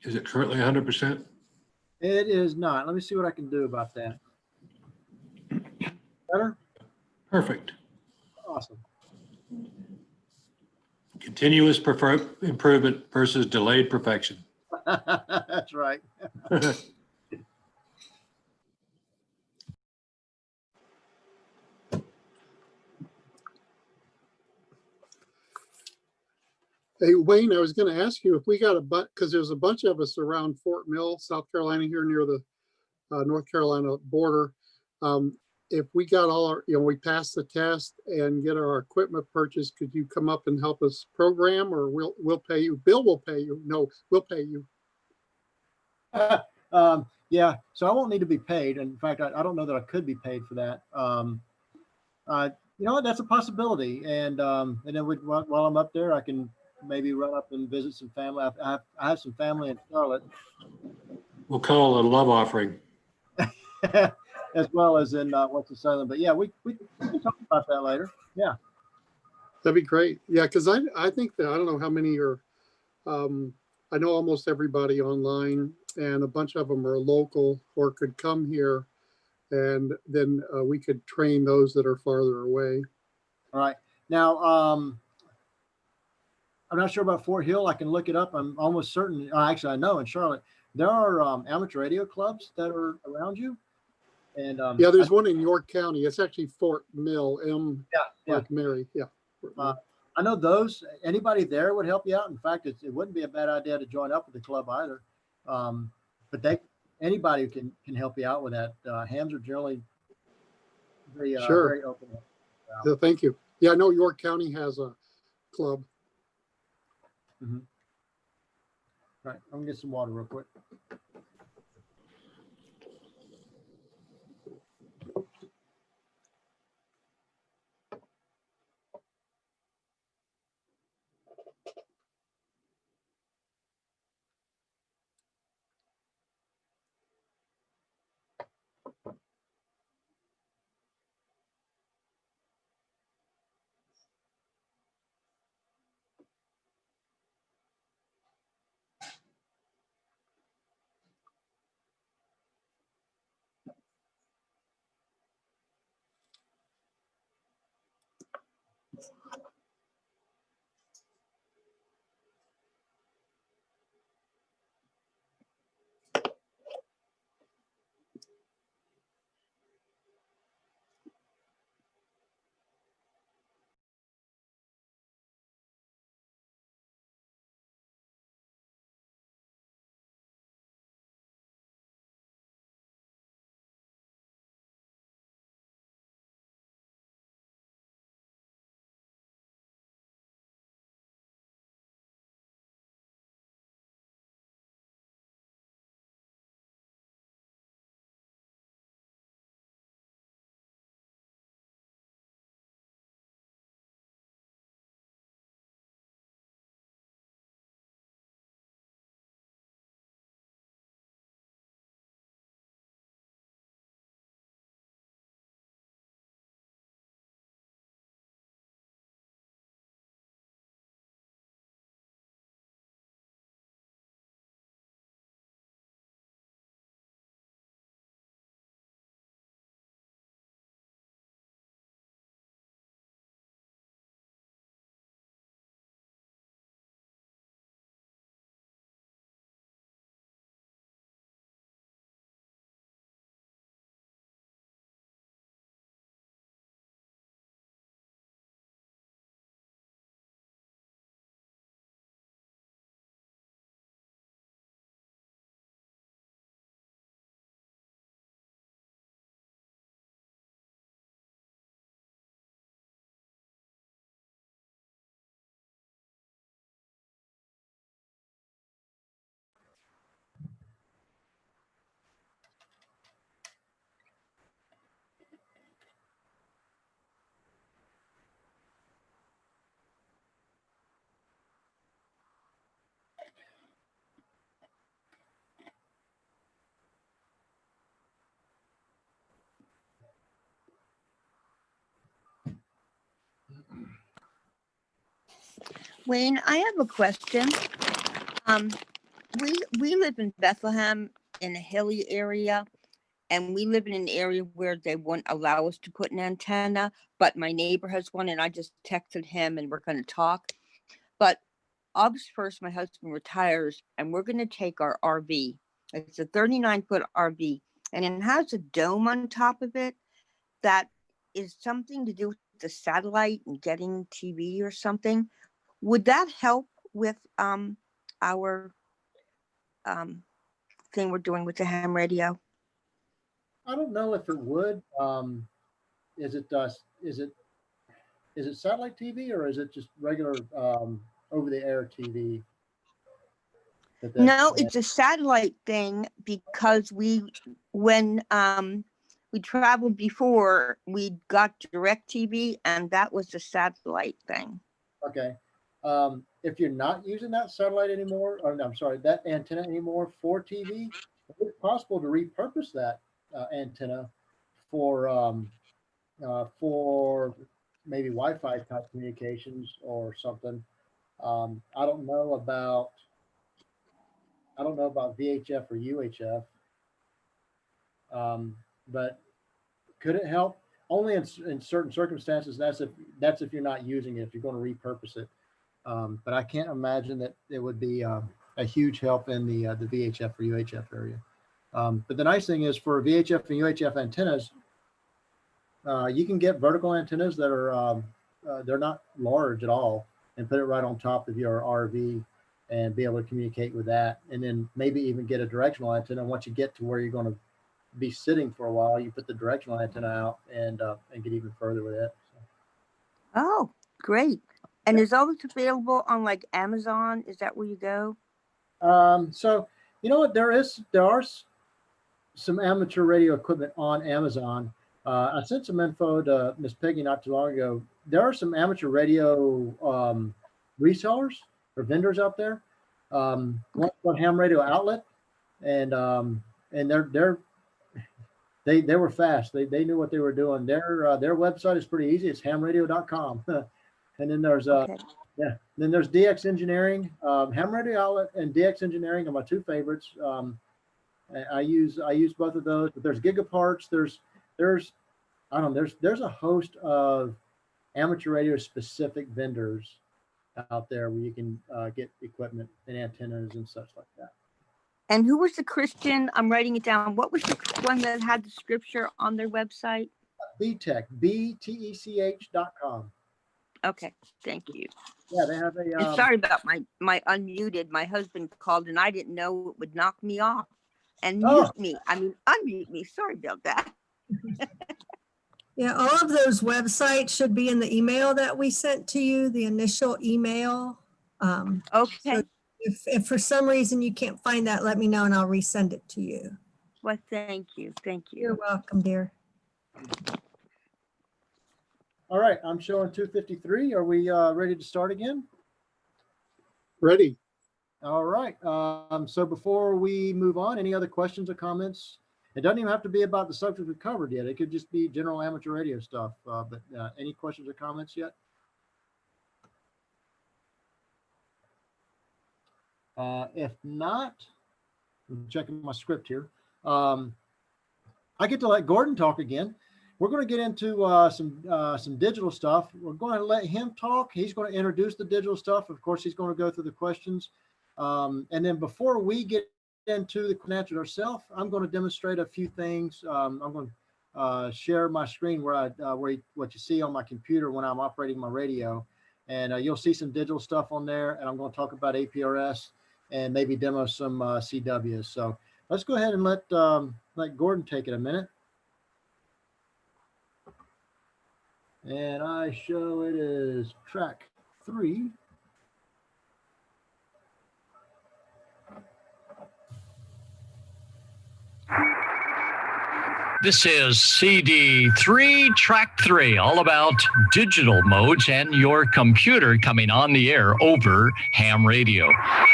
Is it currently 100%? It is not. Let me see what I can do about that. Better? Perfect. Awesome. Continuous improvement versus delayed perfection. That's right. Hey, Wayne, I was going to ask you if we got because there's a bunch of us around Fort Mill, South Carolina, here near the North Carolina border. If we got all our, we passed the test and get our equipment purchased, could you come up and help us program, or we'll pay you? Bill will pay you. No, we'll pay you. Yeah, so I won't need to be paid. In fact, I don't know that I could be paid for that. You know what? That's a possibility. And then while I'm up there, I can maybe run up and visit some family. I have some family in Charlotte. We'll call it a love offering. As well as in Winston-Salem. But yeah, we can talk about that later. Yeah. That'd be great. Yeah, because I think that I don't know how many are. I know almost everybody online, and a bunch of them are local or could come here, and then we could train those that are farther away. All right. Now, I'm not sure about Fort Hill. I can look it up. I'm almost certain. Actually, I know in Charlotte there are amateur radio clubs that are around you. And yeah, there's one in York County. It's actually Fort Mill, yeah. like Mary. Yeah. I know those. Anybody there would help you out. In fact, it wouldn't be a bad idea to join up with the club either. But anybody can help you out with that. Hams are generally very open. Yeah, thank you. Yeah, I know York County has a club. Mm-hmm. All right, I'm gonna get some water real quick. Wayne, I have a question. We live in Bethlehem in a hilly area, and we live in an area where they won't allow us to put an antenna, but my neighbor has one, and I just texted him and we're going to talk. But August 1st, my husband retires, and we're going to take our RV. It's a 39-foot RV, and it has a dome on top of it that is something to do with the satellite and getting TV or something. Would that help with our thing we're doing with the ham radio? I don't know if it would. Is it satellite TV or is it just regular over the air TV? No, it's a satellite thing because when we traveled before, we got DirecTV, and that was the satellite thing. Okay. If you're not using that satellite anymore, or no, I'm sorry, that antenna anymore for TV, it's possible to repurpose that antenna for maybe Wi-Fi type communications or something. I don't know about VHF or UHF, but could it help? Only in certain circumstances. That's if you're not using it. If you're going to repurpose it, but I can't imagine that it would be a huge help in the VHF or UHF area. But the nice thing is for VHF and UHF antennas, you can get vertical antennas that are they're not large at all, and put it right on top of your RV and be able to communicate with that, and then maybe even get a directional antenna. Once you get to where you're going to be sitting for a while, you put the directional antenna out and get even further with it. So. Oh, great! And is all this available on like Amazon? Is that where you go? So you know what? There are some amateur radio equipment on Amazon. I sent some info to Miss Peggy not too long ago. There are some amateur radio resellers or vendors out there. One called Ham Radio Outlet, and they were fast. They knew what they were doing. Their website is pretty easy. It's hamradio.com. And then there's then there's DX Engineering. Ham Radio Outlet and DX Engineering are my two favorites. I use both of those. But there's Gigaparts. There's I don't know. There's a host of amateur radio specific vendors out there where you can get equipment and antennas and such like that. And who was the Christian? I'm writing it down. What was the one that had the scripture on their website? BTech, BTECH.com. Okay, thank you. Yeah, they have a. And sorry about my unmuted. My husband called and I didn't know it would knock me off and mute me. I mean, unmute me. Sorry about that. Yeah, all of those websites should be in the email that we sent to you, the initial email. Okay. So if for some reason you can't find that, let me know and I'll resend it to you. Well, thank you. Thank you. You're welcome, dear. All right, I'm showing 2:53. Are we ready to start again? Ready. All right. So before we move on, any other questions or comments? It doesn't even have to be about the subject we covered yet. It could just be general amateur radio stuff. But any questions or comments yet? If not, I'm checking my script here. I get to let Gordon talk again. We're going to get into some digital stuff. We're going to let him talk. He's going to introduce the digital stuff. Of course, he's going to go through the questions. And then before we get into the answer ourselves, I'm going to demonstrate a few things. I'm going to share my screen what you see on my computer when I'm operating my radio. And you'll see some digital stuff on there. And I'm going to talk about APRS and maybe demo some CWs. So let's go ahead and let Gordon take it a minute. And I show it is track 3. This is CD3, track 3, all about digital modes and your computer coming on the air over ham radio.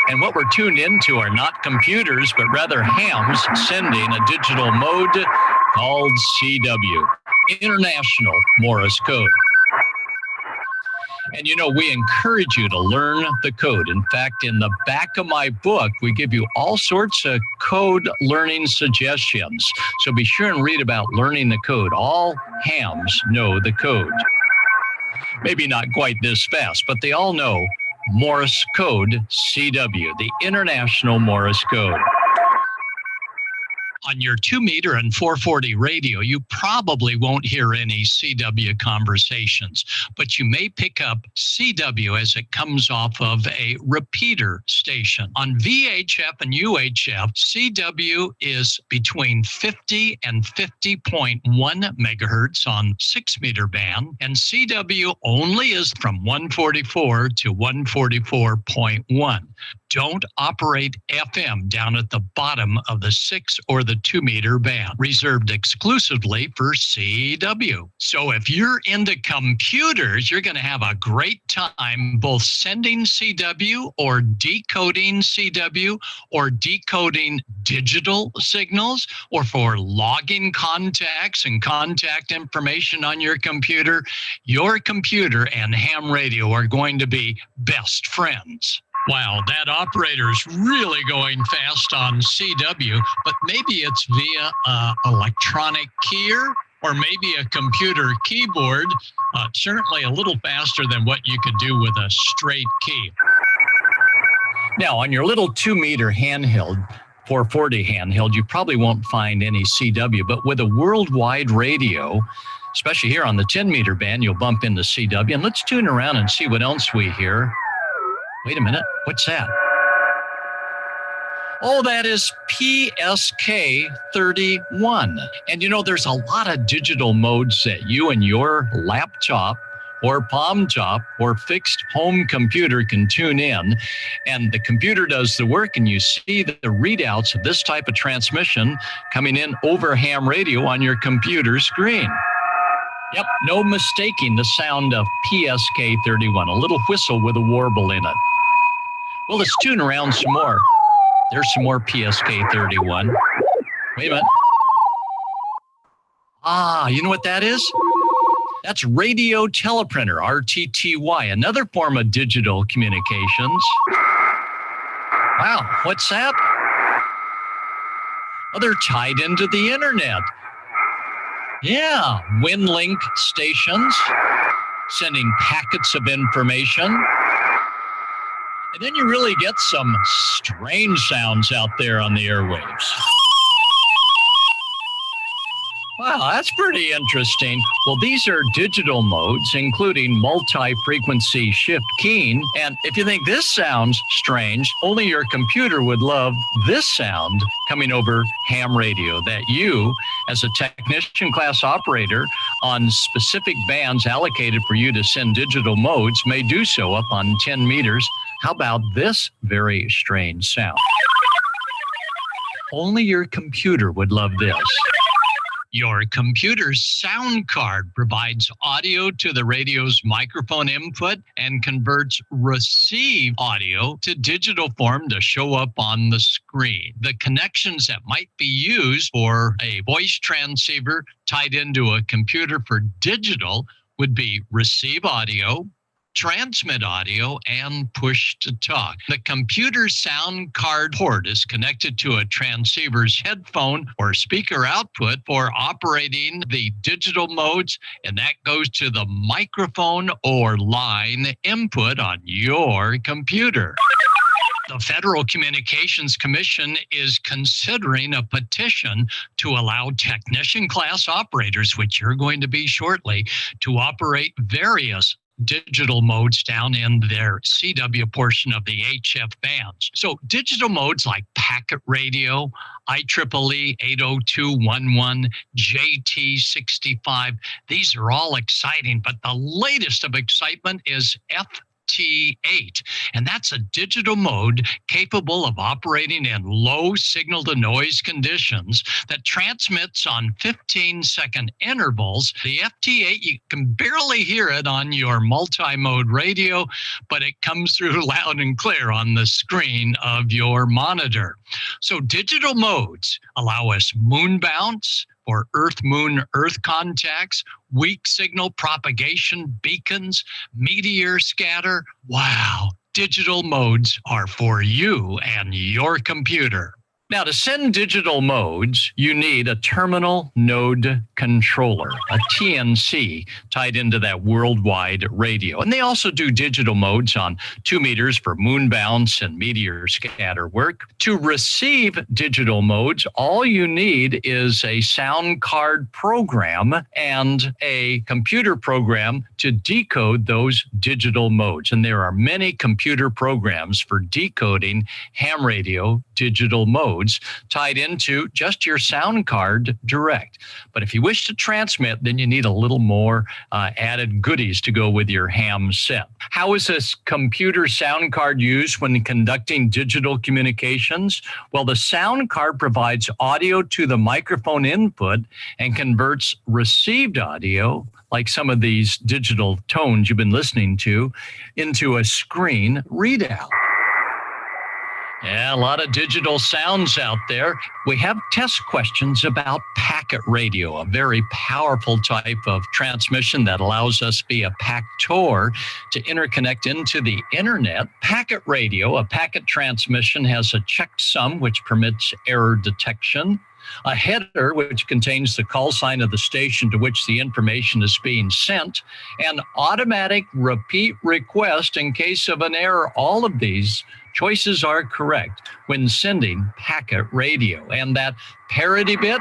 And what we're tuned into are not computers, but rather hams sending a digital mode called CW, International Morse Code. And you know, we encourage you to learn the code. In fact, in the back of my book, we give you all sorts of code learning suggestions. So be sure and read about learning the code. All hams know the code. Maybe not quite this fast, but they all know Morse code CW, the International Morse code. On your 2-meter and 440 radio, you probably won't hear any CW conversations, but you may pick up CW as it comes off of a repeater station. On VHF and UHF, CW is between 50 and 50.1 megahertz on 6-meter band, and CW only is from 144 to 144.1. Don't operate FM down at the bottom of the 6 or the 2-meter band, reserved exclusively for CW. So if you're into computers, you're going to have a great time both sending CW or decoding CW or decoding digital signals, or for logging contacts and contact information on your computer. Your computer and ham radio are going to be best friends. Wow, that operator's really going fast on CW, but maybe it's via electronic keyer or maybe a computer keyboard, certainly a little faster than what you could do with a straight key. Now, on your little 2-meter handheld, 440 handheld, you probably won't find any CW, but with a worldwide radio, especially here on the 10-meter band, you'll bump into CW. And let's tune around and see what else we hear. Wait a minute, what's that? Oh, that is PSK 31. And you know, there's a lot of digital modes that you and your laptop or palm top or fixed home computer can tune in, and the computer does the work, and you see the readouts of this type of transmission coming in over ham radio on your computer screen. Yep, no mistaking the sound of PSK 31, a little whistle with a warble in it. Well, let's tune around some more. There's some more PSK 31. Wait a minute. Ah, you know what that is? That's radio teleprinter, RTTY, another form of digital communications. Wow, what's that? Oh, they're tied into the internet. Yeah, WinLink stations, sending packets of information. And then you really get some strange sounds out there on the airwaves. Wow, that's pretty interesting. Well, these are digital modes, including multi-frequency shift keying. And if you think this sounds strange, only your computer would love this sound coming over ham radio, that you, as a technician class operator on specific bands allocated for you to send digital modes, may do so up on 10 meters. How about this very strange sound? Only your computer would love this. Your computer's sound card provides audio to the radio's microphone input and converts received audio to digital form to show up on the screen. The connections that might be used for a voice transceiver tied into a computer for digital would be receive audio, transmit audio, and push to talk. The computer sound card port is connected to a transceiver's headphone or speaker output for operating the digital modes, and that goes to the microphone or line input on your computer. The Federal Communications Commission is considering a petition to allow technician class operators, which you're going to be shortly, to operate various digital modes down in their CW portion of the HF bands. So digital modes like packet radio, IEEE 802.11, JT65, these are all exciting, but the latest of excitement is FT8, and that's a digital mode capable of operating in low signal to noise conditions that transmits on 15-second intervals. The FT8, you can barely hear it on your multi-mode radio, but it comes through loud and clear on the screen of your monitor. So digital modes allow us moon bounce, for Earth contacts, weak signal propagation beacons, meteor scatter. Wow, digital modes are for you and your computer. Now, to send digital modes, you need a terminal node controller, a TNC, tied into that worldwide radio. And they also do digital modes on 2 meters for moon bounce and meteor scatter work. To receive digital modes, all you need is a sound card program and a computer program to decode those digital modes. And there are many computer programs for decoding ham radio digital modes tied into just your sound card direct. But if you wish to transmit, then you need a little more added goodies to go with your ham set. How is this computer sound card used when conducting digital communications? Well, the sound card provides audio to the microphone input and converts received audio, like some of these digital tones you've been listening to, into a screen readout. Yeah, a lot of digital sounds out there. We have test questions about packet radio, a very powerful type of transmission that allows us via Pactor to interconnect into the internet. Packet radio, a packet transmission, has a checksum, which permits error detection. A header, which contains the call sign of the station to which the information is being sent, and automatic repeat request in case of an error. All of these choices are correct when sending packet radio. And that parity bit,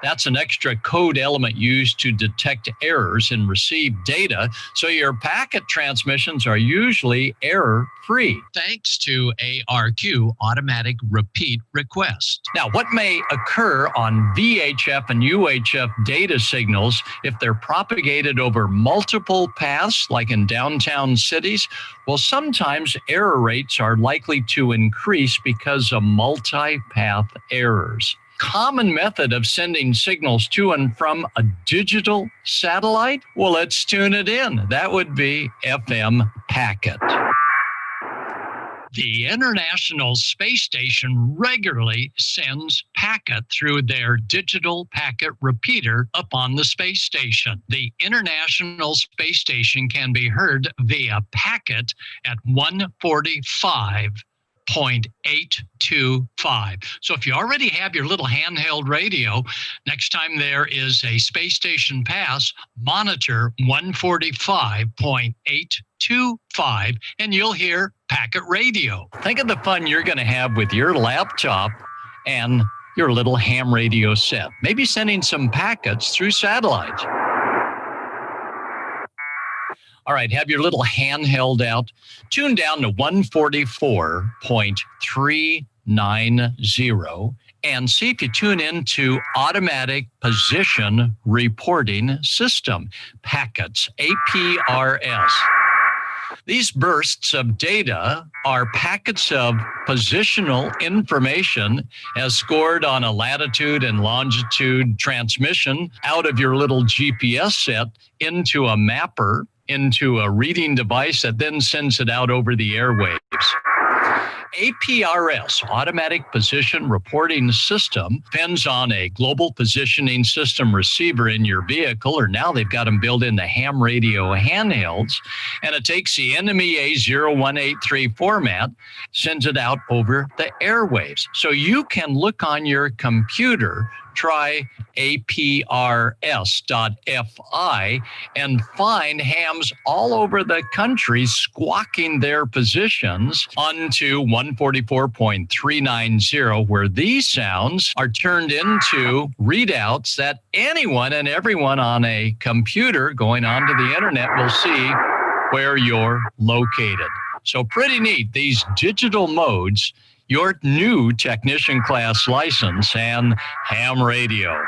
that's an extra code element used to detect errors in received data. So your packet transmissions are usually error-free, thanks to ARQ, automatic repeat request. Now, what may occur on VHF and UHF data signals if they're propagated over multiple paths, like in downtown cities? Well, sometimes error rates are likely to increase because of multi-path errors. Common method of sending signals to and from a digital satellite? Well, let's tune it in. That would be FM packet. The International Space Station regularly sends packet through their digital packet repeater up on the space station. The International Space Station can be heard via packet at 145.825. So if you already have your little handheld radio, next time there is a space station pass, monitor 145.825 and you'll hear packet radio. Think of the fun you're going to have with your laptop and your little ham radio set. Maybe sending some packets through satellites. All right, have your little handheld out. Tune down to 144.390 and see if you tune into Automatic Position Reporting System, packets, APRS. These bursts of data are packets of positional information as scored on a latitude and longitude transmission out of your little GPS set into a mapper, into a reading device that then sends it out over the airwaves. APRS, Automatic Position Reporting System, depends on a global positioning system receiver in your vehicle, or now they've got them built in the ham radio handhelds, and it takes the NMEA 0183 format, sends it out over the airwaves. So you can look on your computer, try APRS.FI, and find hams all over the country squawking their positions onto 144.390, where these sounds are turned into readouts that anyone and everyone on a computer going onto the internet will see where you're located. So pretty neat, these digital modes, your new technician class license, and ham radio.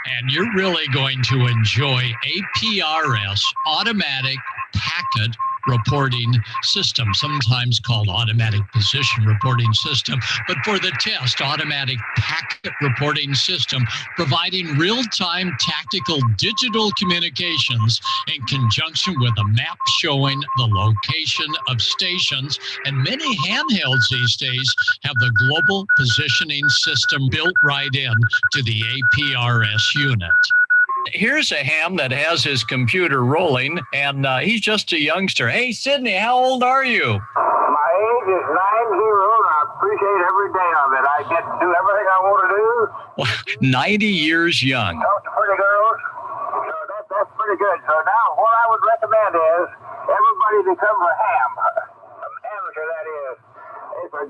And you're really going to enjoy APRS, Automatic Packet reporting system, sometimes called automatic position reporting system, but for the test, automatic packet reporting system, providing real-time tactical digital communications in conjunction with a map showing the location of stations. And many handhelds these days have the global positioning system built right in to the APRS unit. Here's a ham that has his computer rolling, and he's just a youngster. Hey, Sydney, how old are you? My age is 90, and I appreciate every day of it. I get to do everything I want to do. 90 years young. Talk to pretty girls. So that's pretty good. So now what I would recommend is everybody becomes a ham. An amateur, that is. It's a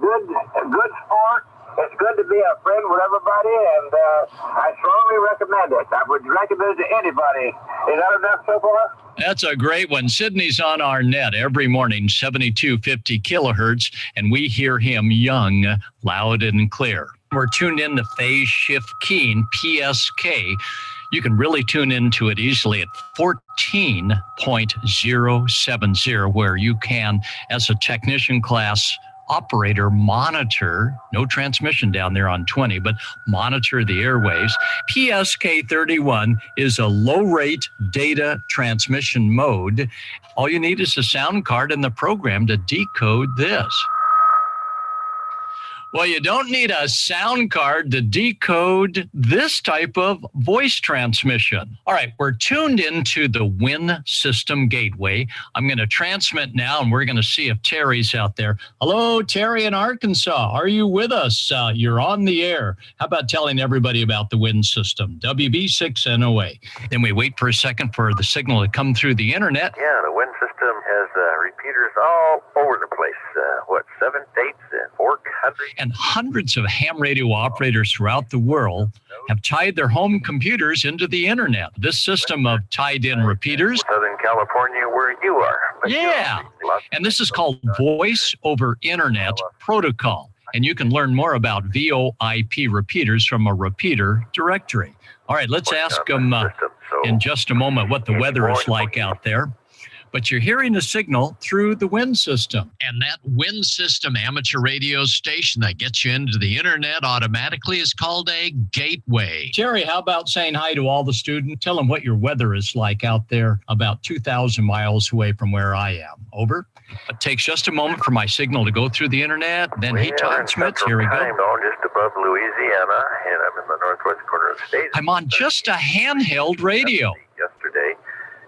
good sport. It's good to be a friend with everybody, and I strongly recommend it. I would recommend it to anybody. Is that enough so far? That's a great one. Sydney's on our net every morning, 7250 kilohertz, and we hear him young, loud and clear. We're tuned in to Phase Shift Keen, PSK. You can really tune into it easily at 14.070, where you can, as a technician class operator, monitor, no transmission down there on 20, but monitor the airwaves. PSK 31 is a low rate data transmission mode. All you need is a sound card and the program to decode this. Well, you don't need a sound card to decode this type of voice transmission. All right, we're tuned into the WIN system gateway. I'm going to transmit now, and we're going to see if Terry's out there. Hello, Terry in Arkansas. Are you with us? You're on the air. How about telling everybody about the WIN system, WB6NOA? Then we wait for a second for the signal to come through the internet. Yeah, the WIN system has repeaters all over the place. 7 states and 4 countries. And hundreds of ham radio operators throughout the world have tied their home computers into the internet. This system of tied-in repeaters. Southern California, where you are. Yeah, and this is called Voice over Internet Protocol. And you can learn more about VoIP repeaters from a repeater directory. All right, let's ask them in just a moment what the weather is like out there. But you're hearing a signal through the WIN system. And that WIN system amateur radio station that gets you into the internet automatically is called a gateway. Terry, how about saying hi to all the students? Tell them what your weather is like out there about 2,000 miles away from where I am. Over. It takes just a moment for my signal to go through the internet. Then he transmits. Here we go. I'm just above Louisiana, and I'm in the northwest corner of the state. I'm on just a handheld radio. Yesterday.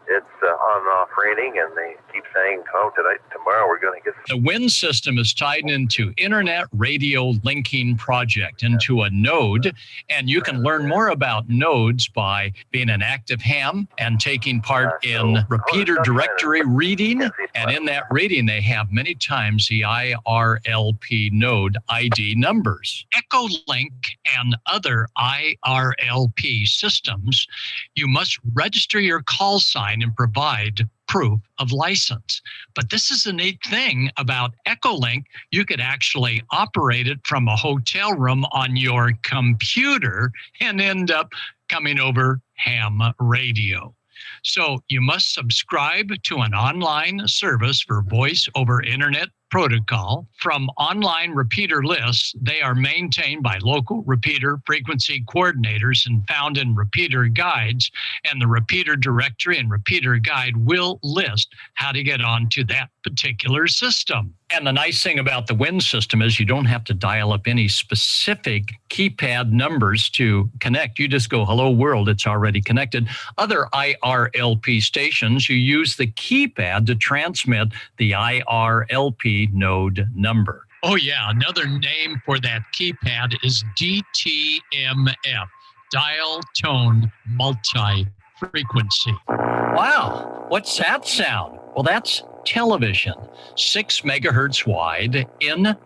It's on and off raining, and they keep saying, tonight, tomorrow, we're going to get... The WIN system is tied into Internet Radio Linking Project, into a node, and you can learn more about nodes by being an active ham and taking part in repeater directory reading. And in that reading, they have many times the IRLP node ID numbers. EchoLink and other IRLP systems, you must register your call sign and provide proof of license. But this is the neat thing about EchoLink. You could actually operate it from a hotel room on your computer and end up coming over ham radio. So you must subscribe to an online service for voice over internet protocol from online repeater lists. They are maintained by local repeater frequency coordinators and found in repeater guides, and the repeater directory and repeater guide will list how to get onto that particular system. And the nice thing about the WIN system is you don't have to dial up any specific keypad numbers to connect. You just go, hello world, it's already connected. Other IRLP stations, you use the keypad to transmit the IRLP node number. Oh yeah, another name for that keypad is DTMF, dial tone multi-frequency. Wow, what's that sound? Well, that's television, 6 megahertz wide, NTSC,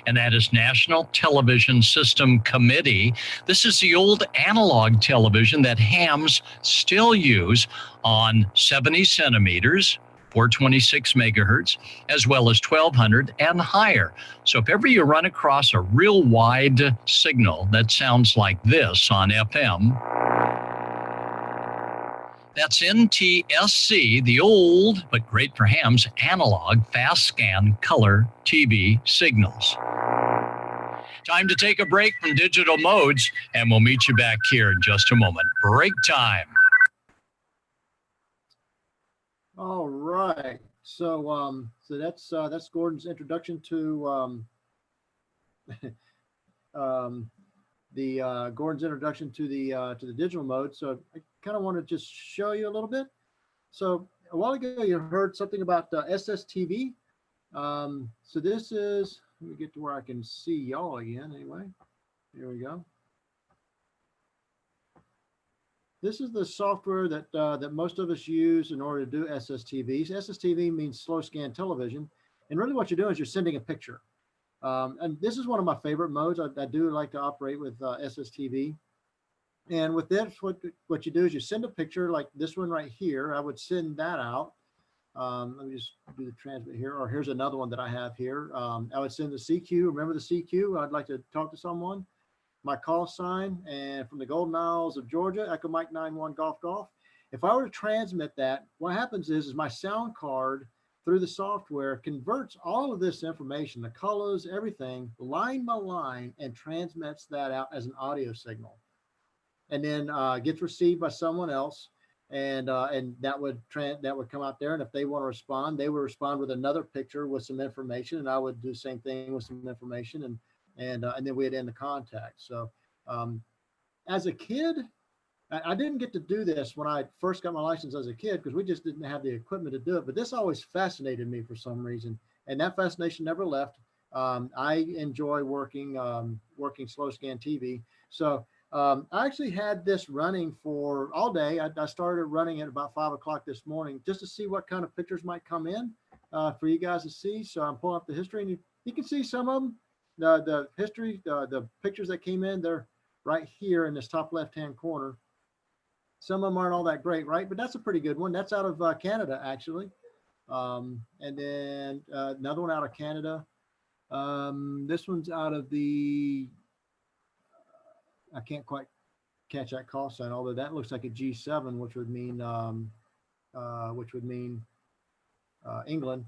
and that is National Television System Committee. This is the old analog television that hams still use on 70 centimeters, 426 megahertz, as well as 1200 and higher. So if ever you run across a real wide signal that sounds like this on FM, That's NTSC, the old but great for hams analog fast scan color TV signals. Time to take a break from digital modes, and we'll meet you back here in just a moment. Break time. All right. So that's Gordon's introduction to Gordon's introduction to the digital mode. So I kind of want to just show you a little bit. So a while ago you heard something about SSTV. So this is, let me get to where I can see y'all again. Anyway, here we go. This is the software that most of us use in order to do SSTVs. SSTV means slow scan television, and really what you're doing is you're sending a picture. And this is one of my favorite modes. I do like to operate with SSTV. And with this, what you do is you send a picture like this one right here. I would send that out. Let me just do the transmit here. Or here's another one that I have here. I would send the CQ. Remember the CQ? I'd like to talk to someone. My call sign, and from the Golden Isles of Georgia, Echo Mike 91 Golf Golf. If I were to transmit that, what happens is my sound card through the software converts all of this information, the colors, everything, line by line, and transmits that out as an audio signal. And then gets received by someone else, and that would come out there. And if they want to respond, they would respond with another picture with some information, and I would do the same thing with some information, and then we'd end the contact. So as a kid, I didn't get to do this when I first got my license as a kid because we just didn't have the equipment to do it. But this always fascinated me for some reason, and that fascination never left. I enjoy working slow scan TV. So I actually had this running for all day. I started running at about 5 o'clock this morning just to see what kind of pictures might come in for you guys to see. So I'm pulling up the history, and you can see some of them. The history, the pictures that came in, they're right here in this top left-hand corner. Some of them aren't all that great, right? But that's a pretty good one. That's out of Canada, actually. And then another one out of Canada. This one's out of the, I can't quite catch that call sign, although that looks like a G7, which would mean England.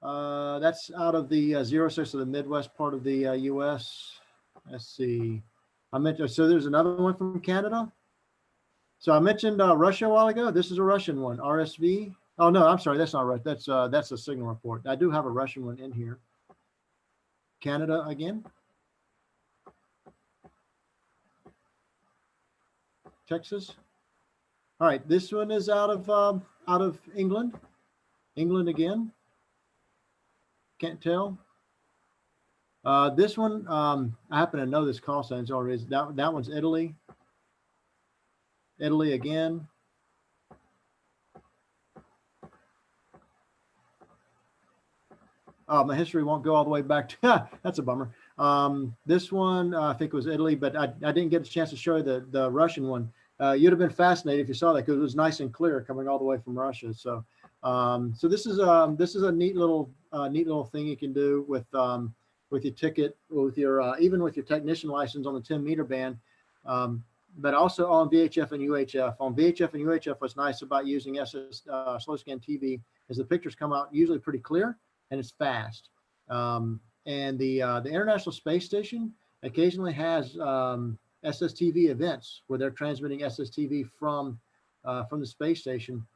That's out of the 06 of the Midwest part of the US. Let's see. So there's another one from Canada. So I mentioned Russia a while ago. This is a Russian one, RSV. Oh no, I'm sorry, that's not right. That's a signal report. I do have a Russian one in here. Canada again. Texas. All right, this one is out of England. England again. Can't tell. This one, I happen to know this call sign already. That one's Italy. Italy again. My history won't go all the way back to, that's a bummer. This one, I think it was Italy, but I didn't get a chance to show you the Russian one. You'd have been fascinated if you saw that because it was nice and clear coming all the way from Russia. So, so this is a neat little thing you can do with your ticket, with your even with your technician license on the 10-meter band, but also on VHF and UHF. On VHF and UHF, what's nice about using slow scan TV is the pictures come out usually pretty clear and it's fast. And the International Space Station occasionally has SSTV events where they're transmitting SSTV from the space station.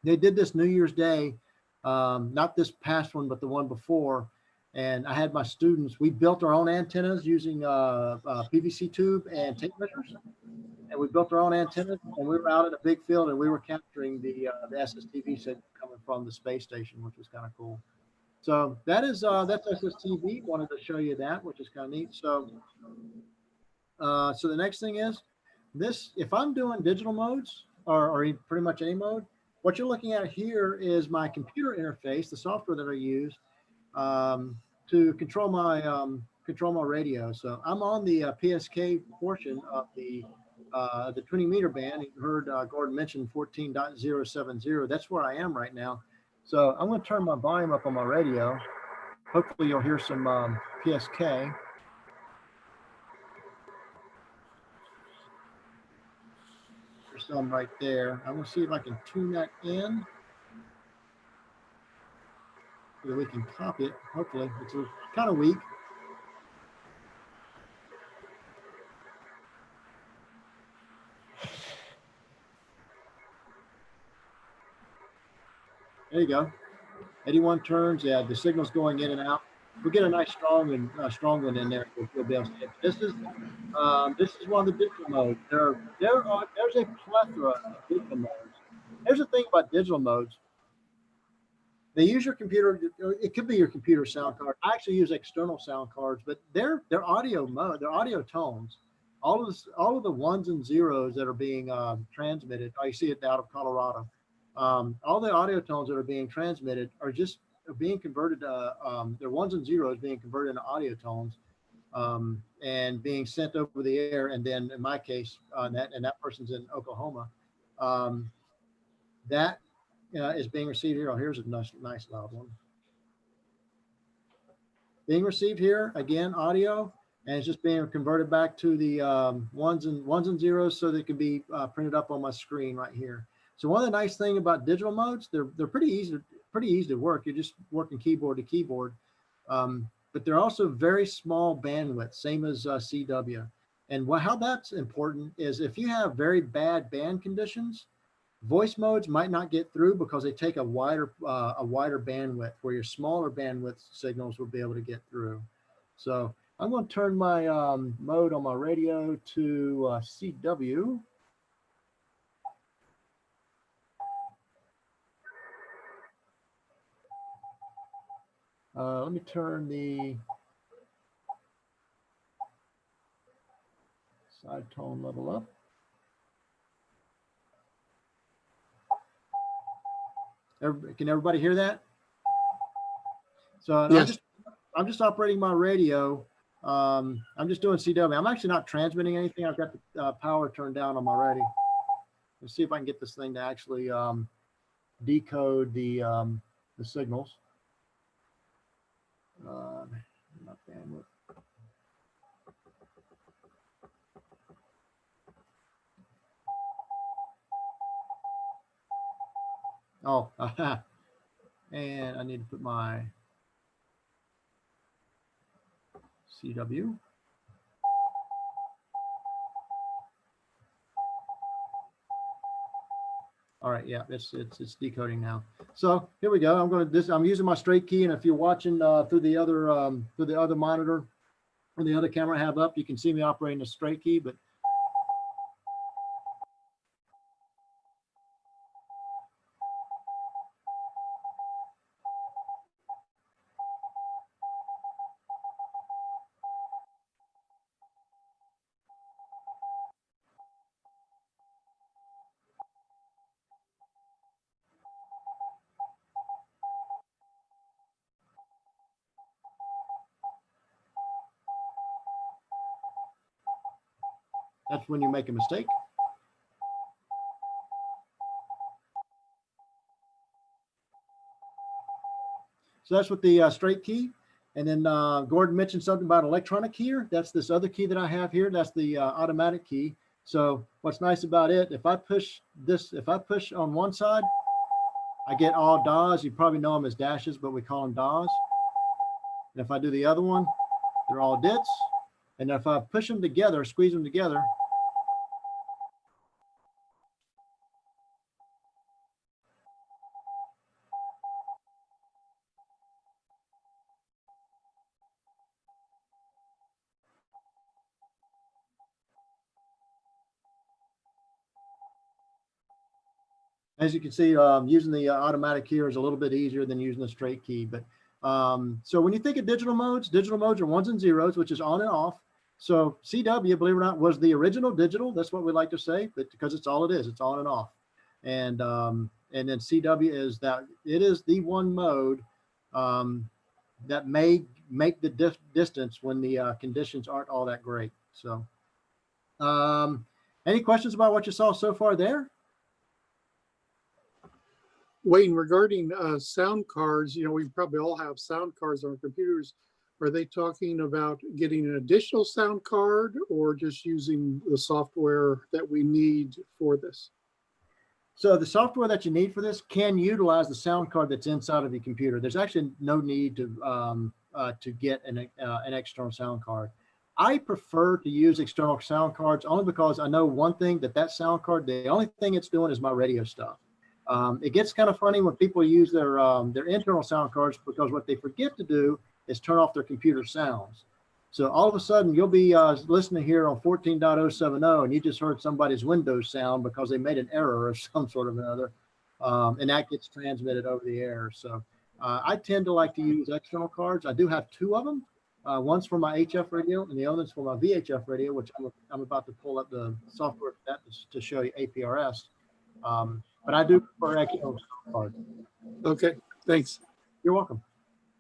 They did this New Year's Day, not this past one, but the one before. And I had my students, we built our own antennas using PVC tube and tape measures. And we built our own antennas, and we were out in a big field, and we were capturing the SSTV signal coming from the space station, which was kind of cool. So that's SSTV. Wanted to show you that, which is kind of neat. So so the next thing is this. If I'm doing digital modes or pretty much any mode, what you're looking at here is my computer interface, the software that I use to control my radio. So I'm on the PSK portion of the 20-meter band. You heard Gordon mention 14.070. That's where I am right now. So I'm going to turn my volume up on my radio. Hopefully you'll hear some PSK. some right there. I'm gonna see if I can tune that in so that we can copy it. Hopefully, it's kind of weak. There you go. 81 turns. Yeah, the signal's going in and out. We'll get a nice strong one in there. We'll be able to see it. This is one of the digital modes. There's a plethora of digital modes. Here's the thing about digital modes. They use your computer. It could be your computer sound card. I actually use external sound cards, but their audio mode, their audio tones, all of the ones and zeros that are being transmitted. I see it out of Colorado. All the audio tones that are being transmitted are being converted to their ones and zeros being converted into audio tones and being sent over the air. And then in my case, that person's in Oklahoma. That is being received here. Oh, here's a nice loud one. Being received here again, audio, and it's just being converted back to the ones and zeros so they can be printed up on my screen right here. So one of the nice things about digital modes, they're pretty easy to work. You're just working keyboard to keyboard, but they're also very small bandwidth, same as CW. And how that's important is if you have very bad band conditions, voice modes might not get through because they take a wider bandwidth, where your smaller bandwidth signals will be able to get through. So I'm going to turn my mode on my radio to CW. Let me turn the side tone level up. Can everybody hear that? So yes. I'm just operating my radio. I'm just doing CW. I'm actually not transmitting anything. I've got the power turned down on my radio. Let's see if I can get this thing to actually decode the signals. Not bandwidth. Oh, and I need to put my CW. All right, yeah, it's decoding now. So here we go. I'm using my straight key, and if you're watching through the other monitor or the other camera I have up, you can see me operating the straight key, but that's when you make a mistake. So that's with the straight key. And then Gordon mentioned something about electronic keyer. That's this other key that I have here. That's the automatic key. So what's nice about it, if I push on one side, I get all DAWs. You probably know them as dashes, but we call them DAWs. And if I do the other one, they're all dits. And if I push them together, squeeze them together, as you can see, using the automatic keyer is a little bit easier than using the straight key. But so when you think of digital modes are ones and zeros, which is on and off. So CW, believe it or not, was the original digital. That's what we like to say, but because it's all it is, it's on and off. And then CW is that it is the one mode that may make the distance when the conditions aren't all that great. So any questions about what you saw so far there? Wayne, regarding sound cards, we probably all have sound cards on our computers. Are they talking about getting an additional sound card or just using the software that we need for this? So the software that you need for this can utilize the sound card that's inside of your computer. There's actually no need to get an external sound card. I prefer to use external sound cards only because I know one thing, that sound card, the only thing it's doing is my radio stuff. It gets kind of funny when people use their internal sound cards, because what they forget to do is turn off their computer sounds. So all of a sudden you'll be listening here on 14.070 and you just heard somebody's Windows sound because they made an error of some sort of another. And that gets transmitted over the air. So I tend to like to use external cards. I do have two of them. One's for my HF radio and the other's for my VHF radio, which I'm about to pull up the software for that to show you APRS. But I do prefer external cards. Okay, thanks. You're welcome.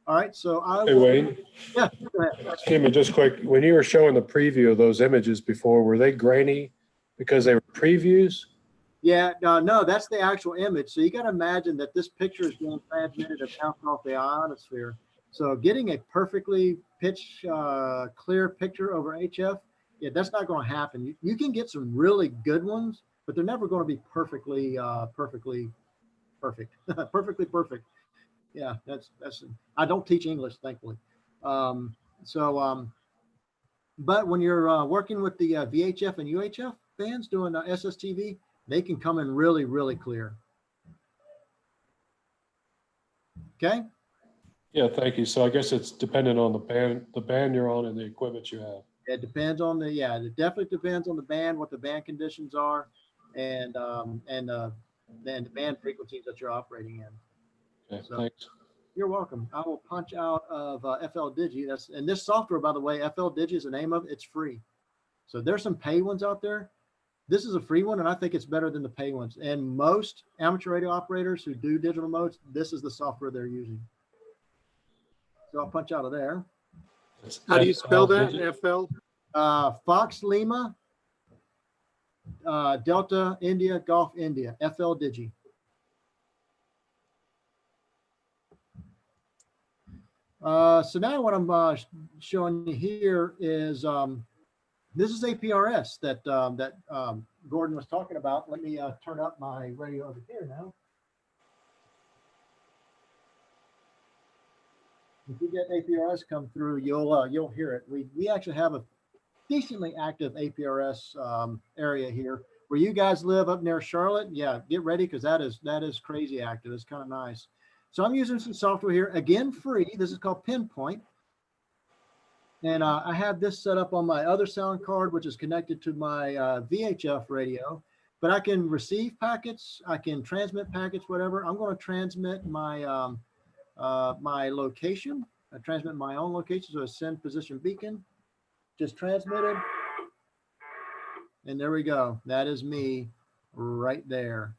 All right, so Hey, Wayne. Yeah, go ahead. Jimmy, just quick, when you were showing the preview of those images before, were they grainy because they were previews? Yeah, no, that's the actual image. So you got to imagine that this picture is being transmitted and bouncing off the ionosphere. So getting a perfectly pitch clear picture over HF, yeah, that's not going to happen. You can get some really good ones, but they're never going to be perfectly perfect. Perfectly perfect. Yeah, that's I don't teach English, thankfully. But when you're working with the VHF and UHF bands doing SSTV, they can come in really, really clear. Okay. Yeah, thank you. So I guess it's dependent on the band you're on and the equipment you have. It depends on it definitely depends on the band, what the band conditions are, and the band frequencies that you're operating in. Okay, thanks. You're welcome. I will punch out of FL Digi. And this software, by the way, FL Digi is the name of it. It's free. So there's some pay ones out there. This is a free one, and I think it's better than the pay ones. And most amateur radio operators who do digital modes, this is the software they're using. So I'll punch out of there. How do you spell that? FL? Fox Lima, Delta India, Golf India, FL Digi. So now what I'm showing you here is this is APRS that Gordon was talking about. Let me turn up my radio over here now. If you get APRS come through, you'll hear it. We actually have a decently active APRS area here. Where you guys live up near Charlotte, yeah, get ready because that is crazy active. It's kind of nice. So I'm using some software here, again, free. This is called Pinpoint. And I have this set up on my other sound card, which is connected to my VHF radio. But I can receive packets. I can transmit packets, whatever. I'm going to transmit my my location. I transmit my own location, so a send position beacon. Just transmitted. And there we go. That is me right there.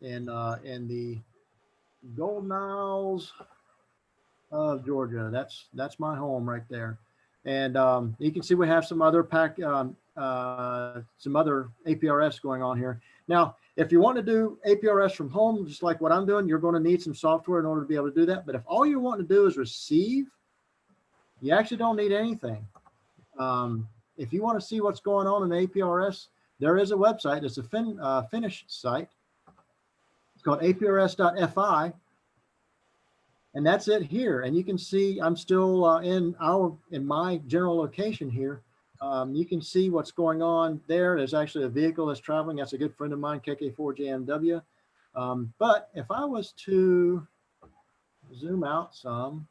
In the Golden Isles of Georgia. That's my home right there. And you can see we have some other some other APRS going on here. Now, if you want to do APRS from home, just like what I'm doing, you're going to need some software in order to be able to do that. But if all you want to do is receive, you actually don't need anything. If you want to see what's going on in APRS, there is a website. It's a Finnish site. It's called aprs.fi. And that's it here. And you can see I'm still in my general location here. You can see what's going on there. There's actually a vehicle that's traveling. That's a good friend of mine, KK4JMW. But if I was to zoom out some,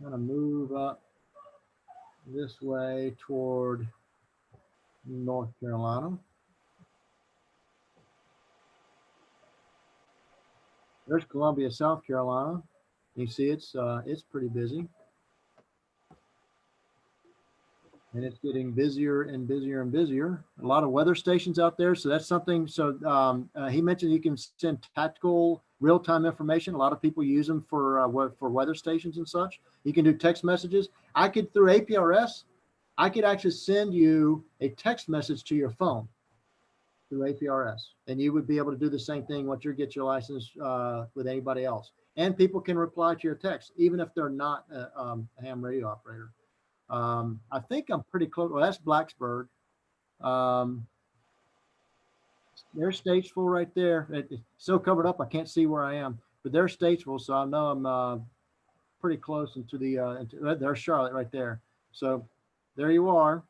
kind of move up this way toward North Carolina. There's Columbia, South Carolina. You see it's pretty busy. And it's getting busier and busier and busier. A lot of weather stations out there. So that's something. So he mentioned you can send tactical real-time information. A lot of people use them for weather stations and such. You can do text messages. Through APRS, I could actually send you a text message to your phone through APRS. And you would be able to do the same thing once you get your license with anybody else. And people can reply to your text, even if they're not a ham radio operator. I think I'm pretty close. Well, that's Blacksburg. There's Statesville right there. It's so covered up, I can't see where I am, but there's Statesville. So I know I'm pretty close into there's Charlotte right there. So there you are.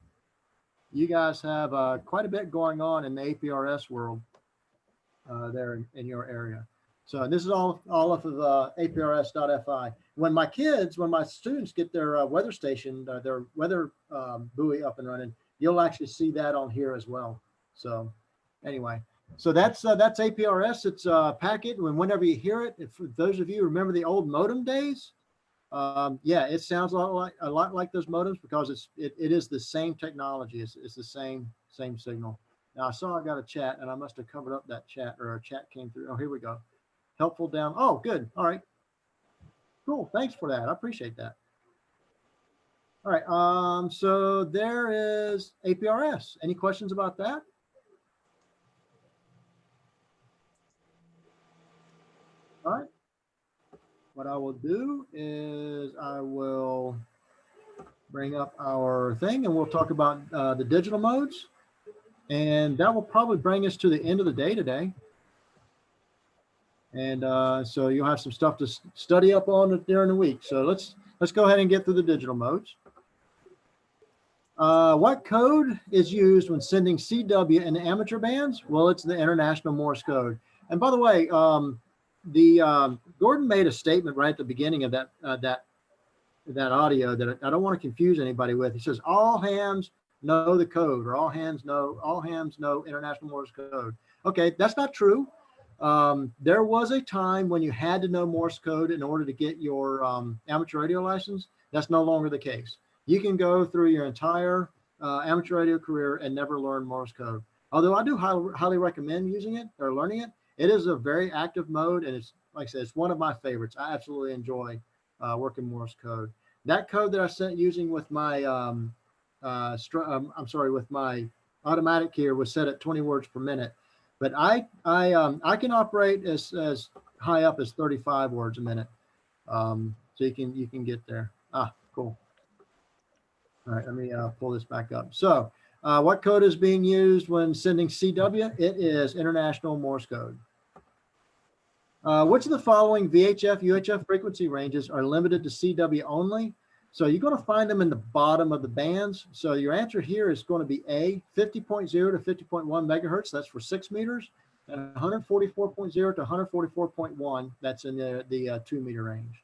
You guys have quite a bit going on in the APRS world there in your area. So this is all off of APRS.fi. When my students get their weather station, their weather buoy up and running, you'll actually see that on here as well. So anyway, so that's APRS. It's a packet. Whenever you hear it, if those of you remember the old modem days, yeah, it sounds a lot like those modems because it is the same technology. It's the same signal. Now I saw I got a chat and I must have covered up that chat, or a chat came through. Oh, here we go. Helpful down. Oh, good. All right. Cool. Thanks for that. I appreciate that. All right. So there is APRS. Any questions about that? All right. What I will do is I will bring up our thing and we'll talk about the digital modes. And that will probably bring us to the end of the day today. And so you'll have some stuff to study up on during the week. So let's go ahead and get through the digital modes. What code is used when sending CW in the amateur bands? Well, it's the International Morse code. And by the way, Gordon made a statement right at the beginning of that audio that I don't want to confuse anybody with. He says all hams know the code, or all hams know International Morse code. Okay, that's not true. There was a time when you had to know Morse code in order to get your amateur radio license. That's no longer the case. You can go through your entire amateur radio career and never learn Morse code. Although I do highly recommend using it or learning it. It is a very active mode, and it's, like I said, it's one of my favorites. I absolutely enjoy working Morse code. That code that I sent using with my with my automatic here was set at 20 words per minute, but I can operate as high up as 35 words a minute. So you can get there. Ah, cool. All right, let me pull this back up. So what code is being used when sending CW? It is International Morse code. Which of the following VHF, UHF frequency ranges are limited to CW only? So you're going to find them in the bottom of the bands. So your answer here is going to be A, 50.0 to 50.1 megahertz. That's for 6 meters. And 144.0 to 144.1. That's in the 2 meter range.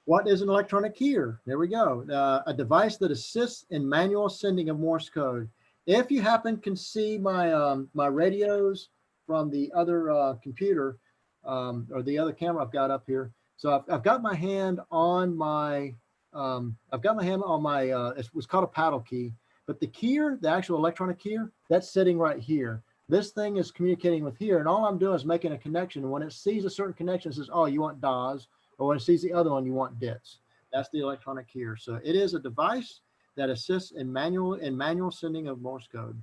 What is an electronic keyer? There we go. A device that assists in manual sending of Morse code. If you happen to see my my radios from the other computer or the other camera I've got up here. So I've got my hand on my, it was called a paddle key, but the keyer, the actual electronic keyer, that's sitting right here. This thing is communicating with here, and all I'm doing is making a connection. And when it sees a certain connection, it says, oh, you want DAWs, or when it sees the other one, you want DITs. That's the electronic keyer. So it is a device that assists in manual sending of Morse code.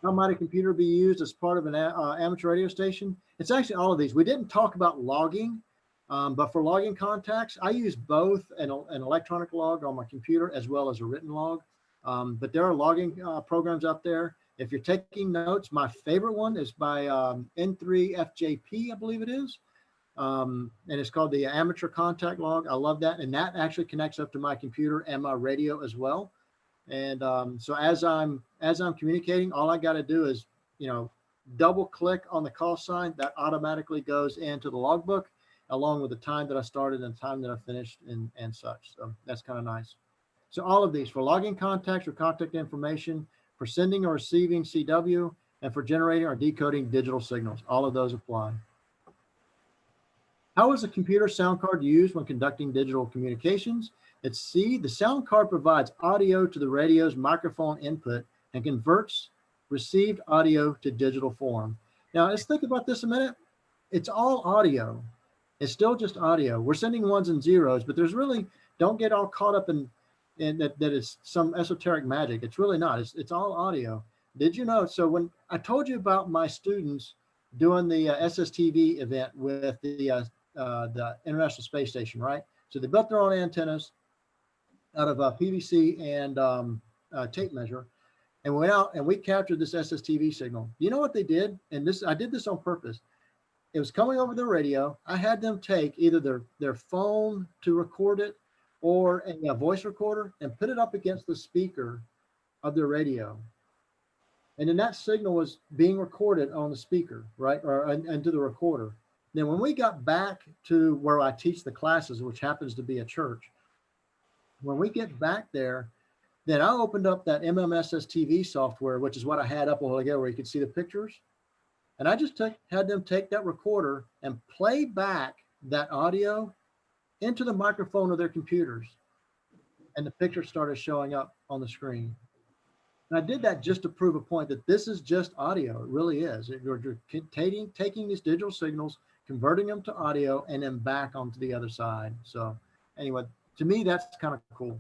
How might a computer be used as part of an amateur radio station? It's actually all of these. We didn't talk about logging, but for logging contacts, I use both an electronic log on my computer as well as a written log. But there are logging programs out there. If you're taking notes, my favorite one is by N3FJP, I believe it is. And it's called the Amateur Contact Log. I love that. And that actually connects up to my computer and my radio as well. And so as I'm communicating, all I got to do is, double click on the call sign. That automatically goes into the logbook along with the time that I started and the time that I finished and such. So that's kind of nice. So all of these for logging contacts or contact information, for sending or receiving CW, and for generating or decoding digital signals. All of those apply. How is a computer sound card used when conducting digital communications? It's C, the sound card provides audio to the radio's microphone input and converts received audio to digital form. Now let's think about this a minute. It's all audio. It's still just audio. We're sending ones and zeros, but there's really, don't get all caught up in that it's some esoteric magic. It's really not. It's all audio. Did you know? So when I told you about my students doing the SSTV event with the International Space Station, right? So they built their own antennas. out of PVC and tape measure, and went out and we captured this SSTV signal. You know what they did? And this, I did this on purpose. It was coming over the radio. I had them take either their phone to record it or a voice recorder and put it up against the speaker of their radio. And then that signal was being recorded on the speaker, right? Or into the recorder. Then when we got back to where I teach the classes, which happens to be a church, when we get back there, then I opened up that MMSS TV software, which is what I had up a while ago where you could see the pictures. And I just had them take that recorder and play back that audio into the microphone of their computers. And the picture started showing up on the screen. And I did that just to prove a point that this is just audio. It really is. You're taking these digital signals, converting them to audio, and then back onto the other side. So anyway, to me, that's kind of cool.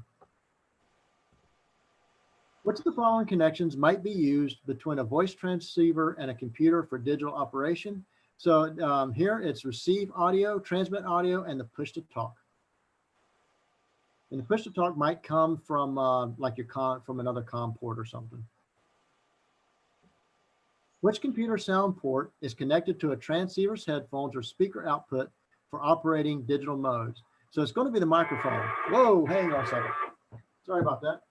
Which of the following connections might be used between a voice transceiver and a computer for digital operation? So here it's receive audio, transmit audio, and the push to talk. And the push to talk might come from like your from another COM port or something. Which computer sound port is connected to a transceiver's headphones or speaker output for operating digital modes? So it's going to be the microphone. Whoa, hang on a second. Sorry about that.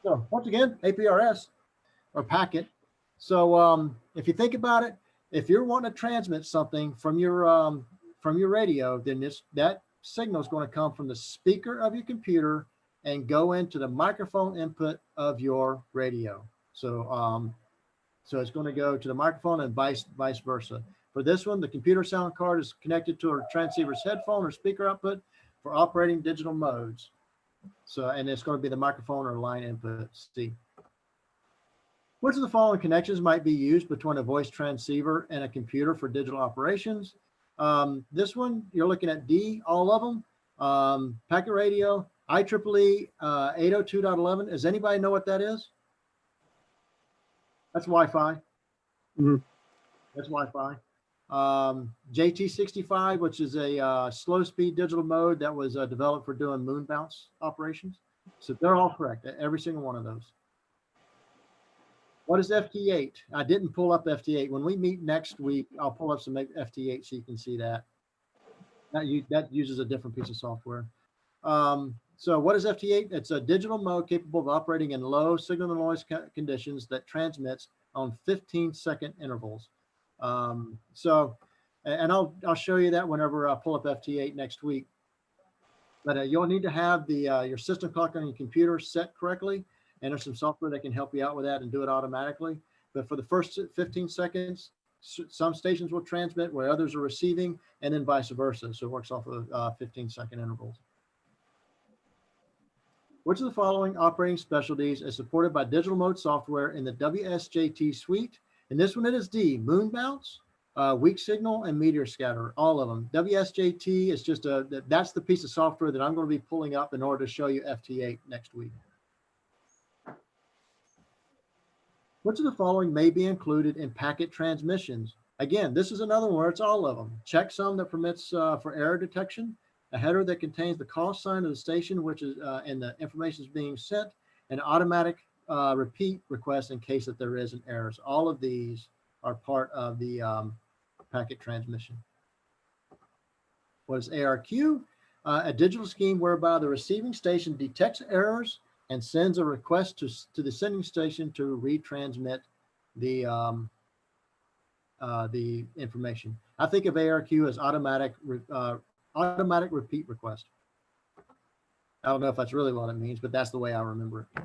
So once again, APRS or packet. So if you think about it, if you're wanting to transmit something from your radio, then that signal is going to come from the speaker of your computer and go into the microphone input of your radio. So so it's going to go to the microphone and vice versa. For this one, the computer sound card is connected to a transceiver's headphone or speaker output for operating digital modes. So, and it's going to be the microphone or line input C. Which of the following connections might be used between a voice transceiver and a computer for digital operations? This one, you're looking at D, all of them. Packet radio, IEEE 802.11. Does anybody know what that is? That's Wi-Fi. Mm-hmm. That's Wi-Fi. JT65, which is a slow speed digital mode that was developed for doing moon bounce operations. So they're all correct, every single one of those. What is FT8? I didn't pull up FT8. When we meet next week, I'll pull up some FT8 so you can see that. That uses a different piece of software. So what is FT8? It's a digital mode capable of operating in low signal to noise conditions that transmits on 15-second intervals. So, and I'll show you that whenever I pull up FT8 next week. But you'll need to have the your system clock on your computer set correctly, and there's some software that can help you out with that and do it automatically. But for the first 15 seconds, some stations will transmit where others are receiving, and then vice versa. So it works off of 15-second intervals. Which of the following operating specialties is supported by digital mode software in the WSJT suite? And this one, it is D, moon bounce, weak signal, and meteor scatter, all of them. WSJT is just that's the piece of software that I'm going to be pulling up in order to show you FT8 next week. Which of the following may be included in packet transmissions? Again, this is another one where it's all of them. Checksum that permits for error detection, a header that contains the call sign of the station, which is and the information is being sent, and automatic repeat request in case that there is an error. So all of these are part of the packet transmission. What is ARQ? A digital scheme whereby the receiving station detects errors and sends a request to the sending station to retransmit the information. I think of ARQ as automatic repeat request. I don't know if that's really what it means, but that's the way I remember it.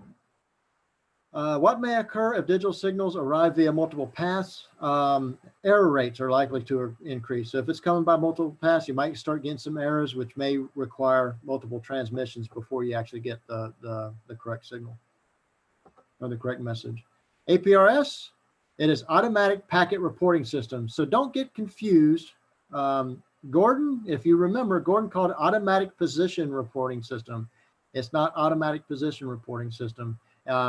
What may occur if digital signals arrive via multiple paths? Error rates are likely to increase. So if it's coming by multiple paths, you might start getting some errors, which may require multiple transmissions before you actually get the correct signal or the correct message. APRS, it is automatic packet reporting system. So don't get confused. Gordon, if you remember, Gordon called it automatic position reporting system. It's not automatic position reporting system.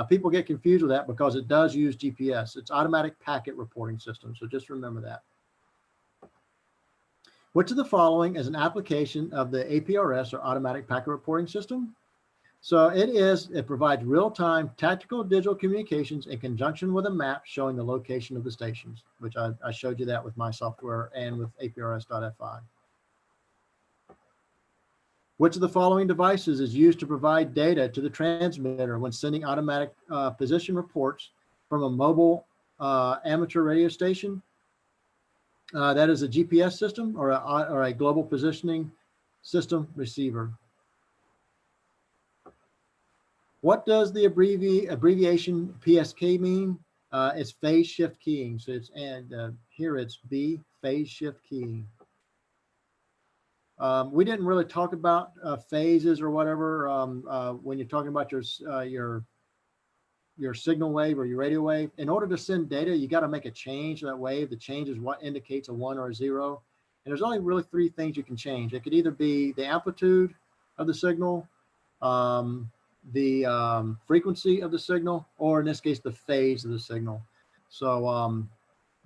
People get confused with that because it does use GPS. It's automatic packet reporting system. So just remember that. Which of the following is an application of the APRS, or Automatic Packet Reporting System? So it provides real-time tactical digital communications in conjunction with a map showing the location of the stations, which I showed you that with my software and with APRS.FI. Which of the following devices is used to provide data to the transmitter when sending automatic position reports from a mobile amateur radio station? That is a GPS system or a global positioning system receiver. What does the abbreviation PSK mean? It's phase shift keying. So here it's B, phase shift keying. We didn't really talk about phases or whatever when you're talking about your signal wave or your radio wave. In order to send data, you got to make a change to that wave. The change is what indicates a 1 or a 0. And there's only really 3 things you can change. It could either be the amplitude of the signal, the frequency of the signal, or in this case, the phase of the signal. So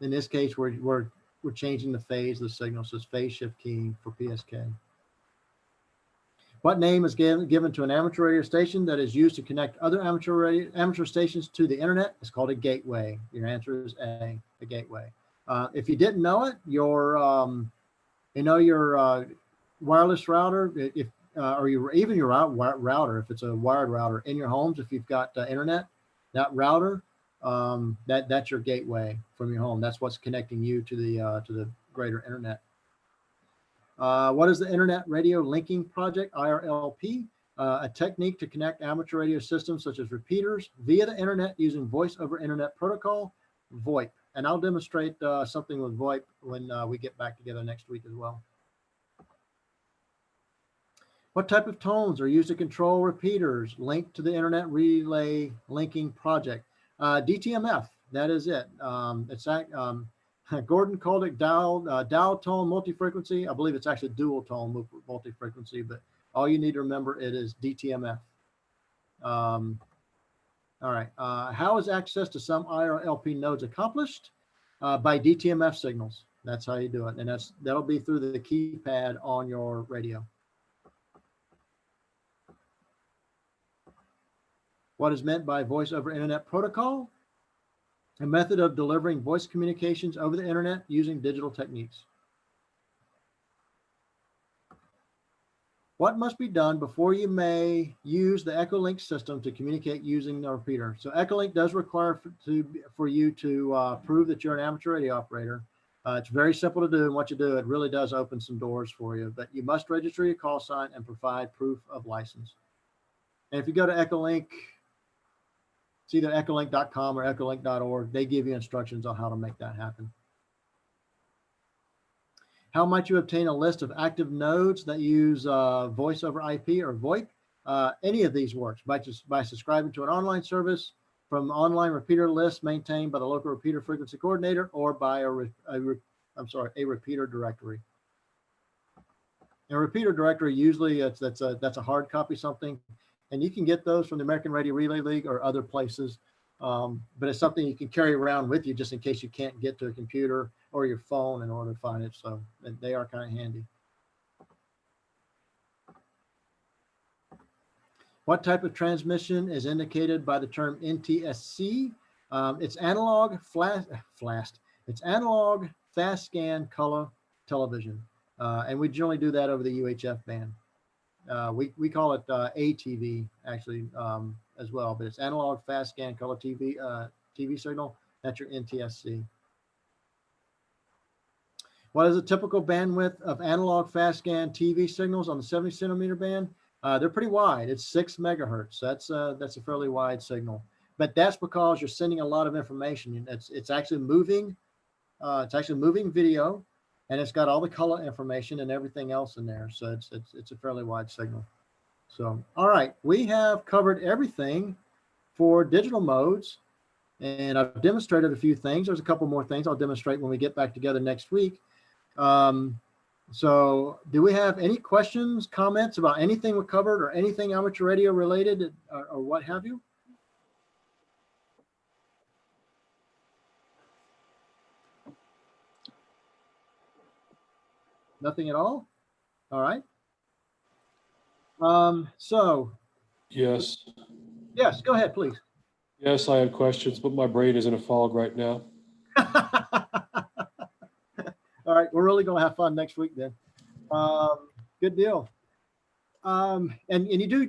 in this case, we're changing the phase of the signal. So it's phase shift keying for PSK. What name is given to an amateur radio station that is used to connect other amateur stations to the internet? It's called a gateway. Your answer is A, a gateway. If you didn't know it, your wireless router, or even your router, if it's a wired router in your homes, if you've got internet, that router, that's your gateway from your home. That's what's connecting you to the greater internet. What is the Internet Radio Linking Project, IRLP? A technique to connect amateur radio systems such as repeaters via the internet using voice over internet protocol, VoIP. And I'll demonstrate something with VoIP when we get back together next week as well. What type of tones are used to control repeaters linked to the Internet Relay Linking Project? DTMF, that is it. Gordon called it dial tone multi-frequency. I believe it's actually dual tone multi-frequency, but all you need to remember, it is DTMF. All right. How is access to some IRLP nodes accomplished? By DTMF signals. That's how you do it. And that'll be through the keypad on your radio. What is meant by voice over internet protocol? A method of delivering voice communications over the internet using digital techniques. What must be done before you may use the Echolink system to communicate using the repeater? So Echolink does require for you to prove that you're an amateur radio operator. It's very simple to do, and what you do, it really does open some doors for you, but you must register your call sign and provide proof of license. And if you go to Echolink, it's either ecolink.com or ecolink.org. They give you instructions on how to make that happen. How might you obtain a list of active nodes that use voice over IP or VoIP? Any of these works by subscribing to an online service, from online repeater lists maintained by the local repeater frequency coordinator, or by a repeater directory. And a repeater directory, usually that's a hard copy something. And you can get those from the American Radio Relay League or other places, but it's something you can carry around with you just in case you can't get to a computer or your phone in order to find it. So they are kind of handy. What type of transmission is indicated by the term NTSC? It's analog It's analog fast scan color television, and we generally do that over the UHF band. We call it ATV actually as well, but it's analog fast scan color TV signal. That's your NTSC. What is the typical bandwidth of analog fast scan TV signals on the 70 centimeter band? They're pretty wide. It's 6 megahertz. That's a fairly wide signal, but that's because you're sending a lot of information. It's actually moving. It's actually moving video, and it's got all the color information and everything else in there. So it's a fairly wide signal. So, all right, we have covered everything for digital modes, and I've demonstrated a few things. There's a couple more things I'll demonstrate when we get back together next week. So do we have any questions, comments about anything we covered or anything amateur radio related or what have you? Nothing at all? All right. So, Yes. yes, go ahead, please. Yes, I had questions, but my brain is in a fog right now. All right, we're really going to have fun next week then. Good deal. And you do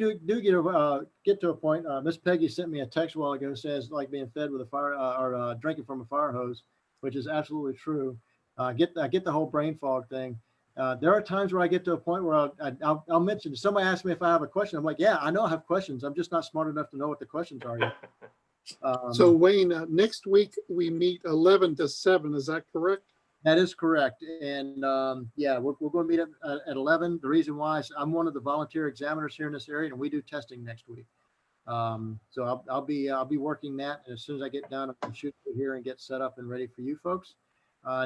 get to a point. Miss Peggy sent me a text a while ago, says like being fed with a fire or drinking from a fire hose, which is absolutely true. I get the whole brain fog thing. There are times where I get to a point where I'll mention, somebody asks me if I have a question. I'm like, yeah, I know I have questions. I'm just not smart enough to know what the questions are yet. So Wayne, next week we meet 11 to 7. Is that correct? That is correct. And yeah, we're going to meet at 11. The reason why is I'm one of the volunteer examiners here in this area, and we do testing next week. So I'll be working that. And as soon as I get done, I'm shoot here and get set up and ready for you folks.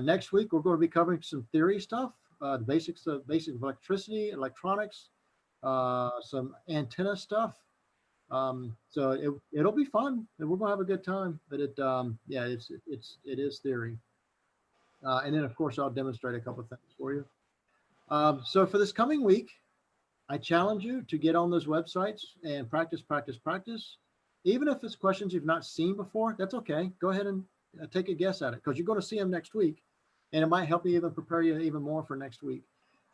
Next week, we're going to be covering some theory stuff, the basics of electricity, electronics, some antenna stuff. So it'll be fun, and we're going to have a good time. But yeah, it is theory. And then, of course, I'll demonstrate a couple of things for you. So for this coming week, I challenge you to get on those websites and practice. Even if it's questions you've not seen before, that's okay. Go ahead and take a guess at it, because you're going to see them next week, and it might help you even prepare you even more for next week.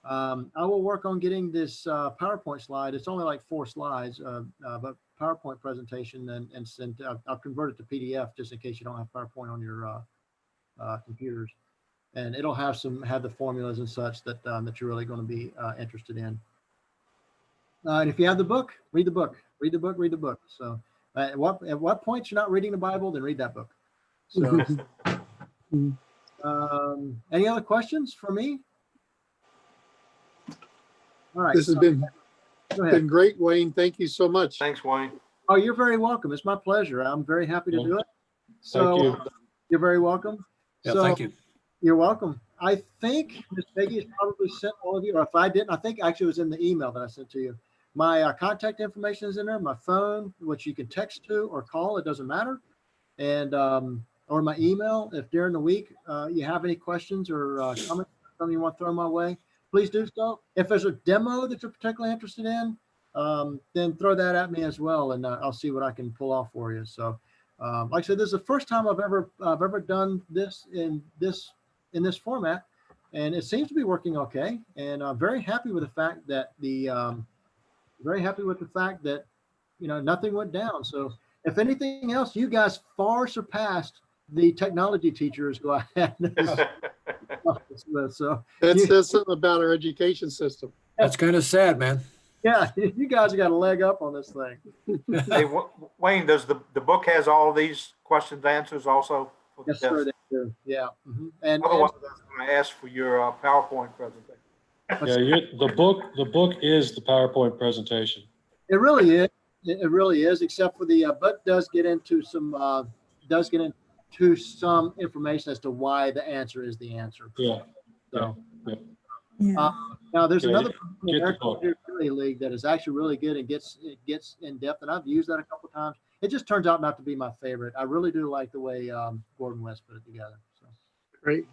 I will work on getting this PowerPoint slide. It's only like 4 slides, but PowerPoint presentation, and send. I'll convert it to PDF just in case you don't have PowerPoint on your computers. And it'll have the formulas and such that you're really going to be interested in. And if you have the book, read the book. So at what point you're not reading the Bible, then read that book. So any other questions for me? All right. This has been great, Wayne. Thank you so much. Thanks, Wayne. Oh, you're very welcome. It's my pleasure. I'm very happy to do it. So Thank you. You're very welcome. Yeah, So, thank you. You're welcome. I think Ms. Peggy has probably sent all of you, or if I didn't, I think actually it was in the email that I sent to you. My contact information is in there, my phone, which you can text to or call, it doesn't matter. And, or my email, if during the week you have any questions or comments, something you want to throw my way, please do so. If there's a demo that you're particularly interested in, then throw that at me as well, and I'll see what I can pull off for you. So, like I said, this is the first time I've ever done this in this format, and it seems to be working okay. And I'm very happy with the fact that nothing went down. So if anything else, you guys far surpassed the technology teachers who I had this office with. So That says something about our education system. That's kind of sad, man. yeah, you guys got a leg up on this thing. Hey, Wayne, does the book has all these questions, answers also? For the Yes, sir, test? they do. Yeah. And Otherwise, I was going to ask for your PowerPoint presentation. Yeah, the book is the PowerPoint presentation. it really is. It really is, except for the but does get into some information as to why the answer is the answer. Yeah. So Yeah. now there's Yeah, another get the American book. Theory League that is actually really good and gets in depth, and I've used that a couple of times. It just turns out not to be my favorite. I really do like the way Gordon West put it together. So. Great.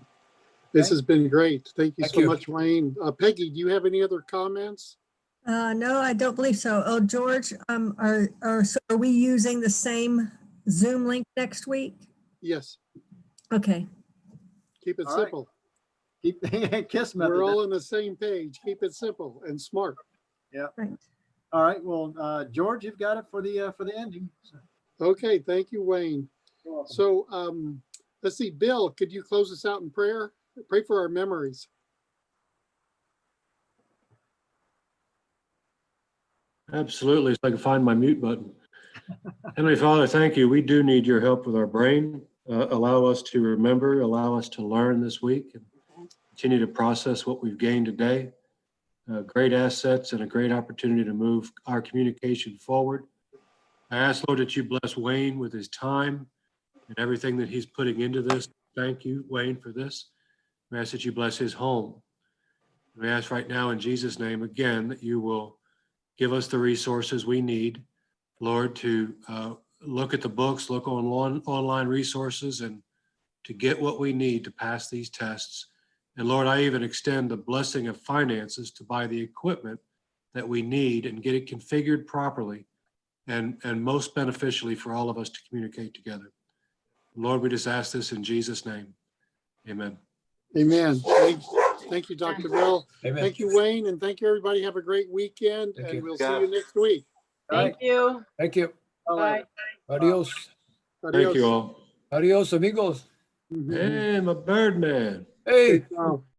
This has been great. Thank you Thank so you. much, Wayne. Peggy, do you have any other comments? No, I don't believe so. Oh, George, so are we using the same Zoom link next week? Yes. Okay. Keep it All right. simple. Keep kiss method. We're all on the same page. Keep it simple and smart. Yeah. Right. All right. Well, George, you've got it for the ending. So. Okay. Thank you, Wayne. You're welcome. So let's see, Bill, could you close us out in prayer? Pray for our memories. Absolutely. So I can find my mute button. Heavenly Father, thank you. We do need your help with our brain. Allow us to remember, allow us to learn this week, and continue to process what we've gained today. Great assets and a great opportunity to move our communication forward. I ask, Lord, that you bless Wayne with his time and everything that he's putting into this. Thank you, Wayne, for this. We ask that you bless his home. We ask right now in Jesus' name again that you will give us the resources we need, Lord, to look at the books, look on online resources, and to get what we need to pass these tests And Lord, I even extend the blessing of finances to buy the equipment that we need and get it configured properly and most beneficially for all of us to communicate together. Lord, we just ask this in Jesus' name. Amen. Amen. Thank you, Dr. Bell. Amen. Thank you, Wayne, and thank you, everybody. Have a great weekend, Thank and you. we'll see you next week. Thank you. Thank you. Bye. Adios. Thank you all. Adios, amigos. Hey, my bird man. Hey. Good job.